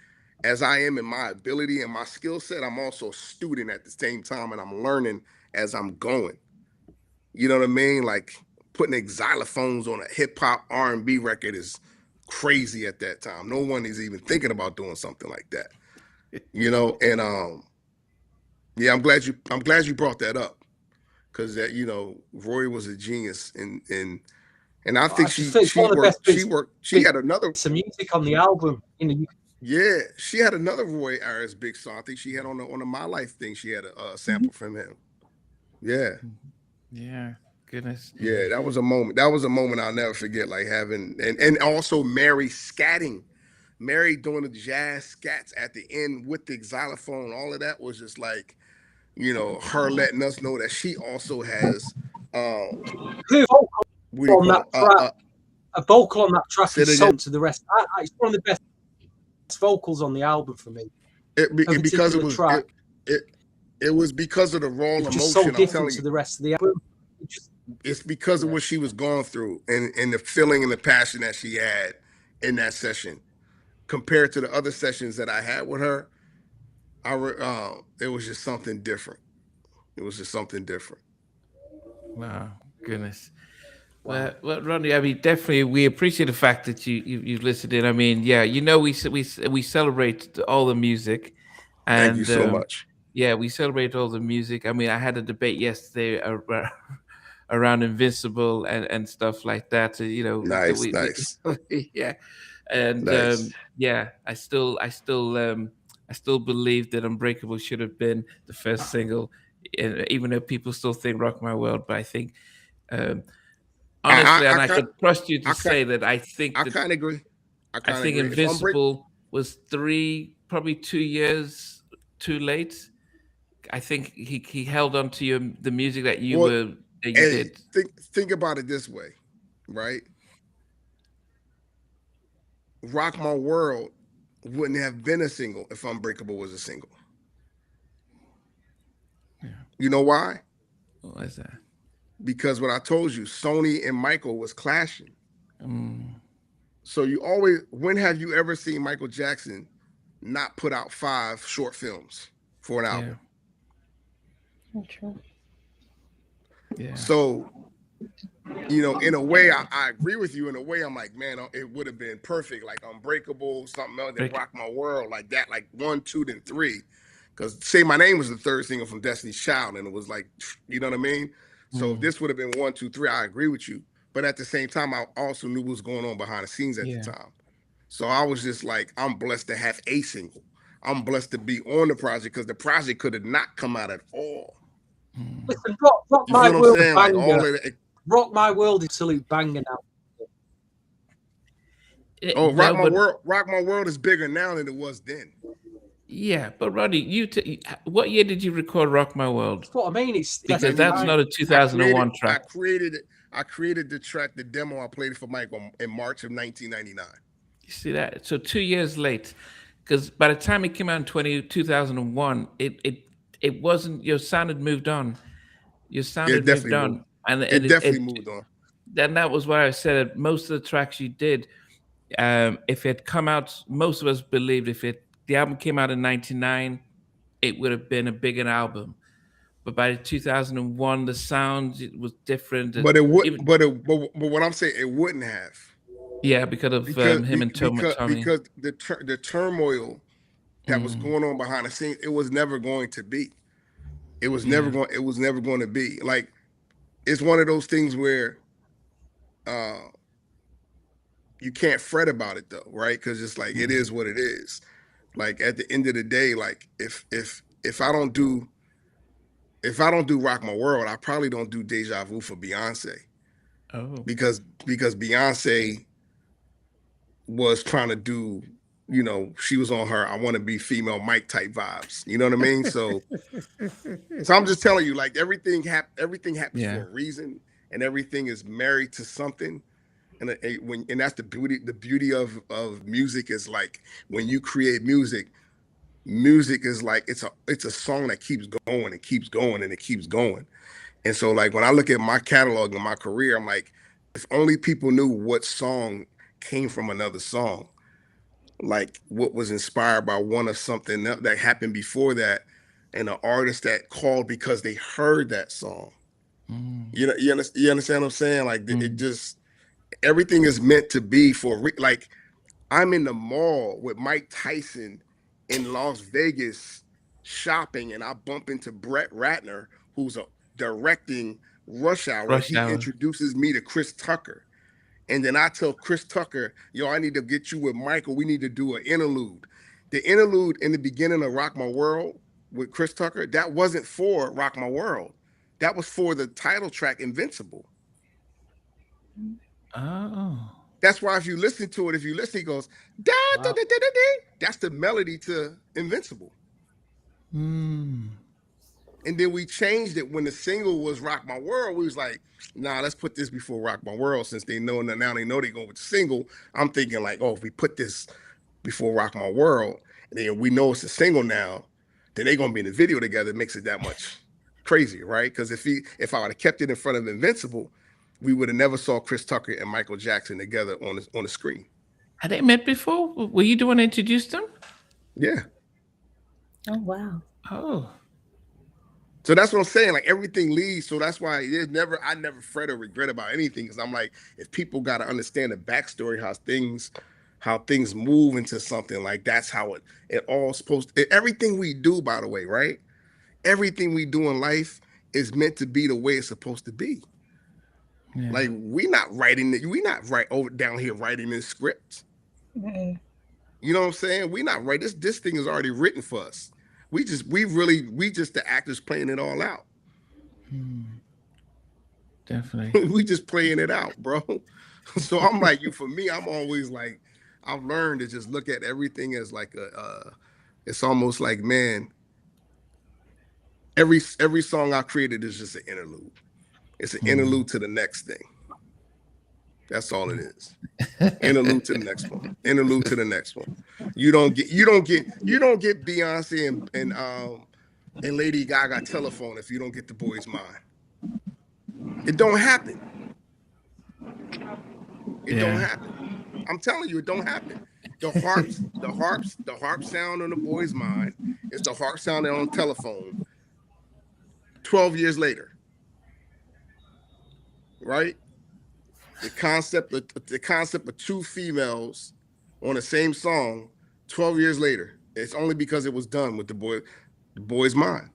as I am in my ability and my skill set, I'm also a student at the same time, and I'm learning as I'm going. You know what I mean? Like putting xylophones on a hip hop R&B record is crazy at that time. No one is even thinking about doing something like that. You know, and yeah, I'm glad you brought that up because that, you know, Roy was a genius and I think she had another some music on the album. You know, yeah, she had another Roy Ayers big song. I think she had on the My Life thing. She had a sample from him. Yeah. Yeah. Goodness. Yeah, that was a moment. That was a moment I'll never forget. Like having and also Mary scatting, Mary doing the jazz scats at the end with the xylophone. All of that was just like, you know, her letting us know that she also has a vocal on that track is sold to the rest. It's one of the best vocals on the album for me. Because it was track. It was because of the raw emotion. Just so different to the rest of the album. It's because of what she was going through and the feeling and the passion that she had in that session compared to the other sessions that I had with her. It was just something different. It was just something different. Wow, goodness. Wow. Well, Rodney, I mean, definitely, we appreciate the fact that you've listened in. I mean, yeah, you know, we celebrate all the music, and thank you so much. Yeah, we celebrate all the music. I mean, I had a debate yesterday around Invincible and stuff like that. So, you know, nice. Yeah, and nice. Yeah, I still believe that Unbreakable should have been the first single, even though people still think Rock My World. But I think, honestly, I could trust you to say that I think I kind of agree. I think Invincible was probably 2 years too late. I think he held on to the music that you were that you Hey, did. think about it this way, right? Rock My World wouldn't have been a single if Unbreakable was a single. Yeah. You know why? What is that? Because what I told you, Sony and Michael was clashing. Mm, So when have you ever seen Michael Jackson not put out 5 short films for an yeah. album? True. Yeah. So, in a way, I agree with you. In a way, I'm like, man, it would have been perfect, like Unbreakable, something else, then Rock My World, like that, like 1, 2, then 3. Because Say My Name was the 3rd single from Destiny's Child, and it was like, you know what I mean? So if this would have been 1, 2, 3, I agree with you. But at the same time, I also knew what was going on behind the scenes at the time. So I was just like, I'm blessed to have a single. I'm blessed to be on the project because the project could have not come out at all. Listen, Rock You My feel what I'm World, saying? Like banger. all of it. Rock My World, absolute banger now. Rock My World is bigger now than it was then. Yeah, but Roddy, what year did you record Rock My World? That's what I mean. Because that's not a 2001 track. I created the track, the demo. I played it for Mike in March of 1999. You see that? So 2 years late, because by the time it came out in 2001, it wasn't. Your sound had moved on. Your sound had moved on, and it definitely moved on. Then that was why I said that most of the tracks you did, if it come out, most of us believed if the album came out in '99, it would have been a bigger album. But by 2001, the sound was different. But it would. But what I'm saying, it wouldn't have. Yeah, because of him and Tommy. Because the turmoil that was going on behind the scenes, it was never going to be. It was never going. It was never going to be. Like, it's one of those things where, you can't fret about it though, right? Because it's like it is what it is. Like at the end of the day, like if I don't do Rock My World, I probably don't do Deja Vu for Beyonce. Oh. Because Beyonce was trying to do, she was on her I want to be female Mike type vibes. You know what I mean? So I'm just telling you, like everything happens for a reason, and everything is married to something. And that's the beauty of music is like when you create music is like it's a song that keeps going and keeps going and it keeps going. And so like when I look at my catalog and my career, I'm like, if only people knew what song came from another song, like what was inspired by one of something that happened before that, and an artist that called because they heard that song. You understand what I'm saying? Like it just, everything is meant to be like I'm in the mall with Mike Tyson in Las Vegas shopping, and I bump into Brett Ratner, who's directing Rush Hour. He introduces me to Chris Tucker. And then I tell Chris Tucker, yo, I need to get you with Michael. We need to do an interlude. The interlude in the beginning of Rock My World with Chris Tucker, that wasn't for Rock My World. That was for the title track, Invincible. Oh. That's why if you listen to it, he goes, da, da, da, da, da, da. That's the melody to Invincible. And then we changed it when the single was Rock My World. We was like, nah, let's put this before Rock My World, since they know now they know they're going with the single. I'm thinking like, if we put this before Rock My World, and then we know it's a single now, then they're gonna be in the video together. It makes it that much crazier, right? Because if I would have kept it in front of Invincible, we would have never saw Chris Tucker and Michael Jackson together on the screen. Had they met before? Were you the one to introduce them? Yeah. Oh wow. Oh. So that's what I'm saying. Like everything leads. So that's why I never fret or regret about anything. Because I'm like, if people got to understand the backstory, how things move into something, like that's how it all supposed to, everything we do, by the way, right? Everything we do in life is meant to be the way it's supposed to be. Yeah. Like we not down here writing this script. You know what I'm saying? We not right. This thing is already written for us. We just the actors playing it all out. Definitely. We just playing it out, bro. So I'm like, for me, I'm always like, I've learned to just look at everything as like it's almost like, man, every song I created is just an interlude. It's an interlude to the next thing. That's all it is. Interlude to the next one. Interlude to the next one. You don't get Beyonce and Lady Gaga telephone if you don't get The Boy's Mind. It don't happen. It don't happen. I'm telling you, it don't happen. The harp sound on The Boy's Mind is the harp sound on telephone 12 years later. Right? The concept of two females on the same song 12 years later. It's only because it was done with the boy's mind.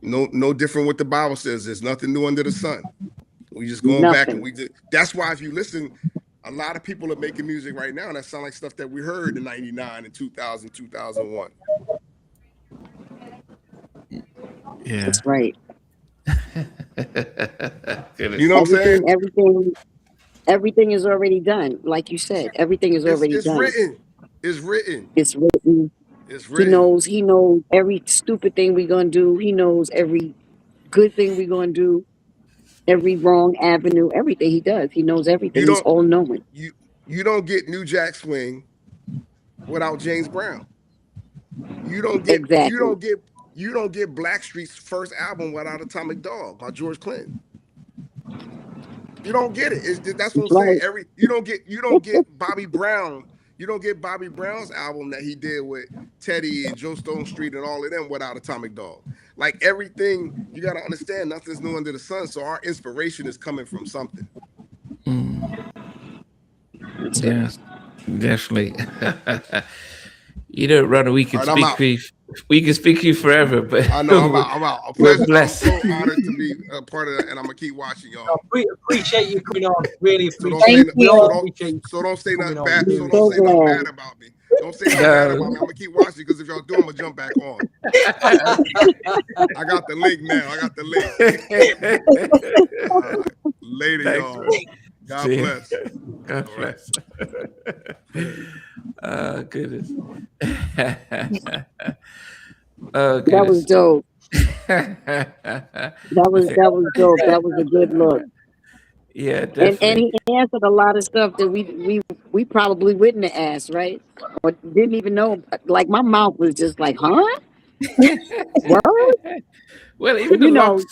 No different what the Bible says. There's nothing new under the sun. We just going back and that's why if you listen, a lot of people are making music right now that sound like stuff that we heard in 99 and 2000, 2001. Yeah. That's right. You know what I'm saying? Everything is already done. Like you said, everything is already done. It's written. He knows every stupid thing we're gonna do. He knows every good thing we're gonna do, every wrong avenue, everything he does. He knows everything. He's all knowing. You don't get New Jack Swing without James Brown. You don't get Blackstreet's first album without Atomic Dog by George Clinton. You don't get it. That's what I'm saying. You don't get Bobby Brown. You don't get Bobby Brown's album that he did with Teddy and Joe Stone Street and all of them without Atomic Dog. Like everything, you got to understand, nothing's new under the sun. So our inspiration is coming from something. Yes, definitely. You know, Rodney, we can speak to you forever, but I know I'm out. We're blessed. I'm so honored to be a part of that, and I'm gonna keep watching y'all. Appreciate you coming on. Really appreciate it. So don't say nothing bad. So don't say nothing bad about me. Don't say nothing bad about me. I'm gonna keep watching because if y'all do, I'm gonna jump back on. I got the link now. Later, y'all. God bless. God bless. Goodness. Goodness. That was dope. That was dope. That was a good look. Yeah, definitely. And he answered a lot of stuff that we probably wouldn't have asked, right? Or didn't even know. Like my mouth was just like, huh? What? Well, even the locks.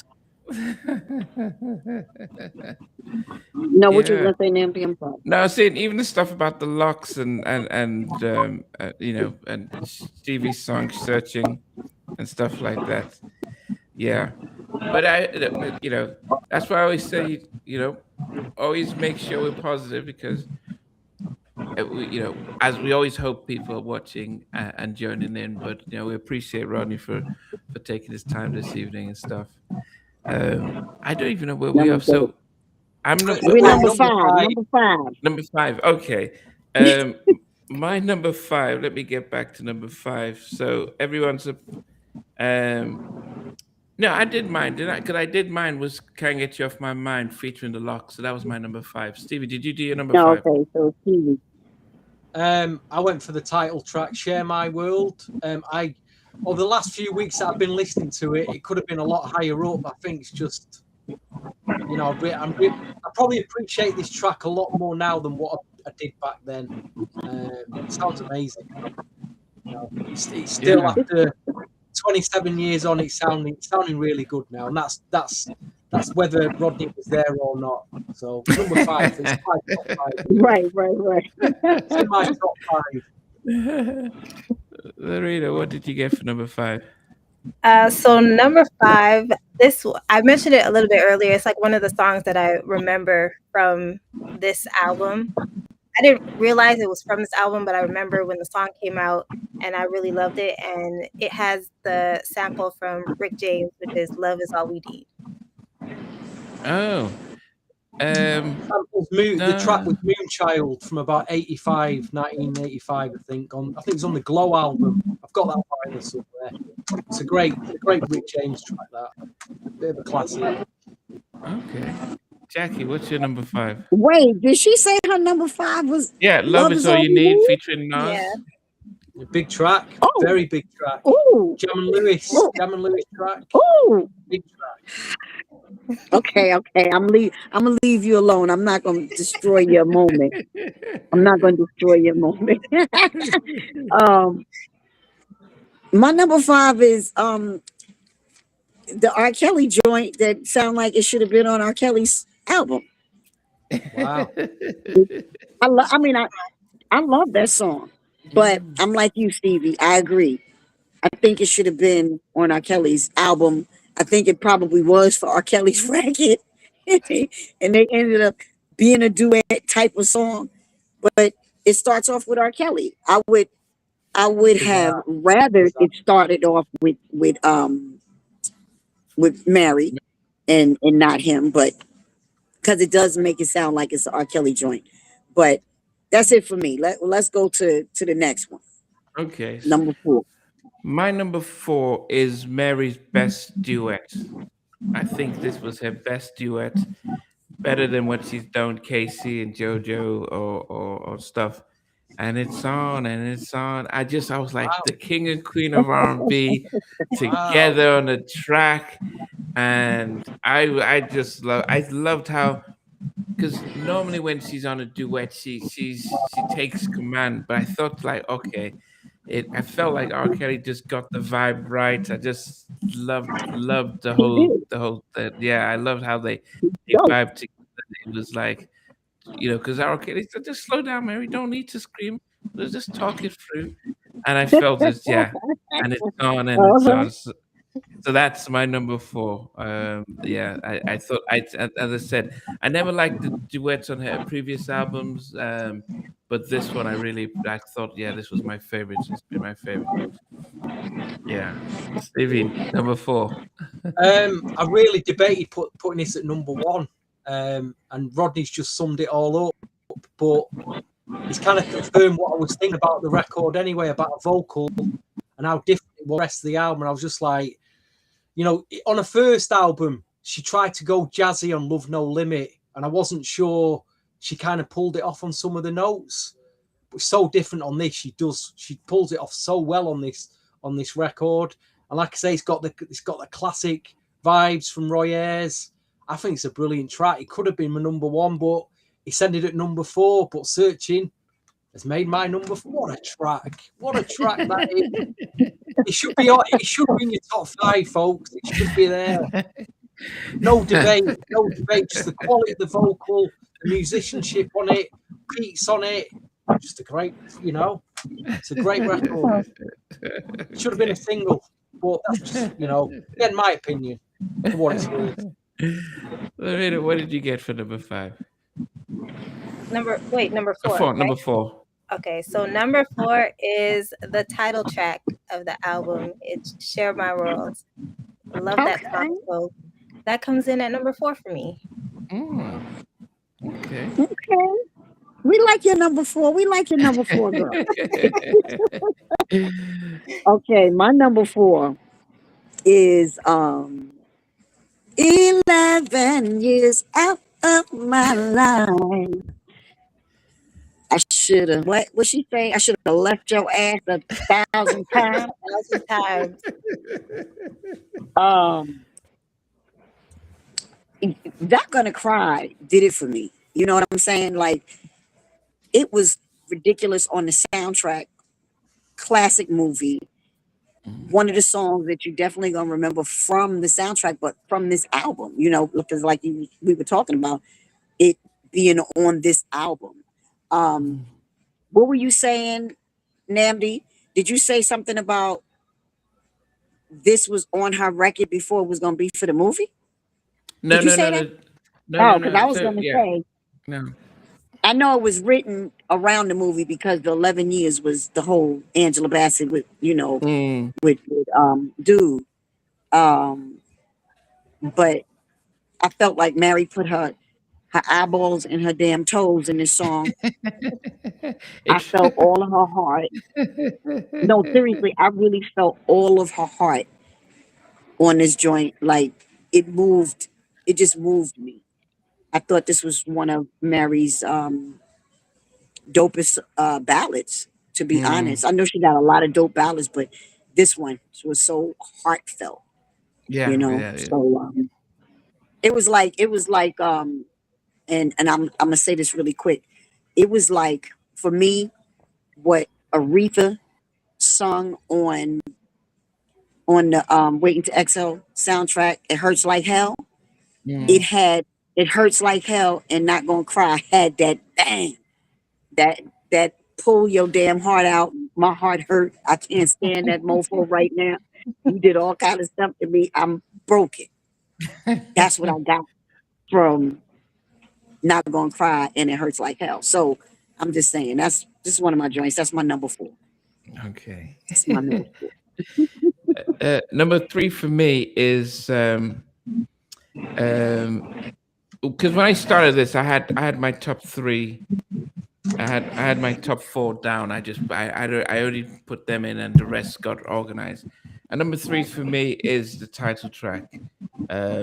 No, what you were gonna say, Nampi? I'm sorry. No, I was saying even the stuff about the locks and you know, and Stevie's song searching and stuff like that. Yeah, but you know, that's why I always say, you know, always make sure we're positive because you know, as we always hope people are watching and joining in. But you know, we appreciate Rodney for taking his time this evening and stuff. I don't even know where we are. So we're number five. Number five. Okay. My number five. Let me get back to number five. So everyone's no, I did mine. Did I? Because I did mine was Can't Get You Off My Mind featuring the Lock. So that was my number five. Stevie, did you do your number five? Okay, so Stevie. I went for the title track, Share My World. Over the last few weeks that I've been listening to it, it could have been a lot higher up. I think it's just, you know, I probably appreciate this track a lot more now than what I did back then. It sounds amazing. You know, it's still after 27 years on, it's sounding really good now, and that's whether Rodney was there or not. So number five is my top five. Right. It's in my top five. Larita, what did you get for number five? So number five, I mentioned it a little bit earlier. It's like one of the songs that I remember from this album. I didn't realize it was from this album, but I remember when the song came out and I really loved it. And it has the sample from Rick James, which is Love Is All We Need. Oh. The track with Moonchild from about 1985, I think. I think it's on the Glow album. I've got that vinyl somewhere. It's a great Rick James track, that. A bit of a classic. Okay. Jackie, what's your number five? Wait, did she say her number five was? Yeah, Love Is All You Need featuring Nas. Yeah. A big track. Very big track. Ooh. Jam and Lewis track. Ooh. Big track. Okay. I'm gonna leave you alone. I'm not gonna destroy your moment. I'm not gonna destroy your moment. um, my number 5 is the R. Kelly joint that sound like it should have been on R. Kelly's album. Wow. I mean, I love that song, but I'm like you, Stevie. I agree. I think it should have been on R. Kelly's album. I think it probably was for R. Kelly's record, and they ended up being a duet type of song. But it starts off with R. Kelly. I would have rather it started off with Mary and not him, but because it does make it sound like it's an R. Kelly joint. But that's it for me. Let's go to the next one. Okay. Number 4. My number 4 is Mary's best duet. I think this was her best duet, better than what she's done Casey and JoJo or stuff. And it's on and it's on. I was like Wow. the king and queen of R&B Wow. together on the track, and I just loved how, because normally when she's on a duet, she takes command. But I thought like, okay, I felt like R. Kelly just got the vibe right. I just loved He did. yeah, I loved how they Dope. vibed together. It was like, because R. Kelly said, just slow down, Mary. Don't need to scream. Let's just talk it through. And I felt it, yeah. And it's on and it's Uh-huh. on. So that's my number 4. Yeah, I thought as I said, I never liked the duets on her previous albums, but this one I thought, yeah, this was my favorite. It's been my favorite. Yeah, Stevie, number 4. I really debated putting this at number 1, and Rodney's just summed it all up. But he's kind of confirmed what I was thinking about the record anyway, about a vocal and how different it was the rest of the album. And I was just like, on a first album, she tried to go jazzy on Love No Limit, and I wasn't sure she kind of pulled it off on some of the notes. But so different on this, she pulls it off so well on this record. And like I say, it's got the classic vibes from Roy Ayers. I think it's a brilliant track. It could have been my number 1, but it's ended at number 4. But Searching has made my number 4. What a track! What a track that is! It should be in your top 5, folks. It should be there. No debate. Just the quality of the vocal, the musicianship on it, beats on it. Just a great, it's a great record. It should have been a single, but that's just, in my opinion, for what it's worth. Lorena, what did you get for number 5? Number 4. 4, right? number 4. Okay, so number 4 is the title track of the album. It's Share My World. I love that song. So that comes in at number 4 for me. Okay. We like your number 4. We like your number 4, girl. Okay, my number 4 is 11 years out of my life. I should have. What she say? I should have left your ass 1,000 times. 1,000 times. Not Gonna Cry did it for me. You know what I'm saying? Like, it was ridiculous on the soundtrack. Classic movie. One of the songs that you definitely gonna remember from the soundtrack, but from this album, because like we were talking about it being on this album. What were you saying, Namdi? Did you say something about this was on her record before it was going to be for the movie? No, Did you no, say no, that? no, Because I was going to say, no. I know it was written around the movie because the 11 years was the whole Angela Bassett with, with dude. But I felt like Mary put her eyeballs and her damn toes in this song. I felt all of her heart. No, seriously, I really felt all of her heart on this joint. Like, it just moved me. I thought this was one of Mary's dopest ballads, to be honest. I know she got a lot of dope ballads, but this one was so heartfelt. Yeah, So It was like and I'm gonna say this really quick. It was like for me what Aretha sung on the Waiting to Exhale soundtrack. It Hurts Like Hell. It had It Hurts Like Hell and Not Gonna Cry had that bang, that pull your damn heart out. My heart hurt. I can't stand that mofo right now. You did all kind of stuff to me. I'm broken. That's what I got from Not Gonna Cry and It Hurts Like Hell. So I'm just saying this is one of my joints. That's my number 4. Okay. That's my number 4. Number 3 for me is because when I started this, I had my top 3. I had my top 4 down. I already put them in, and the rest got organized. And number 3 for me is the title track. I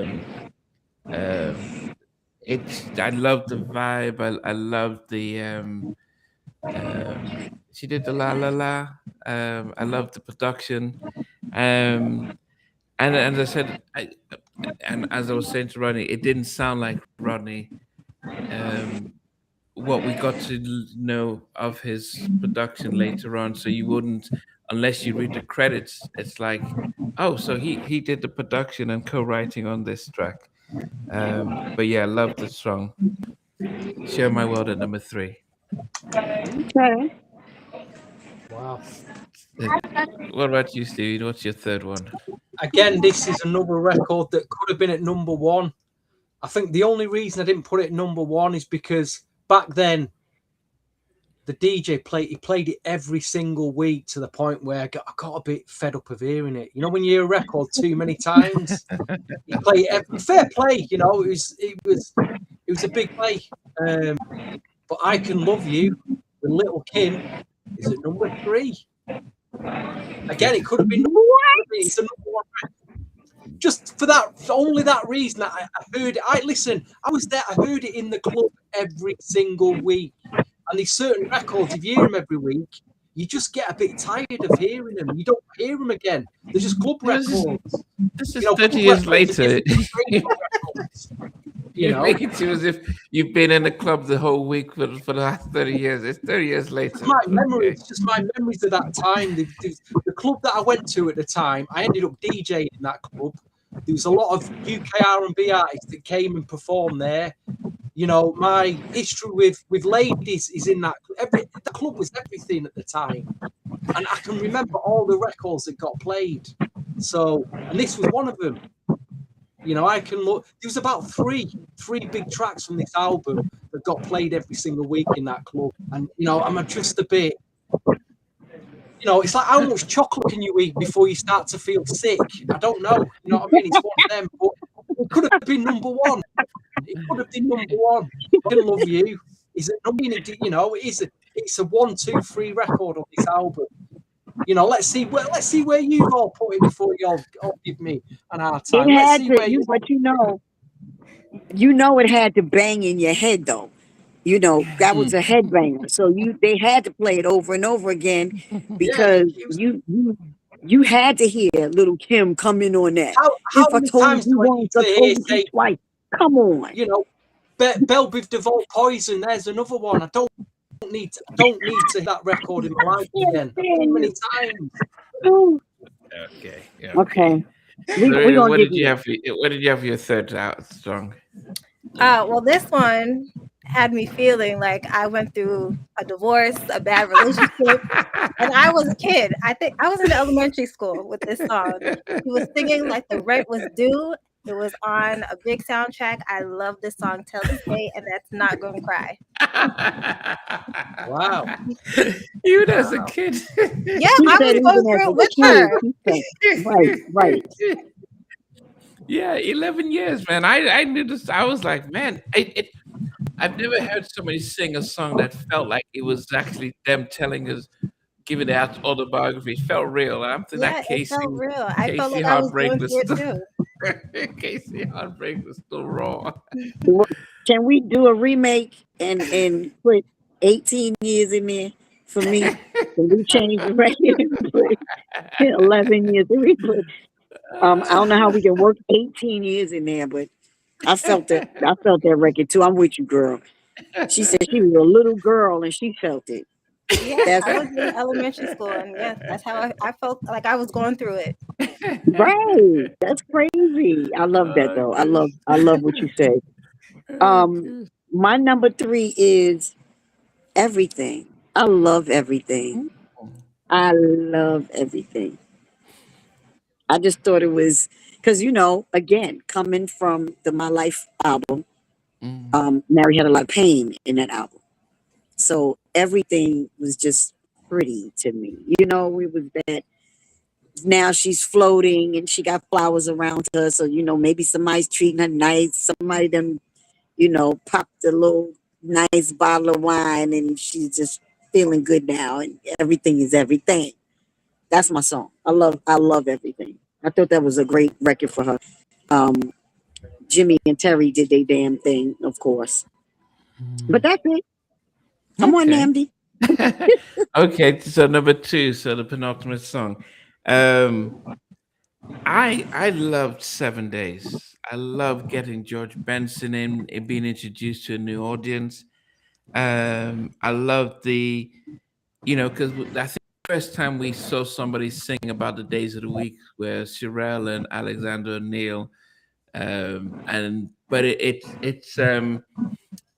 love the vibe. I love the she did the la la la. I love the production. And as I said, and as I was saying to Rodney, it didn't sound like Rodney. What we got to know of his production later on, so you wouldn't, unless you read the credits, it's like, oh, so he did the production and co-writing on this track. But yeah, I love the song. Share My World at number 3. Okay. Wow. What about you, Stevie? What's your third one? Again, this is another record that could have been at number 1. I think the only reason I didn't put it at number 1 is because back then the DJ played it every single week to the point where I got a bit fed up of hearing it. You know, when you hear a record too many times, you play it fair play. You know, it was a big play. But I Can Love You with Little Kim is at number 3. Again, it could have been number 3. It's a number 1 record. Just for only that reason, I heard it. I was there. I heard it in the club every single week. And these certain records, if you hear them every week, you just get a bit tired of hearing them. You don't hear them again. They're just club records. This is 30 years later. You know, make it seem as if you've been in the club the whole week for the last 30 years. It's 30 years later. My memories, just my memories of that time. The club that I went to at the time, I ended up DJing in that club. There was a lot of UK R&B artists that came and performed there. You know, my history with ladies is in that. The club was everything at the time, and I can remember all the records that got played. So, and this was one of them. You know, I can look. There was about three big tracks from this album that got played every single week in that club. And you know, I'm just a bit. You know, it's like how much chocolate can you eat before you start to feel sick? I don't know. You know what I mean? It's one of them. But it could have been number 1. It could have been number 1. I Can Love You. Is it? You know, it's a 1, 2, 3 record on this album. You know, let's see where you've all put it before you all give me an hard time. It had to, but you know, it had to bang in your head though. You know, that was a headbanger. So they had to play it over and over again because you had to hear Little Kim come in on that. How if I many told times you do I once, need I to told hear you say, twice. Come on. You know, Belle Biv DeVoe Poison. There's another one. I don't need to hear that record in my life again. Too many times. Okay. Okay. What did you have for your third song? Well, this one had me feeling like I went through a divorce, a bad relationship, and I was a kid. I think I was in elementary school with this song. He was singing like the rent was due. It was on a big soundtrack. I love this song till this day, and that's Not Gonna Cry. Wow. Even as a kid. Yeah, I was going through it with her. Right. Yeah, 11 years, man. I knew this. I was like, man, I've never heard somebody sing a song that felt like it was actually them telling us, giving out autobiography. It felt real. I'm thinking that Casey, it felt real. I Casey felt like I was Heartbreak going was through it still, too. Casey Heartbreak was still raw. Can we do a remake and put 18 years in there for me? Can we change the record and put 11 years? I don't know how we can work 18 years in there, but I felt that. I felt that record too. I'm with you, girl. She said she was a little girl and she felt it. Yeah, That's I was in elementary school, and yes, that's how I felt like I was going through it. right. That's crazy. I love that though. I love what you say. My number 3 is everything. I love everything. I love everything. I just thought it was because again, coming from the My Life album, Mary had a lot of pain in that album. So everything was just pretty to me. It was that now she's floating and she got flowers around her. So, maybe somebody's treating her nice. Somebody done, popped a little nice bottle of wine and she's just feeling good now. And everything is everything. That's my song. I love everything. I thought that was a great record for her. Jimmy and Terry did their damn thing, of course. But that's it. Come on, Namdi. Okay, so number 2, so the penultimate song. I loved 7 Days. I love getting George Benson in and being introduced to a new audience. I love the, because I think the first time we saw somebody sing about the days of the week were Sherelle and Alexander O'Neill.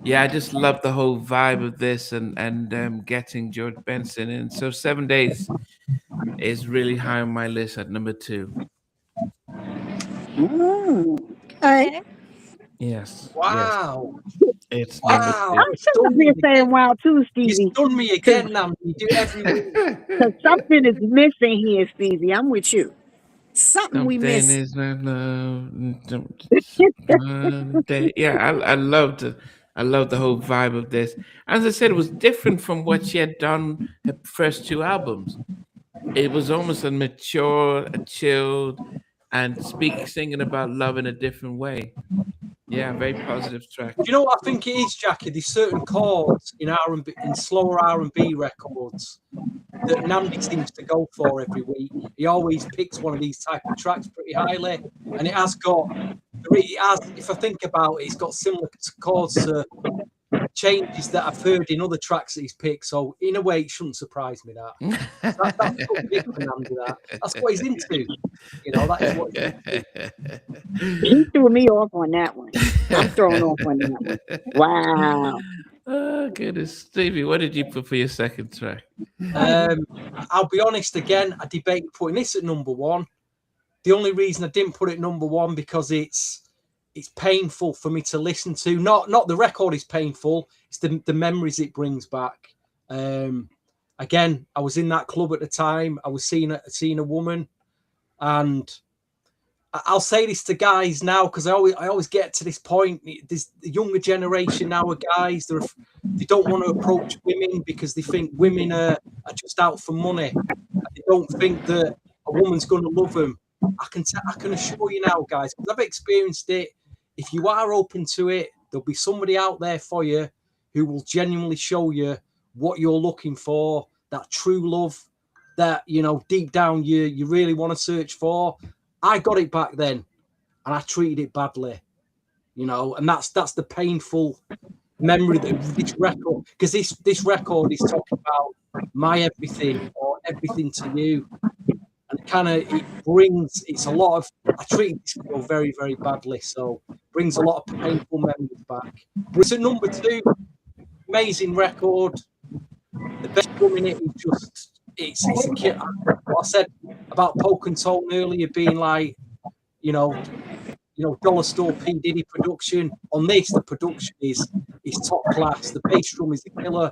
Yeah, I just love the whole vibe of this and getting George Benson in. So 7 Days is really high on my list at number 2. Okay. Yes. Wow. Yes. It's number 2. I'm sitting up here saying wow too, Stevie. You stunned me again, Nam. You do every week. Because something is missing here, Stevie. I'm with you. Something we Something miss. is not yeah, I loved it. I love the whole vibe of this. As I said, it was different from what she had done her first 2 albums. It was almost a mature, a chilled, and singing about love in a different way. Yeah, very positive track. Do you know what I think it is, Jackie? There's certain chords in R&B, in slower R&B records that Namdi seems to go for every week. He always picks one of these type of tracks pretty highly, and it has, if I think about it, it's got similar chords to changes that I've heard in other tracks that he's picked. So in a way, it shouldn't surprise me that. That's so big for Namdi, that. That's what he's into. That is what he's into. He threw me off on that one. I'm thrown off on that one. Wow. Oh, goodness. Stevie, what did you put for your second track? I'll be honest again, I debated putting this at number 1. The only reason I didn't put it number 1 because it's painful for me to listen to. Not the record is painful, it's the memories it brings back. Again, I was in that club at the time. I was seeing a woman, and I'll say this to guys now because I always get to this point. There's the younger generation now of guys. They don't want to approach women because they think women are just out for money. They don't think that a woman's going to love them. I can assure you now, guys, because I've experienced it. If you are open to it, there'll be somebody out there for you who will genuinely show you what you're looking for, that true love that, deep down you really want to search for. I got it back then, and I treated it badly, and that's the painful memory that this record, because this record is talking about my everything or everything to you, and it's a lot of, I treated this girl very, very badly, so brings a lot of painful memories back. But it's at number 2, amazing record. The best drum in it is just, it's a kid. What I said about Poke and Tone earlier being like, Dollar Store P Diddy production. On this, the production is top class. The bass drum is a killer.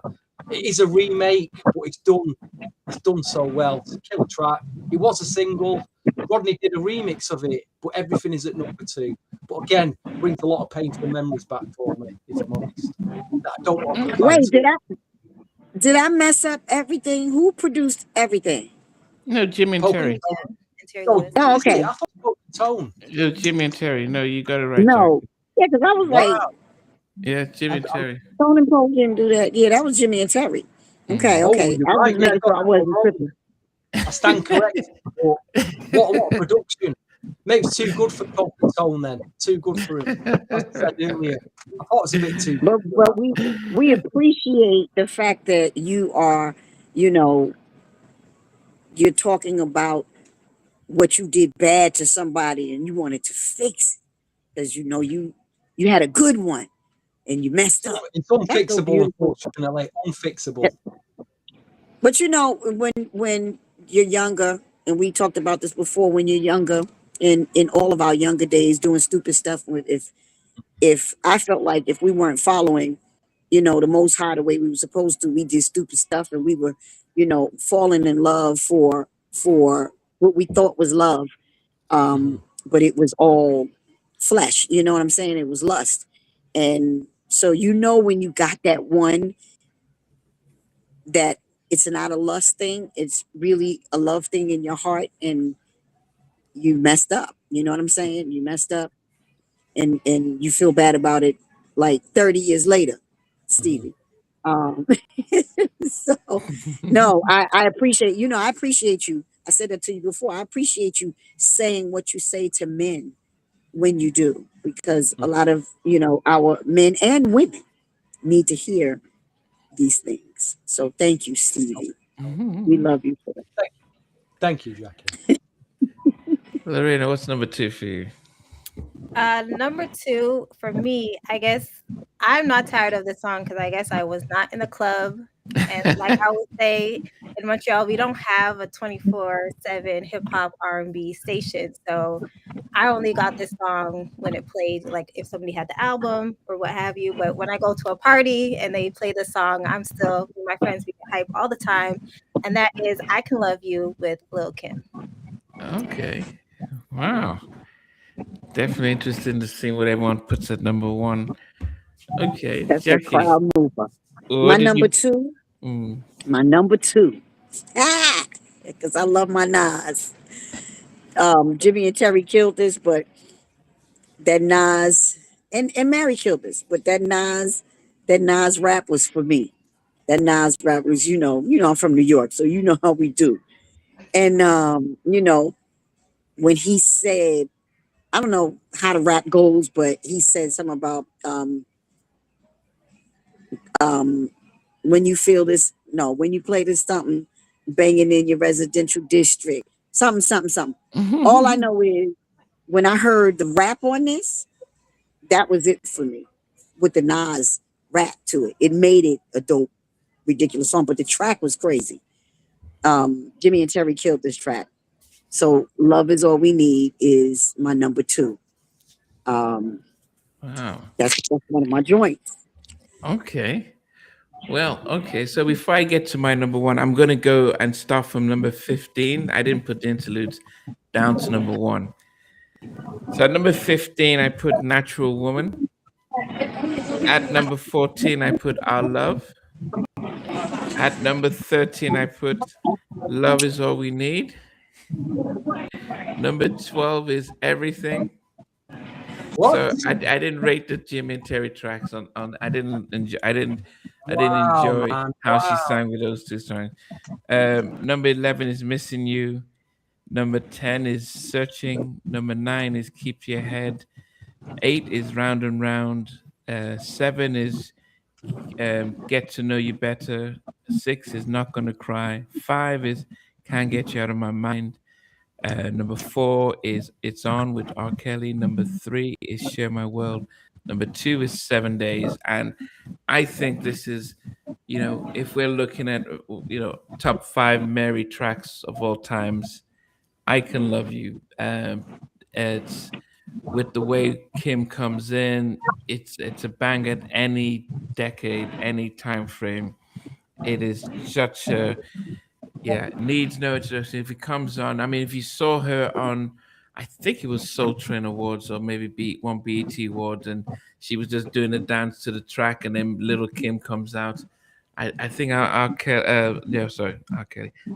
It is a remake, but it's done so well. It's a killer track. It was a single. Rodney did a remix of it, but everything is at number 2. But again, brings a lot of painful memories back for me, if I'm honest. I don't want to. Wait, did I mess up everything? Who produced everything? No, Jimmy and Terry. Oh, okay. I thought Poke and Tone. Jimmy and Terry. No, you got it right. No. Yeah, because I was like, yeah, Jimmy and Terry. Tone and Poke didn't do that. Yeah, that was Jimmy and Terry. Okay. Oh, I was right. making sure I wasn't tripping. I stand corrected. What a lot of production. Maybe it's too good for comfort zone then. Too good for him. As I said earlier, I thought it was a bit too good. But we appreciate the fact that you are, you know, you're talking about what you did bad to somebody and you wanted to fix it because you know you had a good one and you messed up. It's That's so unfixable, beautiful. unfortunately. Unfixable. But you know, when you're younger, and we talked about this before, when you're younger, in all of our younger days, doing stupid stuff. If I felt like if we weren't following, you know, the Most High the way we were supposed to, we did stupid stuff, and we were, you know, falling in love for what we thought was love, but it was all flesh. You know what I'm saying? It was lust, and so you know when you got that one that it's not a lust thing, it's really a love thing in your heart, and you messed up. You know what I'm saying? You messed up, and you feel bad about it like 30 years later, Stevie. So no, I appreciate, you know, I appreciate you. I said that to you before. I appreciate you saying what you say to men when you do, because a lot of, you know, our men and women need to hear these things. So thank you, Stevie. We love you for that. Thank you, Jackie. Lorena, what's number 2 for you? Number 2 for me, I guess I'm not tired of this song because I guess I was not in the club. And like I would say in Montreal, we don't have a 24/7 hip hop R&B station. So I only got this song when it played, like if somebody had the album or what have you. But when I go to a party and they play the song, I'm still with my friends, we get hype all the time. And that is I Can Love You with Lil Kim. Okay. Wow. Definitely interesting to see what everyone puts at number 1. Okay, That's Jackie. a crowd mover. My number 2. My number 2. Because I love my Nas. Jimmy and Terry killed this, but that Nas and Mary killed this, but that Nas rap was for me. That Nas rap was, you know, I'm from New York, so you know how we do. And you know, when he said, I don't know how the rap goes, but he said something about when you feel this, no, when you play this something banging in your residential district, something. All I know is when I heard the rap on this, that was it for me with the Nas rap to it. It made it a dope, ridiculous song, but the track was crazy. Jimmy and Terry killed this track. So Love Is All We Need is my number 2. Wow. That's one of my joints. Okay. Well, okay. So before I get to my number 1, I'm going to go and start from number 15. I didn't put the interludes down to number 1. So at number 15, I put Natural Woman. At number 14, I put Our Love. At number 13, I put Love Is All We Need. Number 12 is Everything. What? So I didn't rate the Jim and Terry tracks on I didn't enjoy Wow, man. how she sang with those 2 songs. Number 11 is Missing You. Number 10 is Searching. Number 9 is Keep Your Head. 8 is Round and Round. 7 is Get to Know You Better. 6 is Not Gonna Cry. 5 is Can't Get You Out of My Mind. Number 4 is It's On with R. Kelly. Number 3 is Share My World. Number 2 is 7 Days. And I think this is, you know, if we're looking at, you know, top 5 Mary tracks of all times, I Can Love You. It's with the way Kim comes in, it's a bang at any decade, any time frame. It is such a needs no introduction. If it comes on, I mean, if you saw her on, I think it was Soul Train Awards or maybe one BET Awards, and she was just doing a dance to the track, and then Little Kim comes out. I think R. Kelly.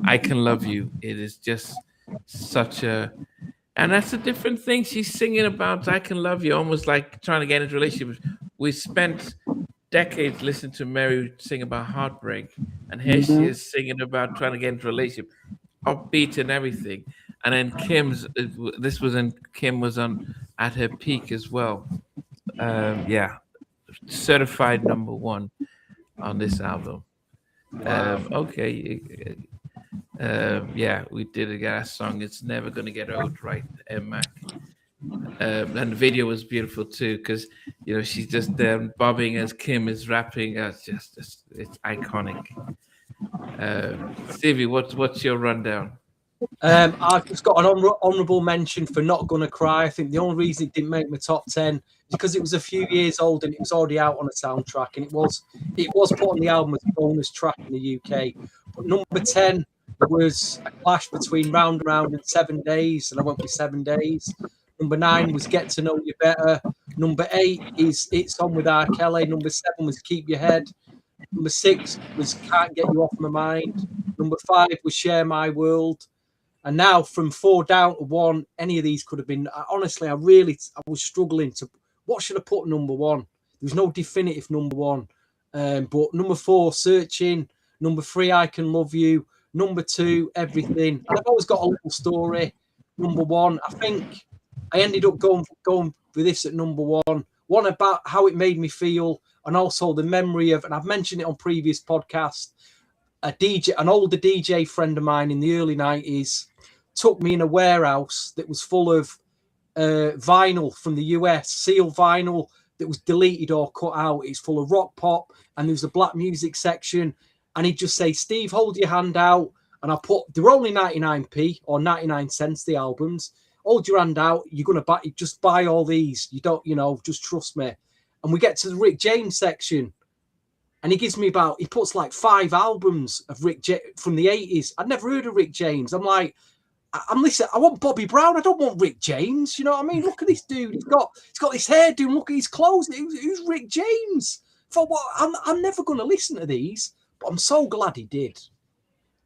I Can Love You. It is just such a, and that's a different thing. She's singing about I Can Love You, almost like trying to get into a relationship. We spent decades listening to Mary sing about heartbreak, and here she is singing about trying to get into a relationship, upbeat and everything. And then Kim's. This was in Kim was on at her peak as well. Yeah, certified #1 on this album. Okay. Yeah, we did a gas song. It's never gonna get old, right, Mac? And the video was beautiful too, because she's just bobbing as Kim is rapping. It's iconic. Stevie, what's your rundown? I've just got an honourable mention for Not Gonna Cry. I think the only reason it didn't make my top 10 is because it was a few years old and it was already out on a soundtrack, and it was put on the album as a bonus track in the UK. But number 10 was a clash between Round and Round and 7 Days, and I went with 7 Days. Number 9 was Get to Know You Better. Number 8 is It's On with R. Kelly. Number 7 was Keep Your Head. Number 6 was Can't Get You Off My Mind. Number 5 was Share My World. And now from 4 down to 1, any of these could have been. Honestly, I was struggling to. What should I put number 1? There was no definitive number 1. But number 4, Searching. Number 3, I Can Love You. Number 2, Everything. And I've always got a little story. Number 1, I think I ended up going with this at number 1. One about how it made me feel, and also the memory of, and I've mentioned it on previous podcasts, an older DJ friend of mine in the early 90s took me in a warehouse that was full of vinyl from the US, sealed vinyl that was deleted or cut out. It's full of rock pop, and there's a black music section. And he'd just say, Steve, hold your hand out. And they were only 99p or 99 cents, the albums. Hold your hand out. You're going to just buy all these. You don't, just trust me. And we get to the Rick James section. And he puts like 5 albums of from the 80s. I'd never heard of Rick James. I'm like, I'm listening. I want Bobby Brown. I don't want Rick James. You know what I mean? Look at this dude. He's got this hairdo. Look at his clothes. Who's Rick James? For what? I'm never going to listen to these. But I'm so glad he did,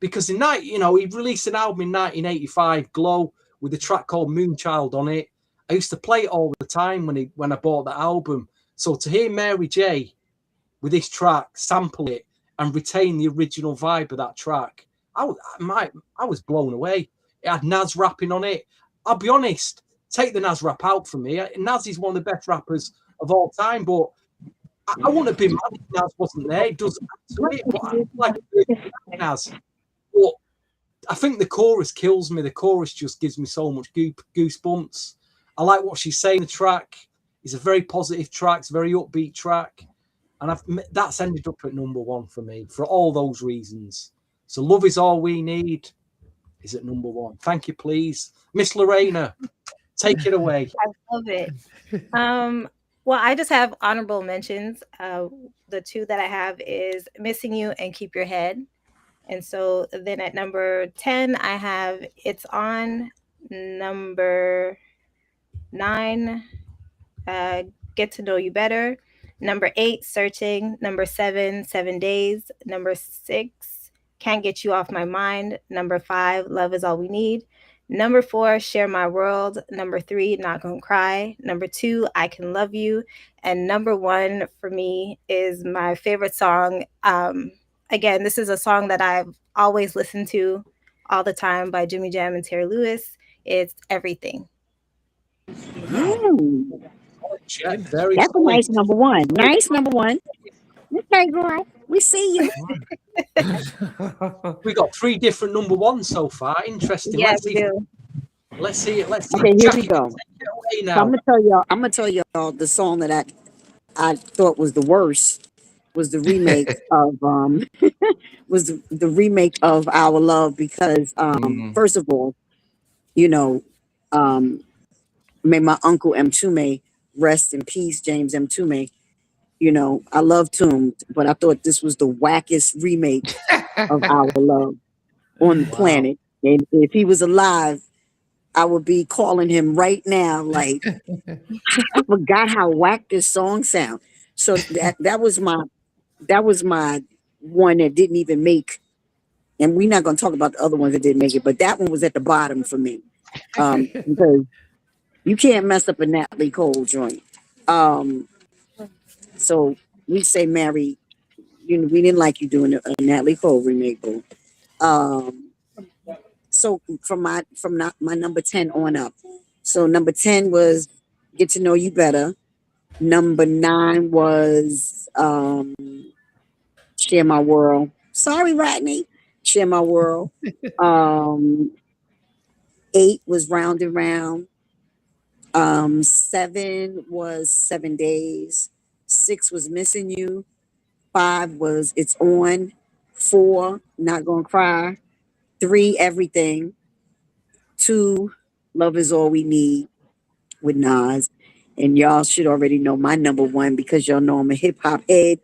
because he released an album in 1985, Glow, with a track called Moonchild on it. I used to play it all the time when I bought the album. So to hear Mary J with this track, sample it, and retain the original vibe of that track, I was blown away. It had Nas rapping on it. I'll be honest, take the Nas rap out for me. Nas is one of the best rappers of all time, but I wouldn't have been mad if Nas wasn't there. It does add to it, but I like Nas. But I think the chorus kills me. The chorus just gives me so much goosebumps. I like what she's saying. The track is a very positive track. It's a very upbeat track. And that's ended up at number 1 for me for all those reasons. So Love Is All We Need is at number 1. Thank you, please. Miss Lorena, take it away. I love it. Well, I just have honorable mentions. The 2 that I have is Missing You and Keep Your Head. And so then at number 10, I have It's On. Number 9, Get to Know You Better. Number 8, Searching. Number 7, 7 Days. Number 6, Can't Get You Off My Mind. Number 5, Love Is All We Need. Number 4, Share My World. Number 3, Not Gonna Cry. Number 2, I Can Love You. And number 1 for me is my favorite song. Again, this is a song that I've always listened to all the time by Jimmy Jam and Terry Lewis. It's Everything. That's a nice number 1. Nice number 1. Okay, girl. We see you. We got 3 different number 1s so far. Interesting. Yeah, we do. Let's see it. Okay, here we go. So I'm gonna tell y'all the song that I thought was the worst was the remake of the remake of Our Love, because first of all, may my uncle Mtume rest in peace, James Mtume. I love Tomb, but I thought this was the wackest remake of Our Love on the planet. And if he was alive, I would be calling him right now. Like, I forgot how whack this song sound. So that was my one that didn't even make. And we're not going to talk about the other ones that didn't make it, but that one was at the bottom for me, because you can't mess up a Natalie Cole joint. So we say, Mary, we didn't like you doing a Natalie Cole remake, boo. So from my number 10 on up. So number 10 was Get to Know You Better. Number 9 was Share My World. Sorry, Rodney. Share My World. 8 was Round and Round. 7 was 7 Days. 6 was Missing You. 5 was It's On. 4, Not Gonna Cry. 3, Everything. 2, Love Is All We Need with Nas. And y'all should already know my number 1 because y'all know I'm a hip hop head.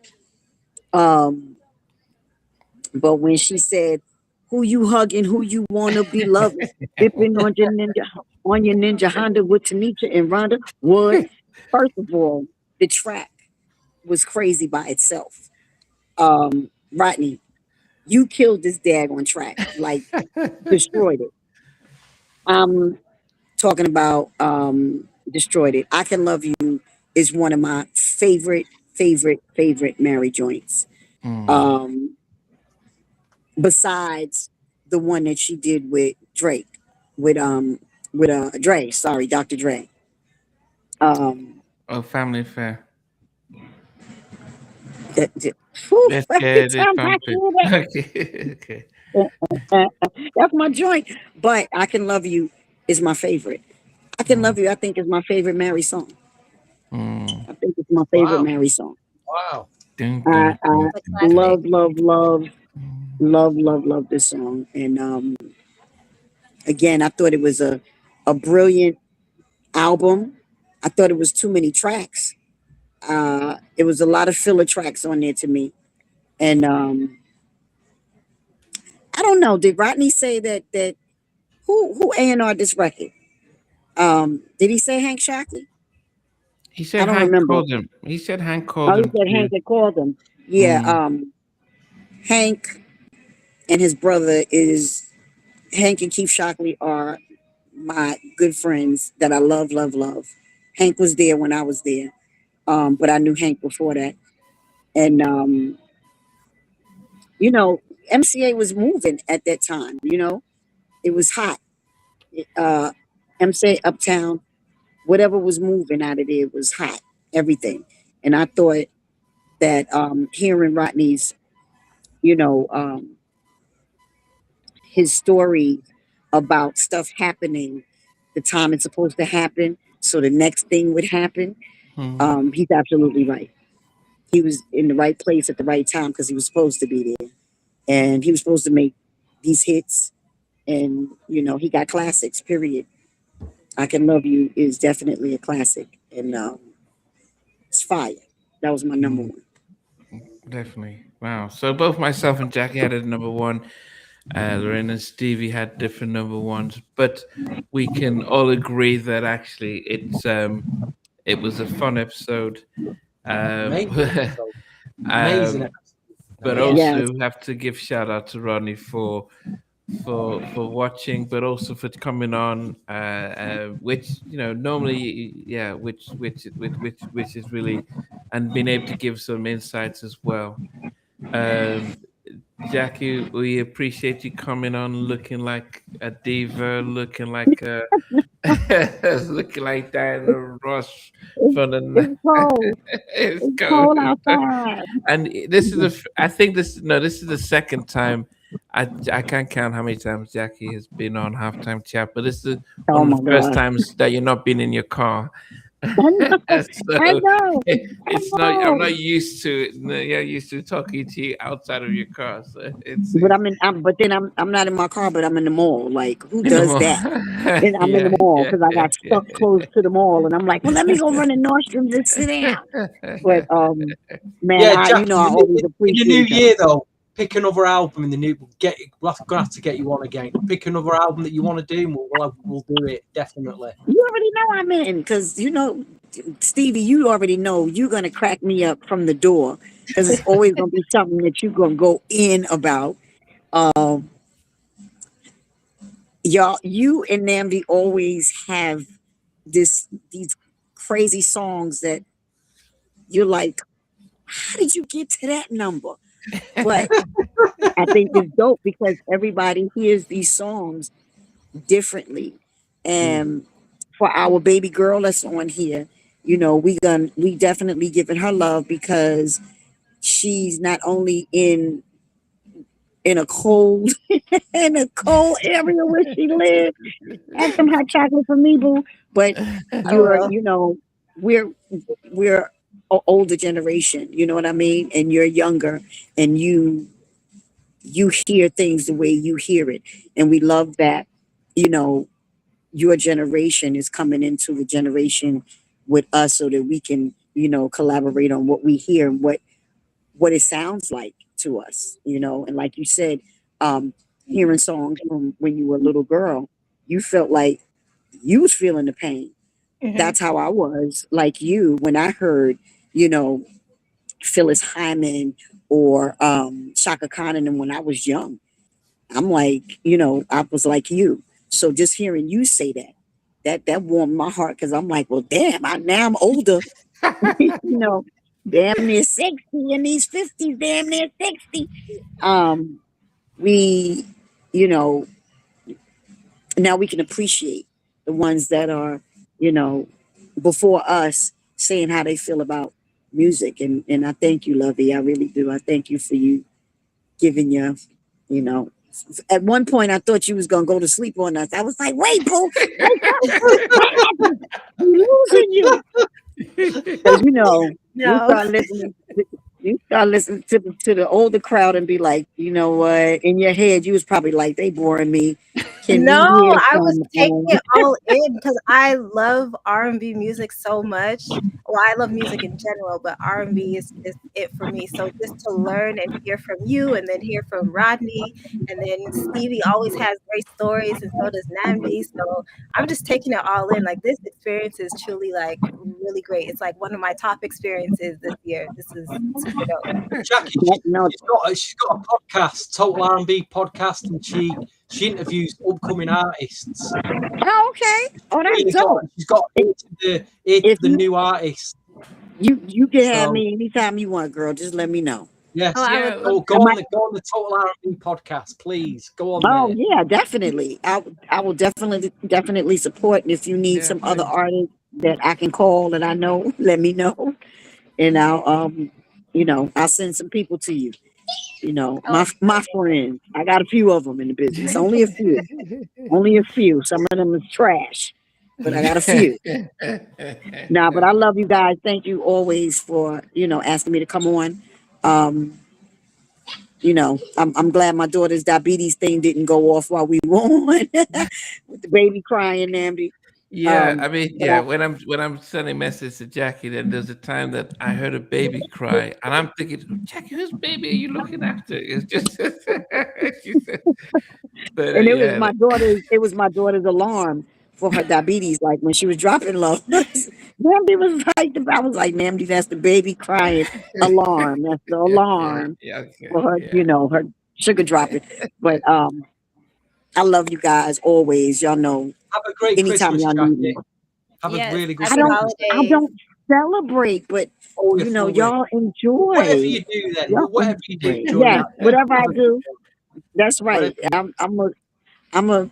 But when she said, "Who you hugging? Who you wanna be loving? Dipping on your ninja Honda with Tanisha and Rhonda Wood." First of all, the track was crazy by itself. Rodney, you killed this daggone track, like destroyed it. I'm talking about destroyed it. I Can Love You is one of my favorite Mary joints. Besides the one that she did with Drake, with Dre, sorry, Dr. Dre. Oh, Family Affair. Whew, Let's every get it time I pumping. hear Okay. that, that's my joint. But I Can Love You is my favorite. I Can Love You, I think, is my favorite Mary song. I think it's my favorite Wow. Mary song. Wow. Dun, I dun, dun. love this song. And again, I thought it was a brilliant album. I thought it was too many tracks. It was a lot of filler tracks on there to me. And I don't know. Did Rodney say that who A&R this record? Did he say Hank Shockley? He I said don't Hank remember. called him. He said Hank Oh, called he him said too. Hank had called him. Yeah. Hank and his brother is Hank and Keith Shockley are my good friends that I love. Hank was there when I was there, but I knew Hank before that. And you know, MCA was moving at that time. You know, it was hot. Uh, MCA Uptown, whatever was moving out of there was hot. Everything, and I thought that hearing Rodney's, you know, his story about stuff happening the time it's supposed to happen, so the next thing would happen. He's absolutely right. He was in the right place at the right time because he was supposed to be there, and he was supposed to make these hits. And you know, he got classics. Period. I Can Love You is definitely a classic, and it's fire. That was my number one. Definitely. Wow. So both myself and Jackie had a number one. Lorraine and Stevie had different number ones, but we can all agree that actually it was a fun episode. Amazing episode. Amazing um, episode. but Yeah. also have to give shout out to Ronnie for watching, but also for coming on, which you know normally, yeah, which is really, and being able to give some insights as well. Um, Jackie, we appreciate you coming on, looking like a diva, looking like a looking like Diana Ross from the. It's cold. It's It's cold. cold outside. And this is I think this is the second time. I can't count how many times Jackie has been on halftime chat, but this is Oh one of my the first god. times that you're not been in your car. I know. I So know. it's not. I'm not used to it. No, you're used to talking to you outside of your car, so But it's but then I'm not in my car, but I'm in the mall. Like, who in the does mall. that? And I'm in the mall because I got stuck close to the mall, and I'm like, well, let me go run to Nordstrom's and sit down. But man, Yeah, Jack, I always in the appreciate new that. year though, pick another album in the new. We're gonna have to get you on again. Pick another album that you want to do, and we'll do it definitely. You already know I'm in because you know, Stevie, you already know you're gonna crack me up from the door because it's always gonna be something that you're gonna go in about. Y'all, you and Namdi always have these crazy songs that you're like, how did you get to that number? But I think it's dope because everybody hears these songs differently. And for our baby girl that's on here, you know, we definitely giving her love because she's not only in a cold in a cold area where she lives. Add some hot chocolate for me, boo. But I will. you know, we're older generation. You know what I mean? And you're younger, and you hear things the way you hear it, and we love that. You know, your generation is coming into the generation with us, so that we can, you know, collaborate on what we hear and what it sounds like to us. You know, and like you said, um, hearing songs from when you were a little girl, you felt like you was feeling the pain. Mhm. That's how I was like you when I heard, you know, Phyllis Hyman or Shaka Khan and them when I was young. I'm like, you know, I was like you. So just hearing you say that, that warmed my heart because I'm like, well, damn, now I'm older, you know, damn near 60 in these 50s, damn near 60. Um, we, you know, now we can appreciate the ones that are, you know, before us saying how they feel about music. And I thank you, Lovey. I really do. I thank you for you giving your, you know, at one point I thought you was gonna go to sleep on us. I was like, wait, boo, wake up. What happened? We losing you. Because you know, No. you start listening to the older crowd and be like, you know what? In your head, you was probably like, they boring me. Can we No, hear I was some? taking it all in because I love R&B music so much. Well, I love music in general, but R&B is it for me. So just to learn and hear from you and then hear from Rodney and then Stevie always has great stories and so does Namdi. So I'm just taking it all in. Like this experience is truly like really great. It's like one of my top experiences this year. This is super dope. Jackie, No, she's got a podcast, Total R&B podcast, and she interviews upcoming artists. oh, okay. Oh, that's Really dope. she's got eight If of the new artists. you can have So me anytime you want, girl. Just let me know. yes, Oh, I would love go I on might, the Total R&B podcast, please. Go on oh there. yeah, definitely. I will definitely support. And if you need Yeah, some other please. artists that I can call that I know, let me know. And I'll you know, I'll send some people to you. You know, oh, my friends. I got a few of them in the business. Only a few. Only a few. Some of them is trash, but I got a few. Nah, but I love you guys. Thank you always for, you know, asking me to come on. Um, you know, I'm glad my daughter's diabetes thing didn't go off while we were on with the baby crying, Namdi. Yeah, I mean, But yeah, when I'm sending messages to Jackie, then there's a time that I heard a baby cry, and I'm thinking, Jackie, whose baby are you looking after? It's just, she said, but and yeah, it was my daughter's alarm for her diabetes. Like when she was dropping low, Namdi was like, I was like, Namdi, that's the baby crying alarm. That's the okay, alarm yeah, okay, for her, yeah. you know, her sugar dropping. But I love you guys always. Y'all know Have a great anytime Christmas, y'all need Jackie. me. Have a yes. really good I Happy Christmas. holidays. don't celebrate, but Oh, you're you know, full of it. y'all Whatever enjoy. you do then, Y'all whatever you do enjoy. during Yes, that day, whatever I have a good do, day. that's Whatever right. you I'm a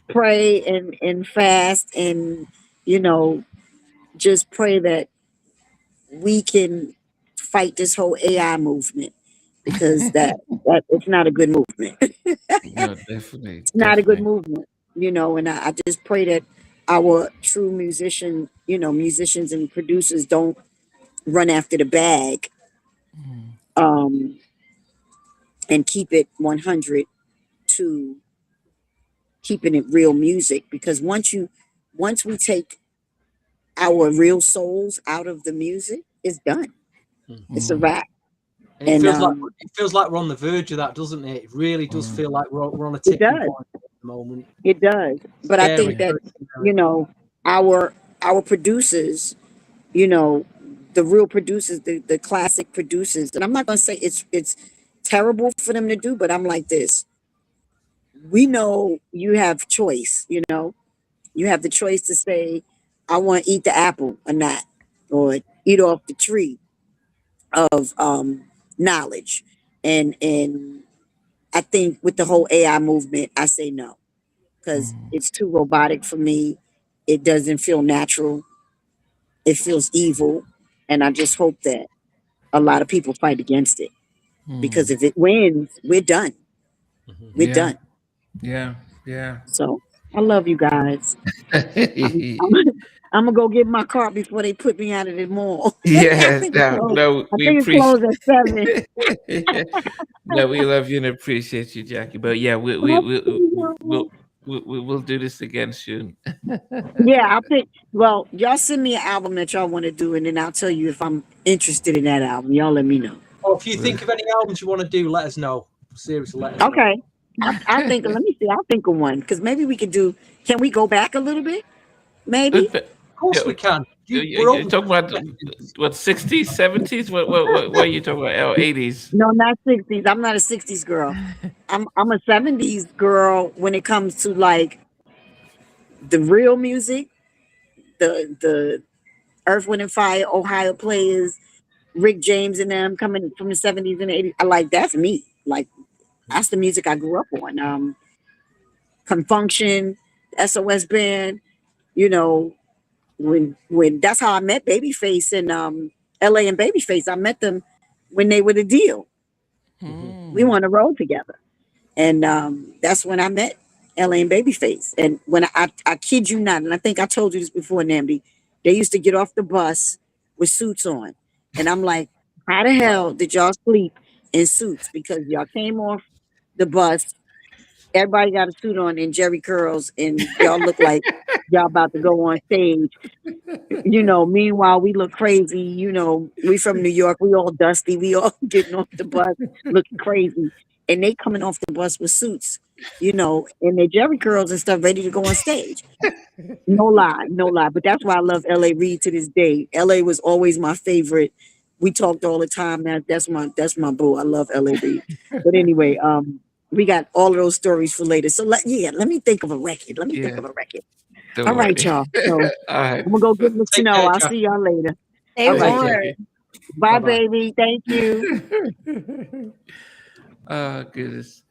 pray and fast and you know just pray that we can fight this whole AI movement because that it's not a good movement. No, definitely, It's not a good definitely. movement, you know. And I just pray that our true musicians and producers don't run after the bag, Mm. um, and keep it 100 to keeping it real music. Because once we take our real souls out of the music, it's done. do. It's a Mm. wrap. And And it feels like we're on the verge of that, doesn't it? It really does Mm. feel like we're on a it tipping does. point at the moment. It does. But I Scary, think that, very you scary. know, our producers, you know, the real producers, the classic producers, and I'm not gonna say it's terrible for them to do, but I'm like this. We know you have choice, you know. You have the choice to say, I want to eat the apple or not, or eat off the tree of knowledge. And I think with the whole AI movement, I say no. because it's too robotic for me. It doesn't feel natural. It feels evil. And I just hope that a lot of people fight against it. Because if it wins, we're done. We're Yeah, done. yeah, yeah. So I love you guys. I'm gonna go get my car before they put me out of the mall. I Yeah, think it's no, closed. no, I we think it appreciate. closed at 7. No, we love you and appreciate you, Jackie. But yeah, we'll do this again soon. Yeah, I'll pick. Well, y'all send me an album that y'all want to do, and then I'll tell you if I'm interested in that album. Y'all let me know. Or if you think of any albums you want to do, let us know. Seriously, let us know. Okay. I think. Let me see. I'll think of one because maybe we could do. Can we go back a little bit? Maybe. Of course we can. You're talking about what 60s, 70s? What are you talking about? Oh, 80s. No, not 60s. I'm not a 60s girl. I'm a 70s girl when it comes to like the real music, the Earth, Wind and Fire, Ohio Players, Rick James and them coming from the 70s and 80s. I like that's me. Like that's the music I grew up on. Confunction, SOS Band, you know, when that's how I met Babyface and LA and Babyface. I met them when they were the deal. We were on the road together. And that's when I met LA and Babyface. And when I kid you not, and I think I told you this before, Namdi, they used to get off the bus with suits on. And I'm like, how the hell did y'all sleep in suits? Because y'all came off the bus, everybody got a suit on and Jerry curls, and y'all look like y'all about to go on stage. You know, meanwhile, we look crazy. You know, we from New York, we all dusty, we all getting off the bus looking crazy. And they coming off the bus with suits, you know, and their Jerry curls and stuff ready to go on stage. No lie, no lie. But that's why I love LA Reid to this day. LA was always my favorite. We talked all the time. That's my boo. I love LA Reid. But anyway, we got all of those stories for later. So let me think of a record. Let me think of a record. Don't All right, worry. y'all. So All right. I'm gonna go get the Take snow. care, I'll Jack. see y'all later. Stay All right, warm. Jackie. Bye, Bye-bye. baby. Thank you. Oh goodness.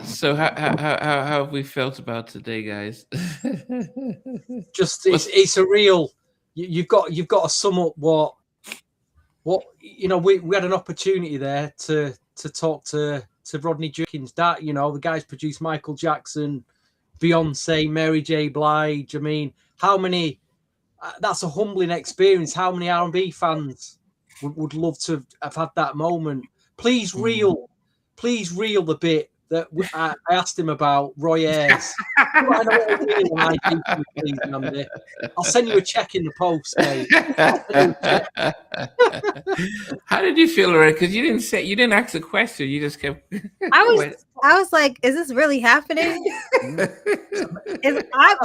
So how have we felt about today, guys? Just it's a real. You've got to sum up what you know. We had an opportunity there to talk to Rodney Jerkins. That, you know, the guys produced Michael Jackson, Beyonce, Mary J. Blige. I mean, how many? That's a humbling experience. How many R&B fans would love to have had that moment? Please reel the bit that I asked him about Roy Ayers. I know what I mean when I do things, please, Andy. I'll send you a check in the post, mate. How did you feel, Lorraine? Because you didn't ask a question. You just kept. I was like, is this really happening?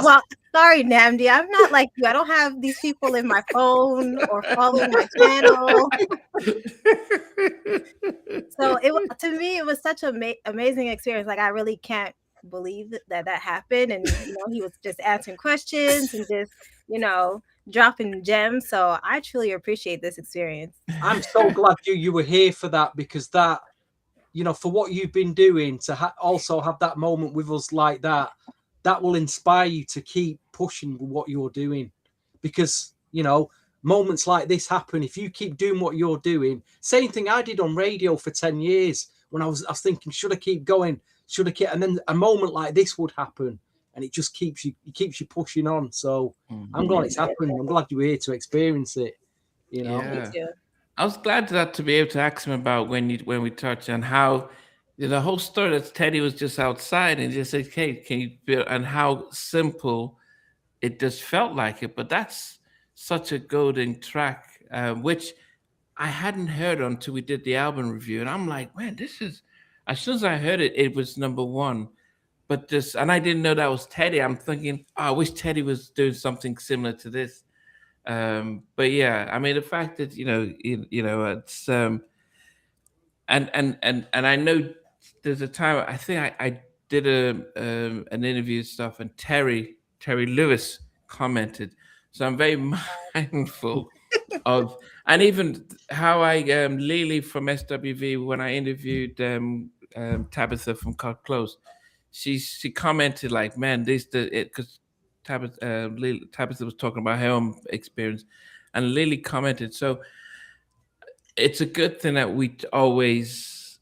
Well, sorry, Namdi. I'm not like you. I don't have these people in my phone or following my channel. So to me, it was such an amazing experience. Like, I really can't believe that happened. And, you know, he was just answering questions and just, you know, dropping gems. So I truly appreciate this experience. I'm so glad you were here for that, because that, you know, for what you've been doing, to also have that moment with us like that will inspire you to keep pushing with what you're doing. Because, you know, moments like this happen if you keep doing what you're doing. Same thing I did on radio for 10 years when I was thinking, should I keep going? Should I keep? And then a moment like this would happen, and it just keeps you pushing on. So I'm glad it's happened. I'm glad you were here to experience it. You know. Yeah. Me too. I was glad to be able to ask him about when we touched on how the whole story that Teddy was just outside and just said, "Hey, can you build?" and how simple it just felt like it. But that's such a golden track, which I hadn't heard until we did the album review, and I'm like, man, this is. As soon as I heard it, it was number one. But and I didn't know that was Teddy. I'm thinking, oh, I wish Teddy was doing something similar to this. But yeah, I mean, the fact that you know it's and I know there's a time I think I did an interview and stuff, and Terry Lewis commented, so I'm very mindful of, and even how I Lily from SWV when I interviewed Tabitha from Cut Close, she commented like, man, this the it because Tabitha was talking about her own experience, and Lily commented, so it's a good thing that we always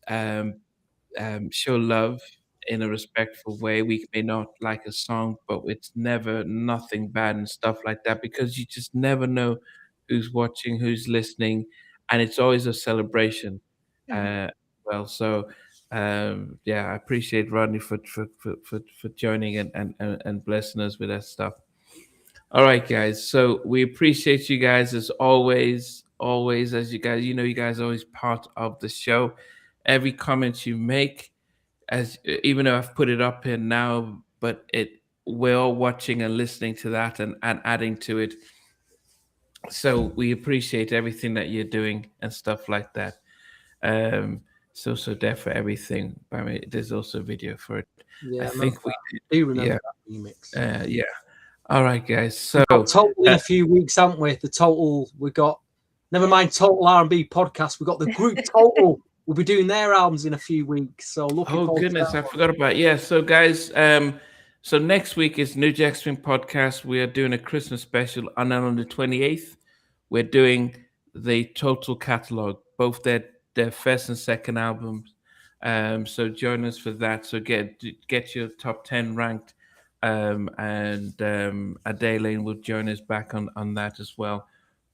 show love in a respectful way. We may not like a song, but it's never nothing bad and stuff like that, because you just never know who's watching, who's listening, and it's always a celebration. Well, so yeah, I appreciate Rodney for joining and blessing us with that stuff. All right, guys. So we appreciate you guys as always. Always, as you guys, you guys are always part of the show. Every comment you make, as even though I've put it up here now, but we're all watching and listening to that and adding to it. So we appreciate everything that you're doing and stuff like that. So there for everything. I mean, there's also a video for it. Yeah, I think we do remember that remix. yeah. All right, guys. So total in a few weeks, haven't we? The total we got. Never mind Total R&B podcast. We got the group Total. We'll be doing their albums in a few weeks. So looking forward goodness, to that. I forgot about So guys, so next week is New Jack Swing podcast. We are doing a Christmas special, and then on the 28th, we're doing the total catalog, both their first and second albums. So join us for that. So get your top 10 ranked, and Adelaine will join us back on that as well.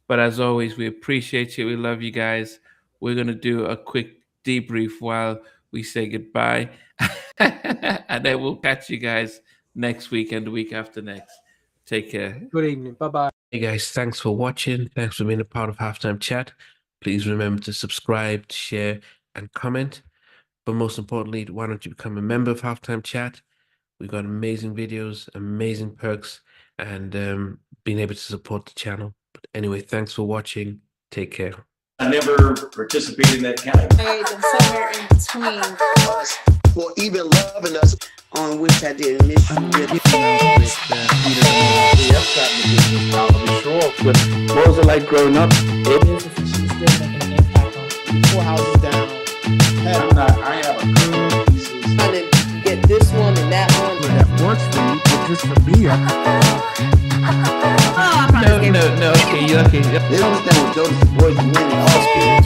But as always, we appreciate you. We love you guys. We're going to do a quick debrief while we say goodbye. And then we'll catch you guys next week and the week after next. Take care. Good evening. Bye-bye. Hey, guys. Thanks for watching. Thanks for being a part of Halftime Chat. Please remember to subscribe, share, and comment. But most importantly, why don't you become a member of Halftime Chat? We've got amazing videos, amazing perks, and being able to support the channel. But anyway, thanks for watching. Take care. I never participated in that kind of. And somewhere in between us, or even loving us, on which I didn't miss you with. What was it like growing up? She's still making an impact on 4 houses down. I have a couple of pieces. Trying to get this one and that one. That works for you, but just for me, No. Okay, you okay? They understand what Jonas' voice is really all spirit.